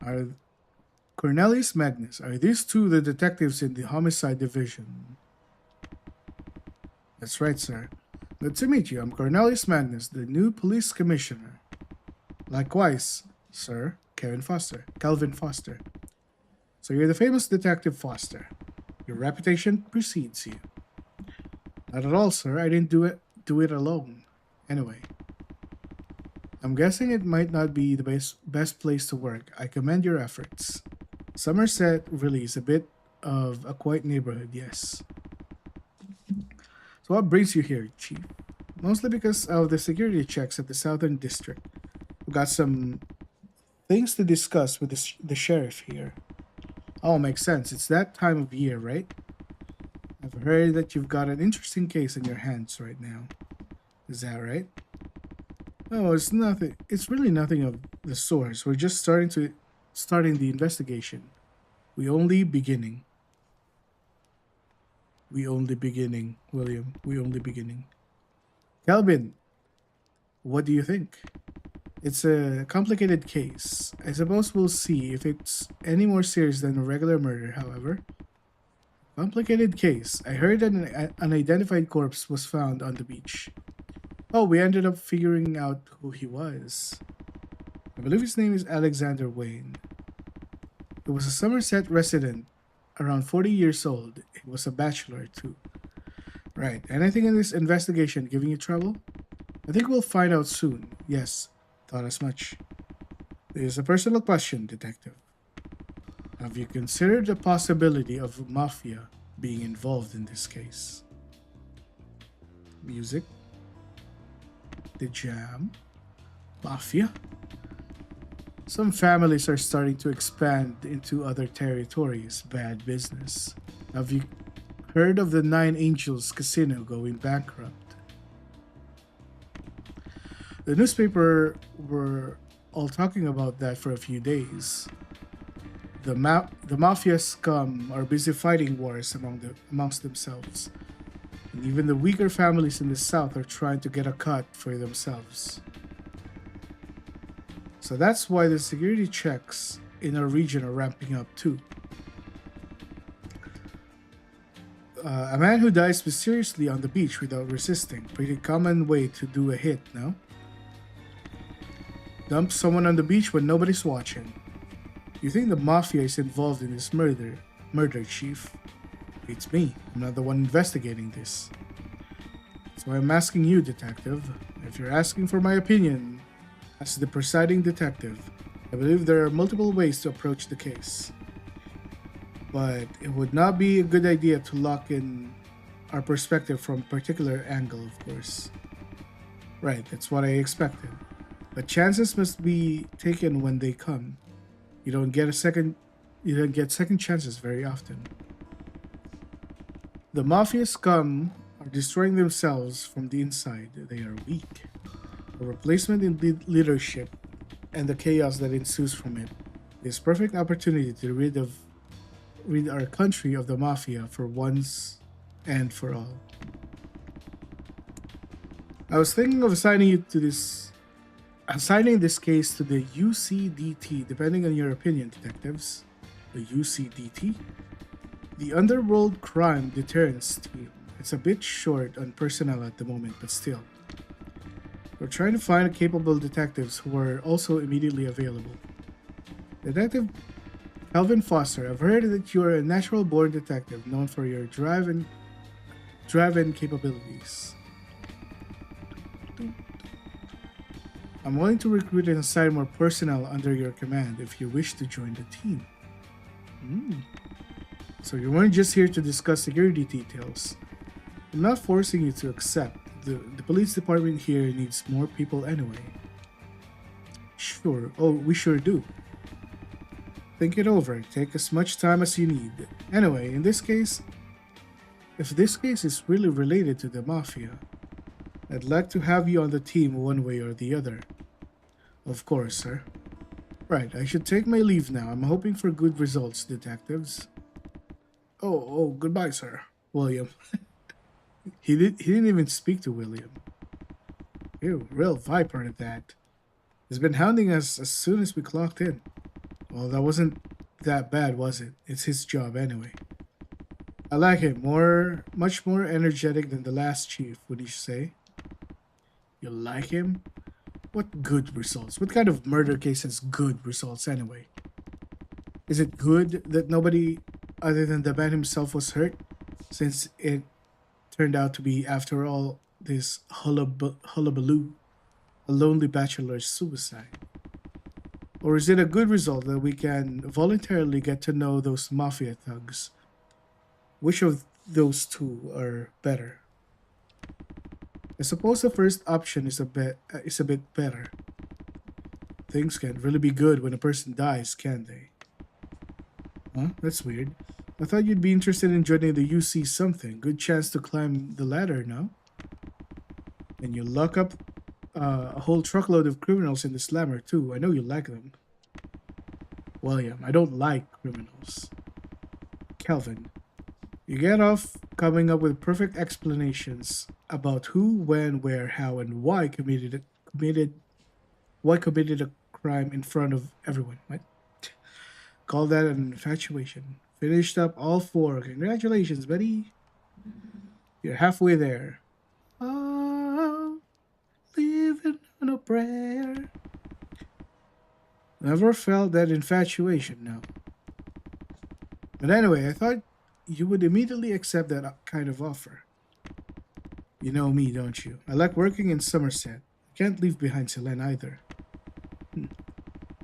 Are Cornelius Magnus? Are these two the detectives in the homicide division? That's right, sir. Good to meet you. I'm Cornelius Magnus, the new police commissioner. Likewise, sir, Calvin Foster. So you're the famous detective Foster. Your reputation precedes you. Not at all, sir. I didn't do it alone. Anyway, I'm guessing it might not be the best place to work. I commend your efforts. Somerset really is a bit of a quiet neighborhood, yes. So what brings you here, Chief? Mostly because of the security checks at the Southern District. We got some things to discuss with the sheriff here. Oh, makes sense. It's that time of year, right? I've heard that you've got an interesting case in your hands right now. Is that right? Oh, it's nothing. It's really nothing of the sort. We're just starting the investigation. We only beginning. We only beginning, William. We only beginning. Calvin, what do you think? It's a complicated case. I suppose we'll see if it's any more serious than a regular murder, however. Complicated case. I heard that an unidentified corpse was found on the beach. Oh, we ended up figuring out who he was. I believe his name is Alexander Wayne. He was a Somerset resident, around 40 years old. He was a bachelor, too. Right. Anything in this investigation giving you trouble? I think we'll find out soon. Yes, thought as much. This is a personal question, Detective. Have you considered the possibility of mafia being involved in this case? Music? The jam? Mafia? Some families are starting to expand into other territories. Bad business. Have you heard of the Nine Angels Casino going bankrupt? The newspaper were all talking about that for a few days. The mafia scum are busy fighting wars amongst themselves. And even the weaker families in the south are trying to get a cut for themselves. So that's why the security checks in our region are ramping up too. A man who dies mysteriously on the beach without resisting. Pretty common way to do a hit, no? Dump someone on the beach when nobody's watching. You think the mafia is involved in this murder, Chief? It's me. I'm not the one investigating this. That's why I'm asking you, Detective. If you're asking for my opinion, as the presiding detective, I believe there are multiple ways to approach the case. But it would not be a good idea to lock in our perspective from a particular angle, of course. Right, that's what I expected. But chances must be taken when they come. You don't get second chances very often. The mafia scum are destroying themselves from the inside. They are weak. A replacement in leadership and the chaos that ensues from it is perfect opportunity to rid our country of the mafia for once and for all. I was thinking of assigning this case to the UCDT, depending on your opinion, detectives. The UCDT? The Underworld Crime Deterrence Team. It's a bit short on personnel at the moment, but still. We're trying to find capable detectives who are also immediately available. Detective Calvin Foster, I've heard that you are a natural-born detective known for your drive and capabilities. I'm willing to recruit and assign more personnel under your command if you wish to join the team. So you weren't just here to discuss security details. I'm not forcing you to accept. The police department here needs more people anyway. Sure. Oh, we sure do. Think it over. Take as much time as you need. Anyway, if this case is really related to the mafia, I'd like to have you on the team one way or the other. Of course, sir. Right, I should take my leave now. I'm hoping for good results, detectives. Oh, goodbye, sir. William. He didn't even speak to William. Ew, real viper at that. He's been hounding us as soon as we clocked in. Well, that wasn't that bad, was it? It's his job anyway. I like him. Much more energetic than the last chief, would you say? You like him? What good results? What kind of murder case has good results anyway? Is it good that nobody other than the man himself was hurt? Since it turned out to be, after all, this hullabaloo. a lonely bachelor's suicide? Or is it a good result that we can voluntarily get to know those mafia thugs? Which of those two are better? I suppose the first option is a bit better. Things can really be good when a person dies, can't they? Huh? That's weird. I thought you'd be interested in joining the UC something. Good chance to climb the ladder, no? And you lock up a whole truckload of criminals in the slammer, too. I know you like them. William, I don't like criminals. Calvin, you get off coming up with perfect explanations about who, when, where, how, and why committed a crime in front of everyone. What? Call that an infatuation. Finished up all four. Congratulations, buddy. You're halfway there. Oh, living on a prayer. Never felt that infatuation, no. But anyway, I thought you would immediately accept that kind of offer. You know me, don't you? I like working in Somerset. Can't leave behind Selene either.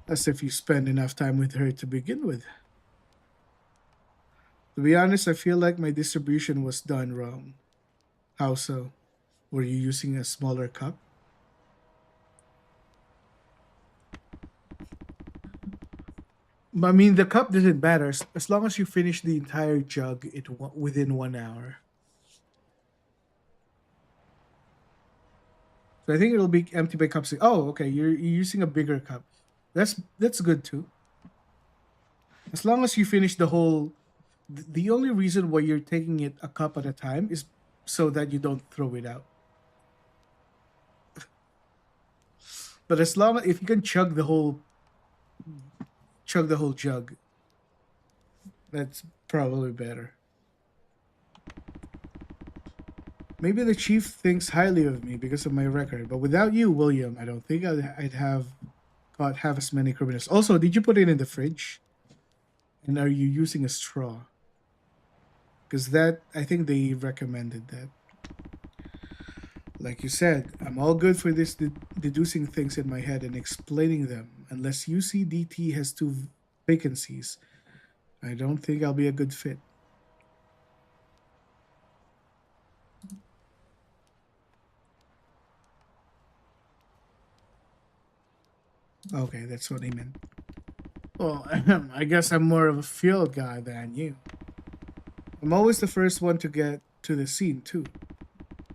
As if you spend enough time with her to begin with. To be honest, I feel like my distribution was done wrong. How so? Were you using a smaller cup? I mean, the cup doesn't matter as long as you finish the entire jug within 1 hour. So I think it'll be empty by cup 6. Oh, okay. You're using a bigger cup. That's good too. As long as you finish the whole. The only reason why you're taking it a cup at a time is so that you don't throw it out. But as long if you can chug the whole jug, that's probably better. Maybe the chief thinks highly of me because of my record, but without you, William, I don't think I'd have caught half as many criminals. Also, did you put it in the fridge? And are you using a straw? Because that, I think they recommended that. Like you said, I'm all good for this deducing things in my head and explaining them. Unless UCDT has two vacancies, I don't think I'll be a good fit. Okay, that's what he meant. Well, I guess I'm more of a field guy than you. I'm always the first one to get to the scene, too.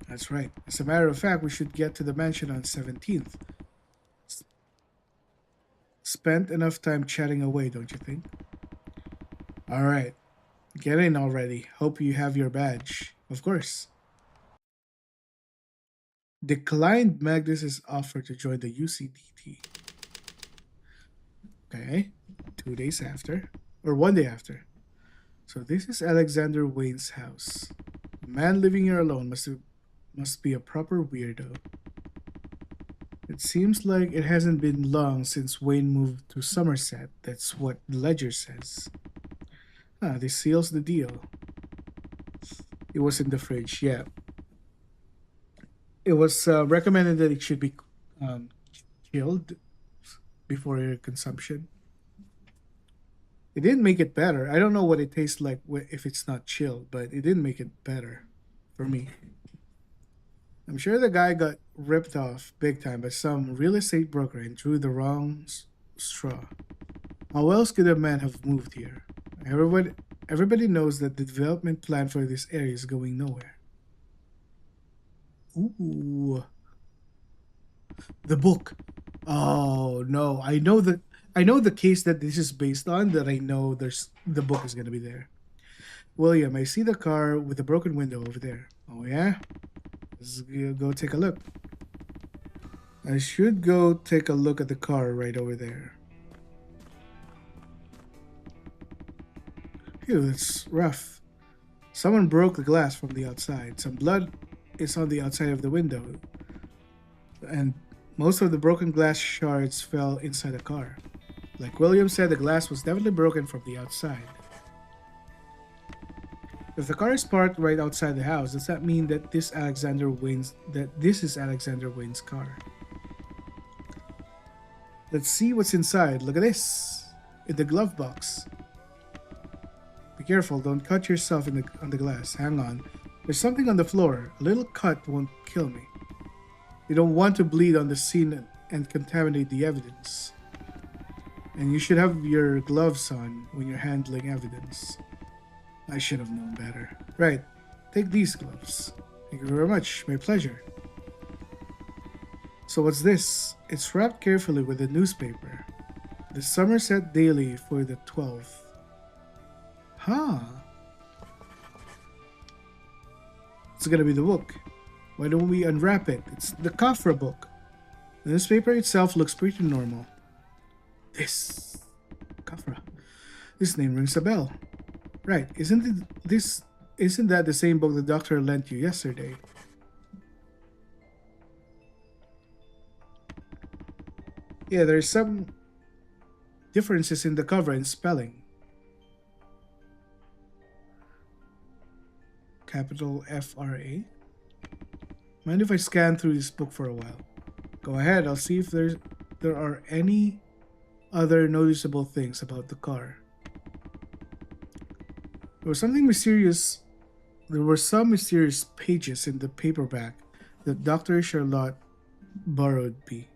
That's right. As a matter of fact, we should get to the mansion on 17th. Spent enough time chatting away, don't you think? Alright. Get in already. Hope you have your badge. Of course. Declined Magnus's offer to join the UCDT. Okay. 2 days after. Or 1 day after. So this is Alexander Wayne's house. A man living here alone must be a proper weirdo. It seems like it hasn't been long since Wayne moved to Somerset. That's what the ledger says. Ah, this seals the deal. It was in the fridge, yeah. It was recommended that it should be um, chilled before consumption. It didn't make it better. I don't know what it tastes like if it's not chilled, but it didn't make it better for me. I'm sure the guy got ripped off big time by some real estate broker and drew the wrong straw. How else could a man have moved here? Everybody knows that the development plan for this area is going nowhere. Ooh, the book. Oh no, I know the case that this is based on. That I know there's the book is gonna be there. William, I see the car with the broken window over there. Oh yeah, let's go take a look. I should go take a look at the car right over there. Phew, that's rough. Someone broke the glass from the outside. Some blood is on the outside of the window, and most of the broken glass shards fell inside the car. Like William said, the glass was definitely broken from the outside. If the car is parked right outside the house, does that mean that this is Alexander Wayne's car? Let's see what's inside. Look at this. In the glove box. Be careful, don't cut yourself on the glass. Hang on. There's something on the floor. A little cut won't kill me. You don't want to bleed on the scene and contaminate the evidence. And you should have your gloves on when you're handling evidence. I should have known better. Right. Take these gloves. Thank you very much. My pleasure. So what's this? It's wrapped carefully with a newspaper. The Somerset Daily for the 12th. Huh. It's gonna be the book. Why don't we unwrap it? It's the Kafra book. The newspaper itself looks pretty normal. This Kafra. This name rings a bell. Right, isn't that the same book the doctor lent you yesterday? Yeah, there's some differences in the cover and spelling. Capital FRA. Mind if I scan through this book for a while? Go ahead, I'll see if there are any other noticeable things about the car. There was something mysterious. There were some mysterious pages in the paperback that Dr. Charlotte borrowed me.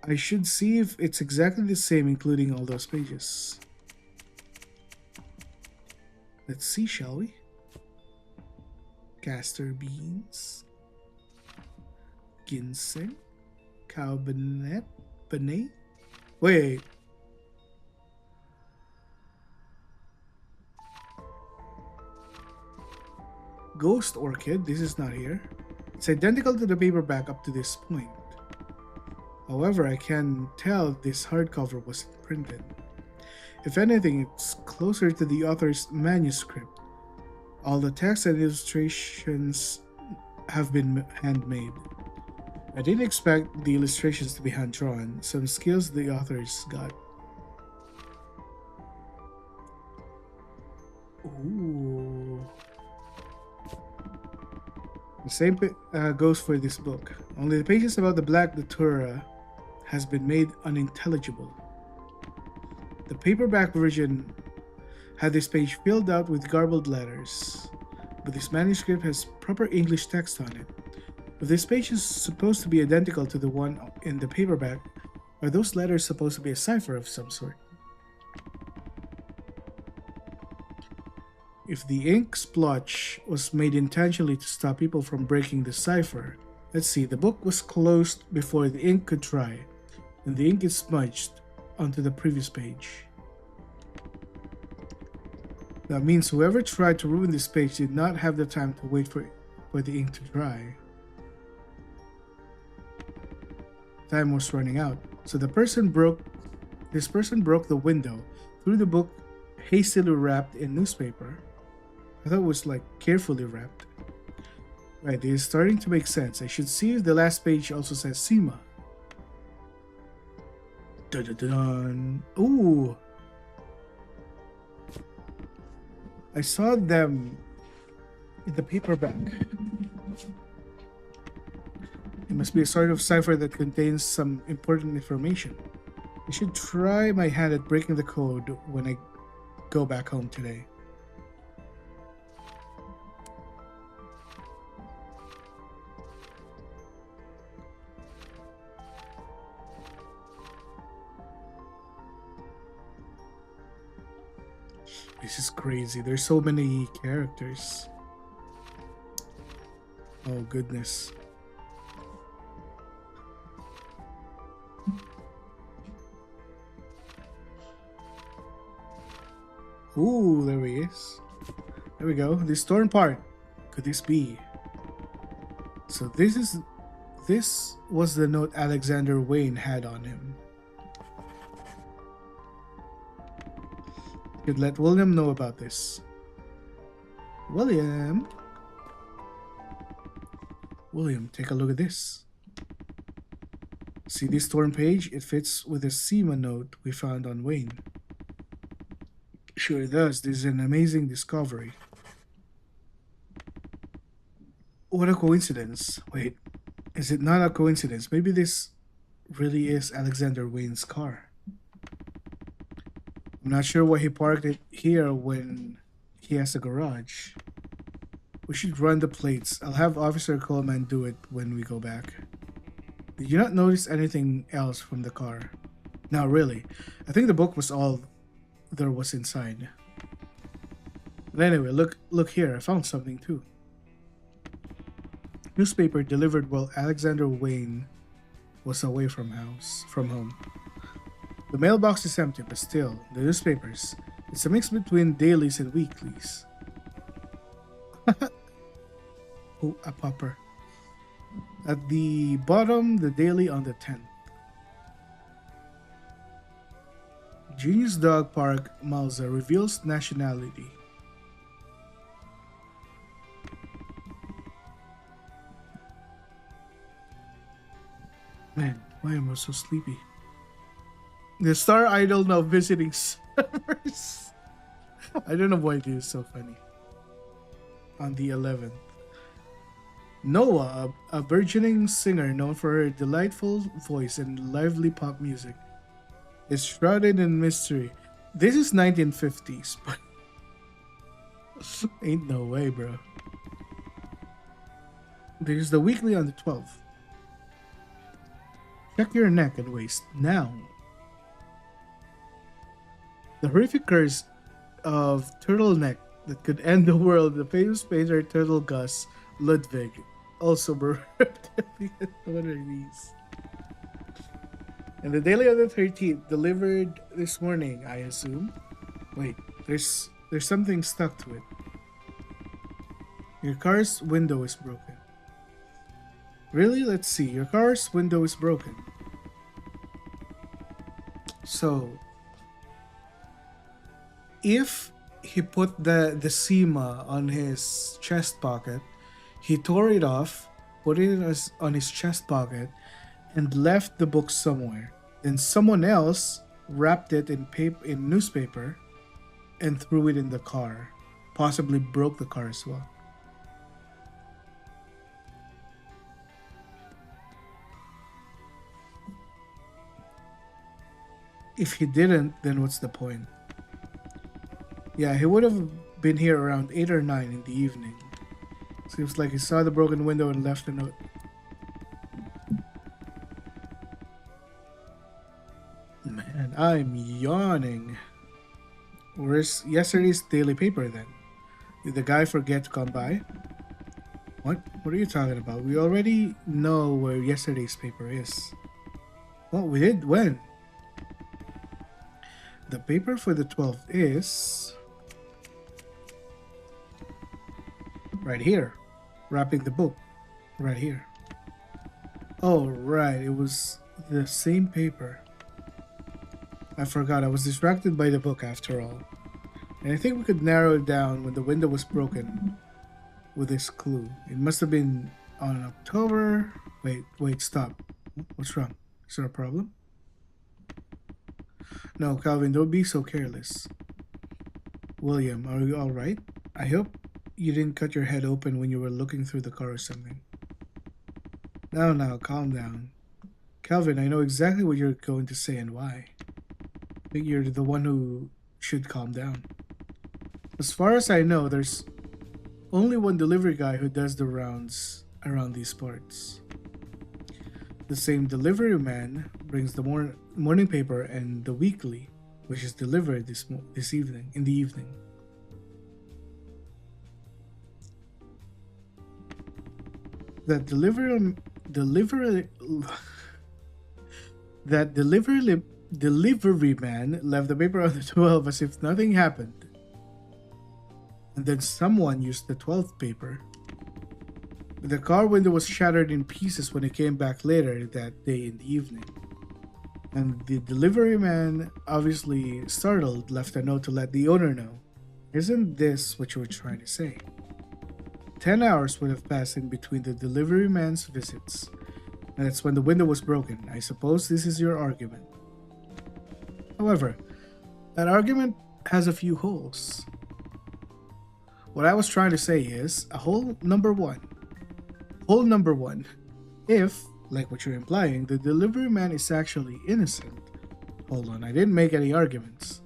I should see if it's exactly the same, including all those pages. Let's see, shall we? Castor beans, ginseng, carbonate, benet. Wait. Ghost orchid. This is not here. It's identical to the paperback up to this point. However, I can tell this hardcover wasn't printed. If anything, it's closer to the author's manuscript. All the text and illustrations have been handmade. I didn't expect the illustrations to be hand-drawn. Some skills the author's got. Ooh. The same goes for this book. Only the pages about the Black Datura has been made unintelligible. The paperback version had this page filled out with garbled letters, but this manuscript has proper English text on it. If this page is supposed to be identical to the one in the paperback, are those letters supposed to be a cipher of some sort? If the ink splotch was made intentionally to stop people from breaking the cipher, let's see, the book was closed before the ink could dry, and the ink is smudged onto the previous page. That means whoever tried to ruin this page did not have the time to wait for the ink to dry. Time was running out, so this person broke the window, threw the book hastily wrapped in newspaper. I thought it was like carefully wrapped. Right, it is starting to make sense. I should see if the last page also says SEMA. Dun dun dun. Ooh! I saw them in the paperback. It must be a sort of cipher that contains some important information. I should try my hand at breaking the code when I go back home today. This is crazy. There's so many characters. Oh goodness. Ooh, there he is. There we go. This torn part. Could this be? So this was the note Alexander Wayne had on him. Could let William know about this. William, take a look at this. See this torn page? It fits with the SEMA note we found on Wayne. Sure it does. This is an amazing discovery. What a coincidence. Wait, is it not a coincidence? Maybe this really is Alexander Wayne's car. I'm not sure why he parked it here when he has a garage. We should run the plates. I'll have Officer Coleman do it when we go back. Did you not notice anything else from the car? No, really. I think the book was all there was inside. But anyway, look here. I found something too. Newspaper delivered while Alexander Wayne was away from home. The mailbox is empty, but still, the newspapers. It's a mix between dailies and weeklies. Oh, a popper. At the bottom, the daily on the 10th. Genius Dog Park Malza reveals nationality. Man, why am I so sleepy? The Star Idol now visiting servers. I don't know why it is so funny. On the 11th. Noah, a burgeoning singer known for her delightful voice and lively pop music, is shrouded in mystery. This is 1950s, but ain't no way, bro. There's the weekly on the 12th. Check your neck and waist now. The horrific curse of turtleneck that could end the world. The famous painter Turtle Gus Ludwig also bereft. What are these? And the daily on the 13th, delivered this morning, I assume. Wait, there's something stuck to it. Your car's window is broken. Really? Let's see. Your car's window is broken. So, if he put the SEMA on his chest pocket, he tore it off, put it on his chest pocket, and left the book somewhere. Then someone else wrapped it in newspaper and threw it in the car. Possibly broke the car as well. If he didn't, then what's the point? Yeah, he would have been here around 8 or 9 in the evening. Seems like he saw the broken window and left a note. Man, I'm yawning. Where's yesterday's daily paper then? Did the guy forget to come by? What? What are you talking about? We already know where yesterday's paper is. Well, we did? When? The paper for the 12th is right here. Wrapping the book. Right here. Oh, right. It was the same paper. I forgot. I was distracted by the book after all. And I think we could narrow it down when the window was broken with this clue. It must have been on October... Wait, stop. What's wrong? Is there a problem? No, Calvin, don't be so careless. William, are you alright? I hope you didn't cut your head open when you were looking through the car or something. Now, calm down. Calvin, I know exactly what you're going to say and why. I think you're the one who should calm down. As far as I know, there's only one delivery guy who does the rounds around these parts. The same delivery man brings the morning paper and the weekly, which is delivered this evening, in the evening. That delivery man left the paper on the 12th as if nothing happened. And then someone used the 12th paper. The car window was shattered in pieces when he came back later that day in the evening. And the delivery man, obviously startled, left a note to let the owner know. Isn't this what you were trying to say? 10 hours would have passed in between the delivery man's visits. And that's when the window was broken. I suppose this is your argument. However, that argument has a few holes. What I was trying to say is, hole number one. If, like what you're implying, the delivery man is actually innocent. Hold on, I didn't make any arguments.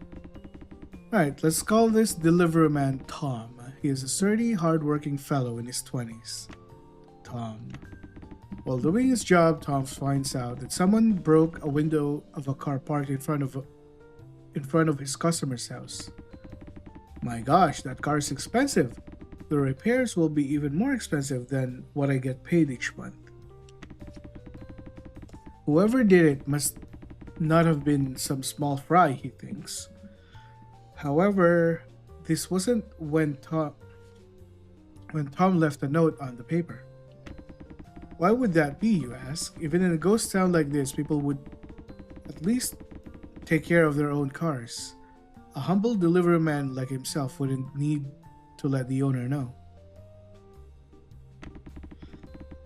Alright, let's call this delivery man Tom. He is a sturdy, hardworking fellow in his 20s. Tom. While doing his job, Tom finds out that someone broke a window of a car parked in front of his customer's house. My gosh, that car is expensive. The repairs will be even more expensive than what I get paid each month. Whoever did it must not have been some small fry, he thinks. However, this wasn't when Tom left a note on the paper. Why would that be, you ask? Even in a ghost town like this, people would at least take care of their own cars. A humble delivery man like himself wouldn't need to let the owner know.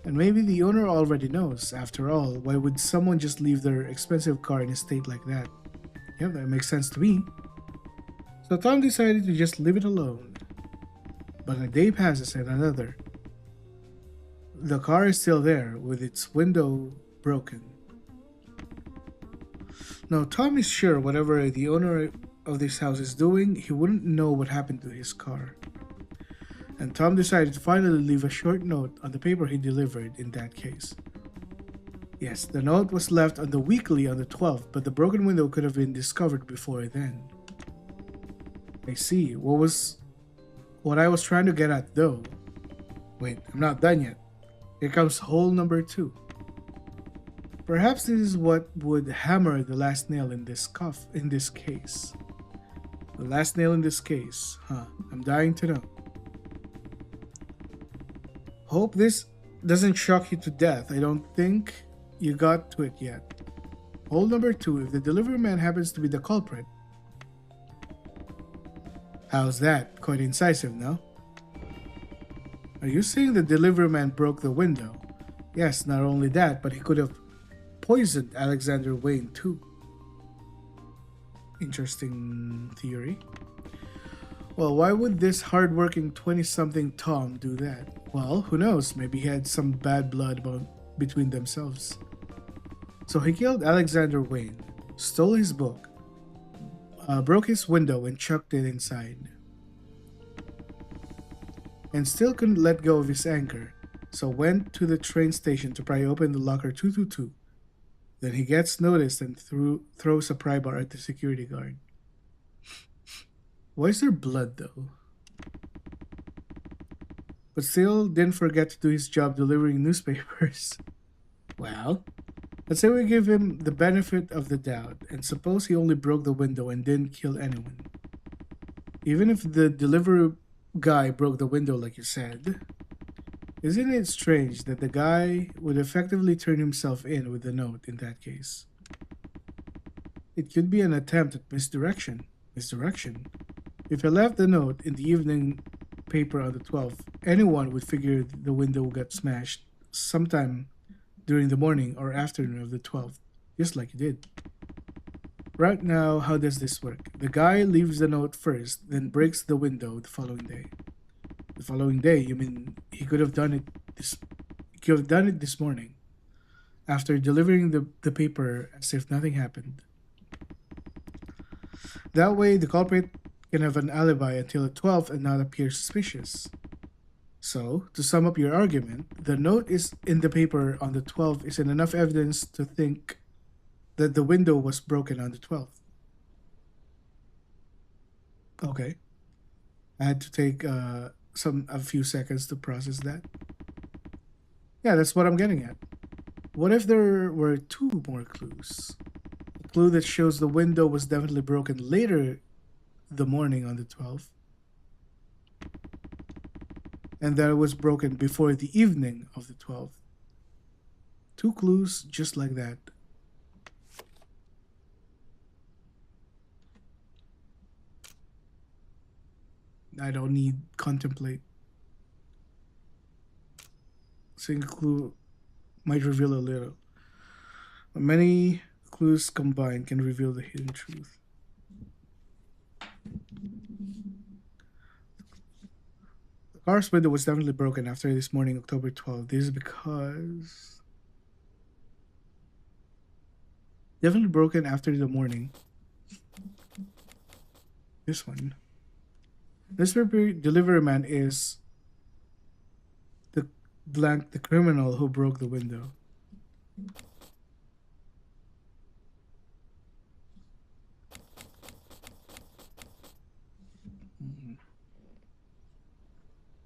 And maybe the owner already knows. After all, why would someone just leave their expensive car in a state like that? Yeah, that makes sense to me. So Tom decided to just leave it alone. But a day passes and another. The car is still there, with its window broken. Now, Tom is sure whatever the owner of this house is doing, he wouldn't know what happened to his car. And Tom decided to finally leave a short note on the paper he delivered in that case. Yes, the note was left on the weekly on the 12th, but the broken window could have been discovered before then. I see. What I was trying to get at though. Wait, I'm not done yet. Here comes hole number 2. Perhaps this is what would hammer the last nail in this case. The last nail in this case, huh? I'm dying to know. Hope this doesn't shock you to death. I don't think you got to it yet. Hole number 2, if the delivery man happens to be the culprit. How's that? Quite incisive, no? Are you saying the delivery man broke the window? Yes, not only that, but he could have poisoned Alexander Wayne too. Interesting theory. Well, why would this hardworking 20-something Tom do that? Well, who knows? Maybe he had some bad blood between themselves. So he killed Alexander Wayne, stole his book, broke his window and chucked it inside. And still couldn't let go of his anger, so went to the train station to pry open the locker 222. Then he gets noticed and throws a pry bar at the security guard. Why is there blood though? But still didn't forget to do his job delivering newspapers. Well, let's say we give him the benefit of the doubt and suppose he only broke the window and didn't kill anyone. Even if the delivery guy broke the window like you said, isn't it strange that the guy would effectively turn himself in with the note in that case? It could be an attempt at misdirection. If I left the note in the evening paper on the 12th, anyone would figure the window got smashed sometime during the morning or afternoon of the 12th, just like you did. Right now, how does this work? The guy leaves the note first, then breaks the window the following day. The following day, you mean he could have done it this morning, after delivering the paper as if nothing happened. That way, the culprit can have an alibi until the 12th and not appear suspicious. So, to sum up your argument, the note is in the paper on the 12th isn't enough evidence to think that the window was broken on the 12th. Okay. I had to take a few seconds to process that. Yeah, that's what I'm getting at. What if there were 2 more clues? A clue that shows the window was definitely broken later the morning on the 12th, and that it was broken before the evening of the 12th. 2 clues just like that. I don't need contemplate. Single clue might reveal a little. Many clues combined can reveal the hidden truth. The car's window was definitely broken after this morning, October 12th. This is because Definitely broken after the morning. This one. This repeat delivery man is the blank the criminal who broke the window.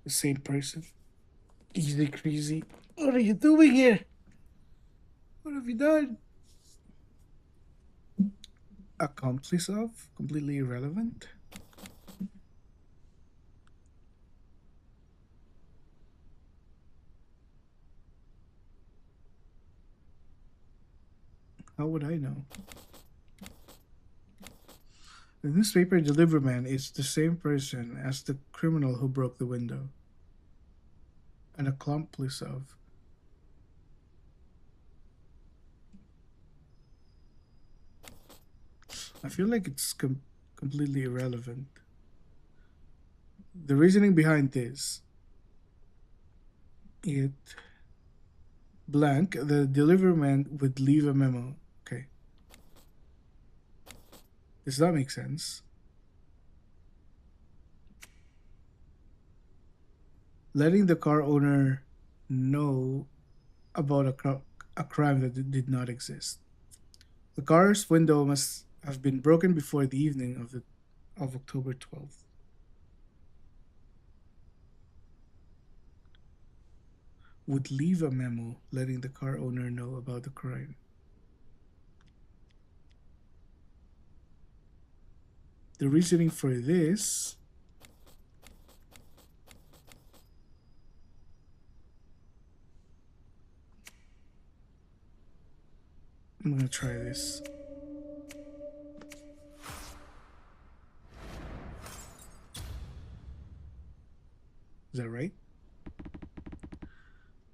The same person. Easy crazy. What are you doing here? What have you done? Accomplice of? Completely irrelevant? How would I know? The newspaper delivery man is the same person as the criminal who broke the window. An accomplice of. I feel like it's completely irrelevant. The reasoning behind this, it blank, the delivery man would leave a memo. Okay. Does that make sense? Letting the car owner know about a crime that did not exist. The car's window must have been broken before the evening of October 12th. Would leave a memo letting the car owner know about the crime. The reasoning for this, I'm gonna try this. Is that right?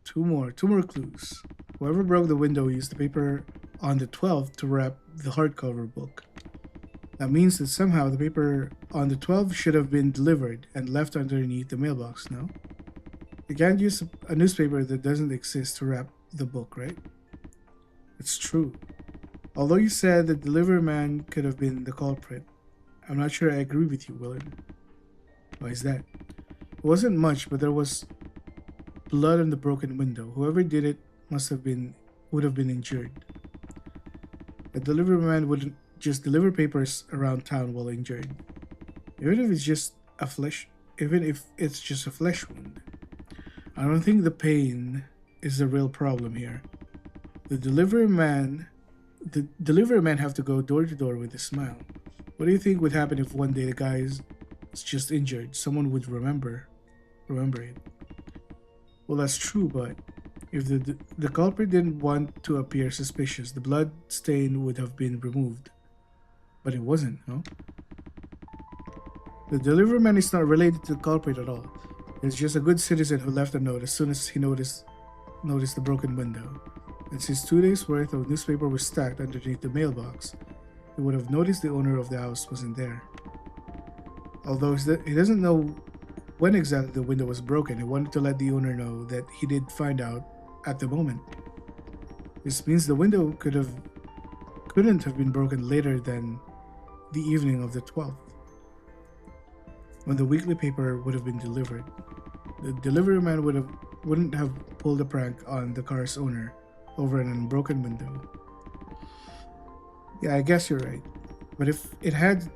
Two more clues. Whoever broke the window used the paper on the 12th to wrap the hardcover book. That means that somehow the paper on the 12th should have been delivered and left underneath the mailbox, no? You can't use a newspaper that doesn't exist to wrap the book, right? It's true. Although you said the delivery man could have been the culprit, I'm not sure I agree with you, Willard. Why is that? It wasn't much, but there was blood on the broken window. Whoever did it would have been injured. A delivery man wouldn't just deliver papers around town while injured. Even if it's just a flesh wound. I don't think the pain is the real problem here. The delivery man have to go door to door with a smile. What do you think would happen if one day the guy is just injured? Someone would remember it. Well, that's true, but if the culprit didn't want to appear suspicious, the blood stain would have been removed. But it wasn't, no? The delivery man is not related to the culprit at all. He's just a good citizen who left a note as soon as he noticed the broken window. And since 2 days' worth of newspaper was stacked underneath the mailbox, he would have noticed the owner of the house wasn't there. Although he doesn't know when exactly the window was broken, he wanted to let the owner know that he did find out at the moment. This means the window couldn't have been broken later than the evening of the 12th, when the weekly paper would have been delivered. The delivery man wouldn't have pulled a prank on the car's owner over an unbroken window. Yeah, I guess you're right. But if it had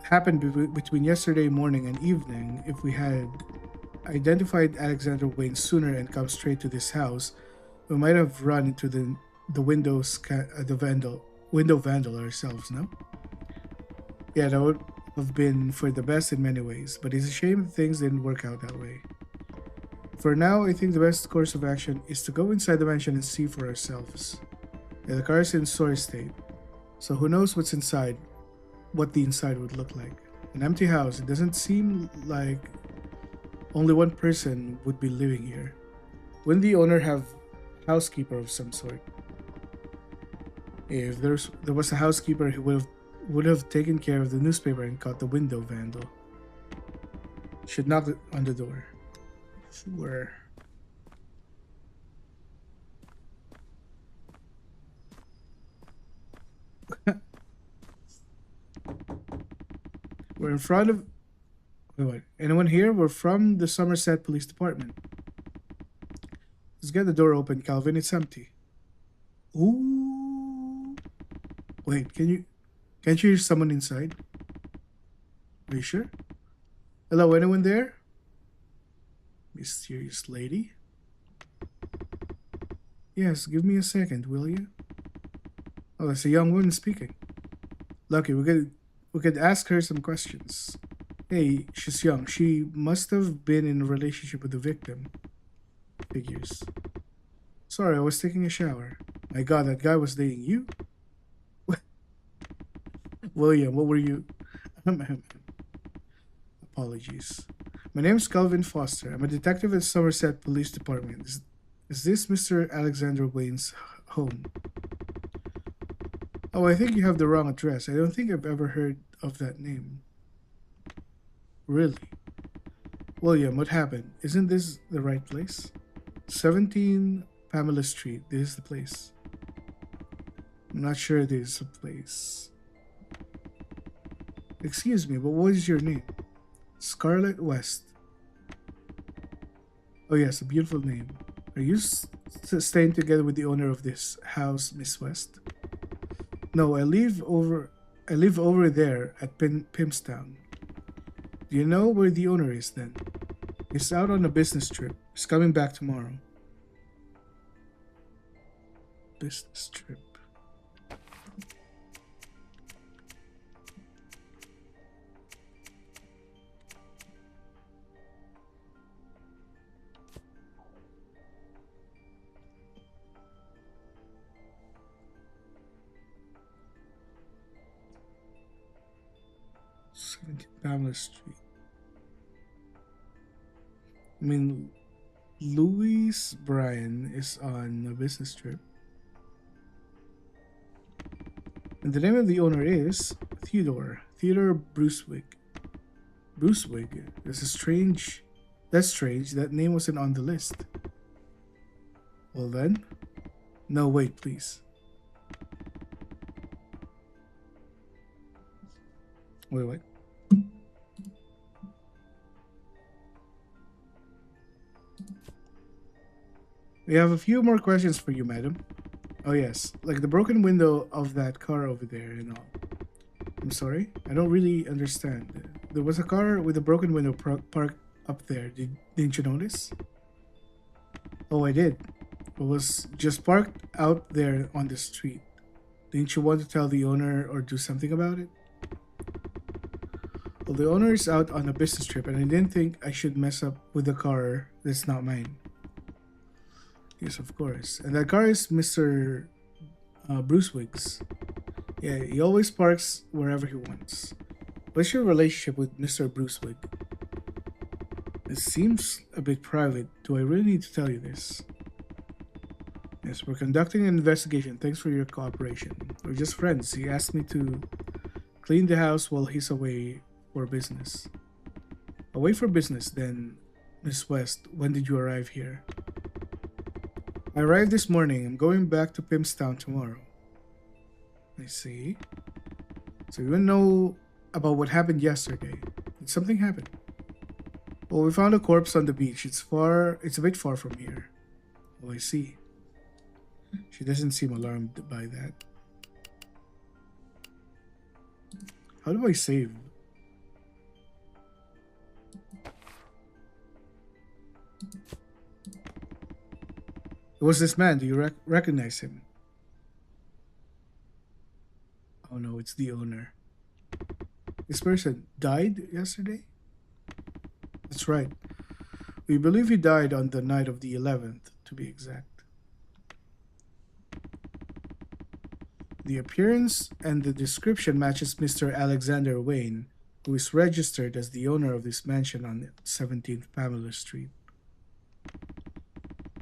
happened between yesterday morning and evening, if we had identified Alexander Wayne sooner and come straight to this house, we might have run into the window vandal ourselves, no? Yeah, that would have been for the best in many ways, but it's a shame things didn't work out that way. For now, I think the best course of action is to go inside the mansion and see for ourselves. Yeah, the car is in sore state, so who knows what the inside would look like. An empty house, it doesn't seem like only one person would be living here. Wouldn't the owner have a housekeeper of some sort? If there was a housekeeper who would have taken care of the newspaper and caught the window vandal. Should knock on the door. Sure. We're in front of. Wait, what? Anyone here? We're from the Somerset Police Department. Let's get the door open, Calvin. It's empty. Ooh. Wait, can't you hear someone inside? Are you sure? Hello, anyone there? Mysterious lady? Yes, give me a second, will you? Oh, that's a young woman speaking. Lucky, we could ask her some questions. Hey, she's young. She must have been in a relationship with the victim. Figures. Sorry, I was taking a shower. My god, that guy was dating you? William, what were you? Apologies. My name's Calvin Foster. I'm a detective at Somerset Police Department. Is this Mr. Alexander Wayne's home? Oh, I think you have the wrong address. I don't think I've ever heard of that name. Really? William, what happened? Isn't this the right place? 17 Pamela Street. This is the place. I'm not sure this is the place. Excuse me, but what is your name? Scarlett West. Oh yes, a beautiful name. Are you staying together with the owner of this house, Miss West? No, I live over there at Pimpstown. Do you know where the owner is then? He's out on a business trip. He's coming back tomorrow. Business trip. Pamela Street. I mean, Louis Bryan is on a business trip. And the name of the owner is Theodore Brucewig. Brucewig? That's strange. That name wasn't on the list. Well then? No, wait, please. Wait. We have a few more questions for you, madam. Oh yes, like the broken window of that car over there and all. I'm sorry, I don't really understand. There was a car with a broken window parked up there. Didn't you notice? Oh, I did. It was just parked out there on the street. Didn't you want to tell the owner or do something about it? Well, the owner is out on a business trip and I didn't think I should mess up with a car that's not mine. Yes, of course. And that car is Mr. Brucewig's. Yeah, he always parks wherever he wants. What's your relationship with Mr. Brucewig? It seems a bit private. Do I really need to tell you this? Yes, we're conducting an investigation. Thanks for your cooperation. We're just friends. He asked me to clean the house while he's away for business. Away for business, then, Miss West, when did you arrive here? I arrived this morning. I'm going back to Pimpstown tomorrow. I see. So you don't know about what happened yesterday. Did something happen? Well, we found a corpse on the beach. It's a bit far from here. Oh, I see. She doesn't seem alarmed by that. How do I save? It was this man. Do you recognize him? Oh no, it's the owner. This person died yesterday? That's right. We believe he died on the night of the 11th, to be exact. The appearance and the description matches Mr. Alexander Wayne, who is registered as the owner of this mansion on 17th Pamela Street.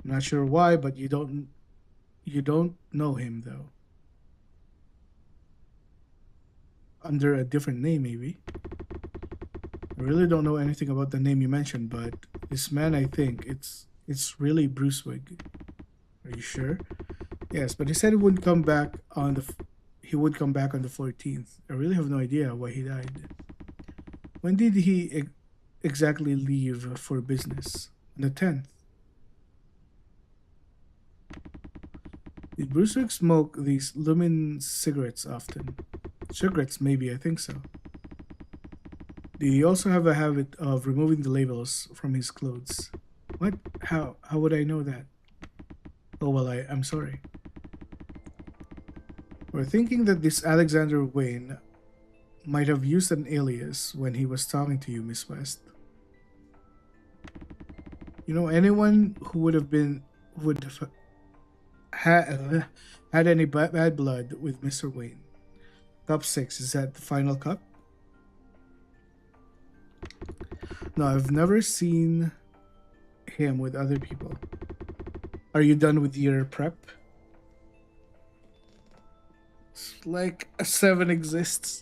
I'm not sure why, but you don't know him though. Under a different name, maybe. I really don't know anything about the name you mentioned, but this man, I think it's really Brucewig. Are you sure? Yes, but he said he would come back on the 14th. I really have no idea why he died. When did he exactly leave for business? On the 10th. Did Bruce smoke these Lumen cigarettes often? Cigarettes, maybe, I think so. Did he also have a habit of removing the labels from his clothes? What? How? How would I know that? Oh, well, I'm sorry. We're thinking that this Alexander Wayne might have used an alias when he was talking to you, Miss West. You know, anyone who would have had any bad blood with Mr. Wayne. Cup 6, is that the final cup? No, I've never seen him with other people. Are you done with your prep? It's like a 7 exists.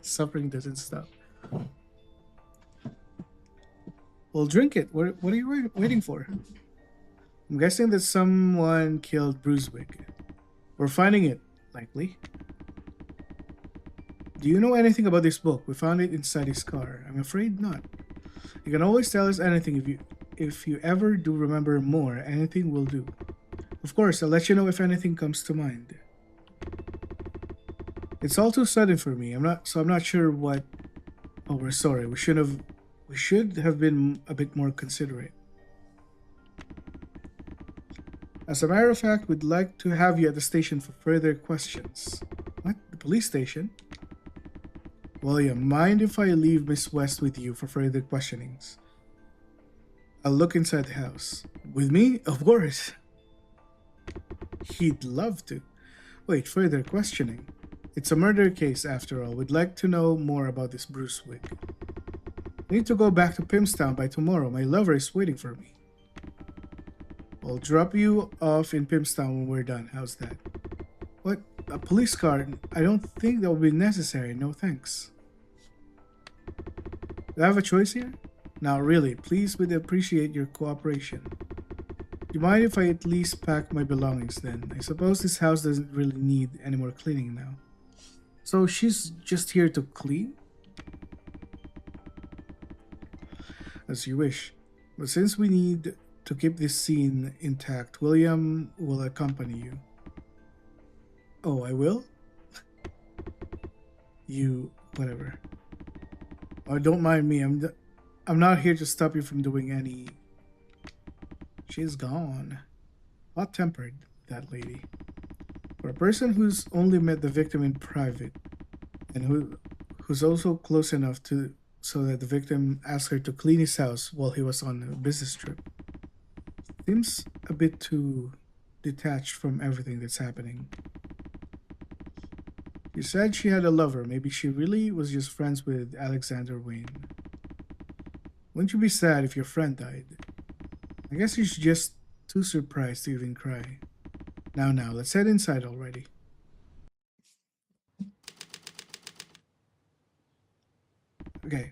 Suffering doesn't stop. Well, drink it. What are you waiting for? I'm guessing that someone killed Brunswick. We're finding it, likely. Do you know anything about this book? We found it inside his car. I'm afraid not. You can always tell us anything if you ever do remember more. Anything will do. Of course, I'll let you know if anything comes to mind. It's all too sudden for me. I'm not sure what. Oh, we're sorry. We should have been a bit more considerate. As a matter of fact, we'd like to have you at the station for further questions. What? The police station? William, mind if I leave Miss West with you for further questionings? I'll look inside the house. With me? Of course. He'd love to. Wait, further questioning? It's a murder case after all. We'd like to know more about this Bruce Wig. I need to go back to Pimstown by tomorrow. My lover is waiting for me. I'll drop you off in Pimstown when we're done. How's that? What? A police car? I don't think that will be necessary. No thanks. Do I have a choice here? Now, really, please would appreciate your cooperation. Do you mind if I at least pack my belongings then? I suppose this house doesn't really need any more cleaning now. So she's just here to clean? As you wish. But since we need to keep this scene intact, William will accompany you. Oh, I will? You, whatever. Oh, don't mind me. I'm not here to stop you from doing any. She's gone. Hot-tempered, that lady. For a person who's only met the victim in private, and who's also close enough to so that the victim asked her to clean his house while he was on a business trip, seems a bit too detached from everything that's happening. She said she had a lover. Maybe she really was just friends with Alexander Wayne. Wouldn't you be sad if your friend died? I guess she's just too surprised to even cry. Now, let's head inside already. Okay.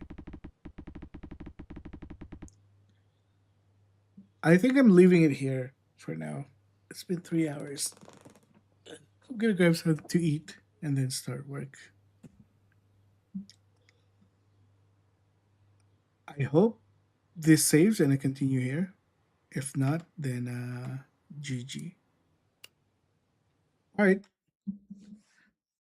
I think I'm leaving it here for now. It's been 3 hours. I'm gonna grab something to eat and then start work. I hope this saves and I continue here. If not, then GG. All right.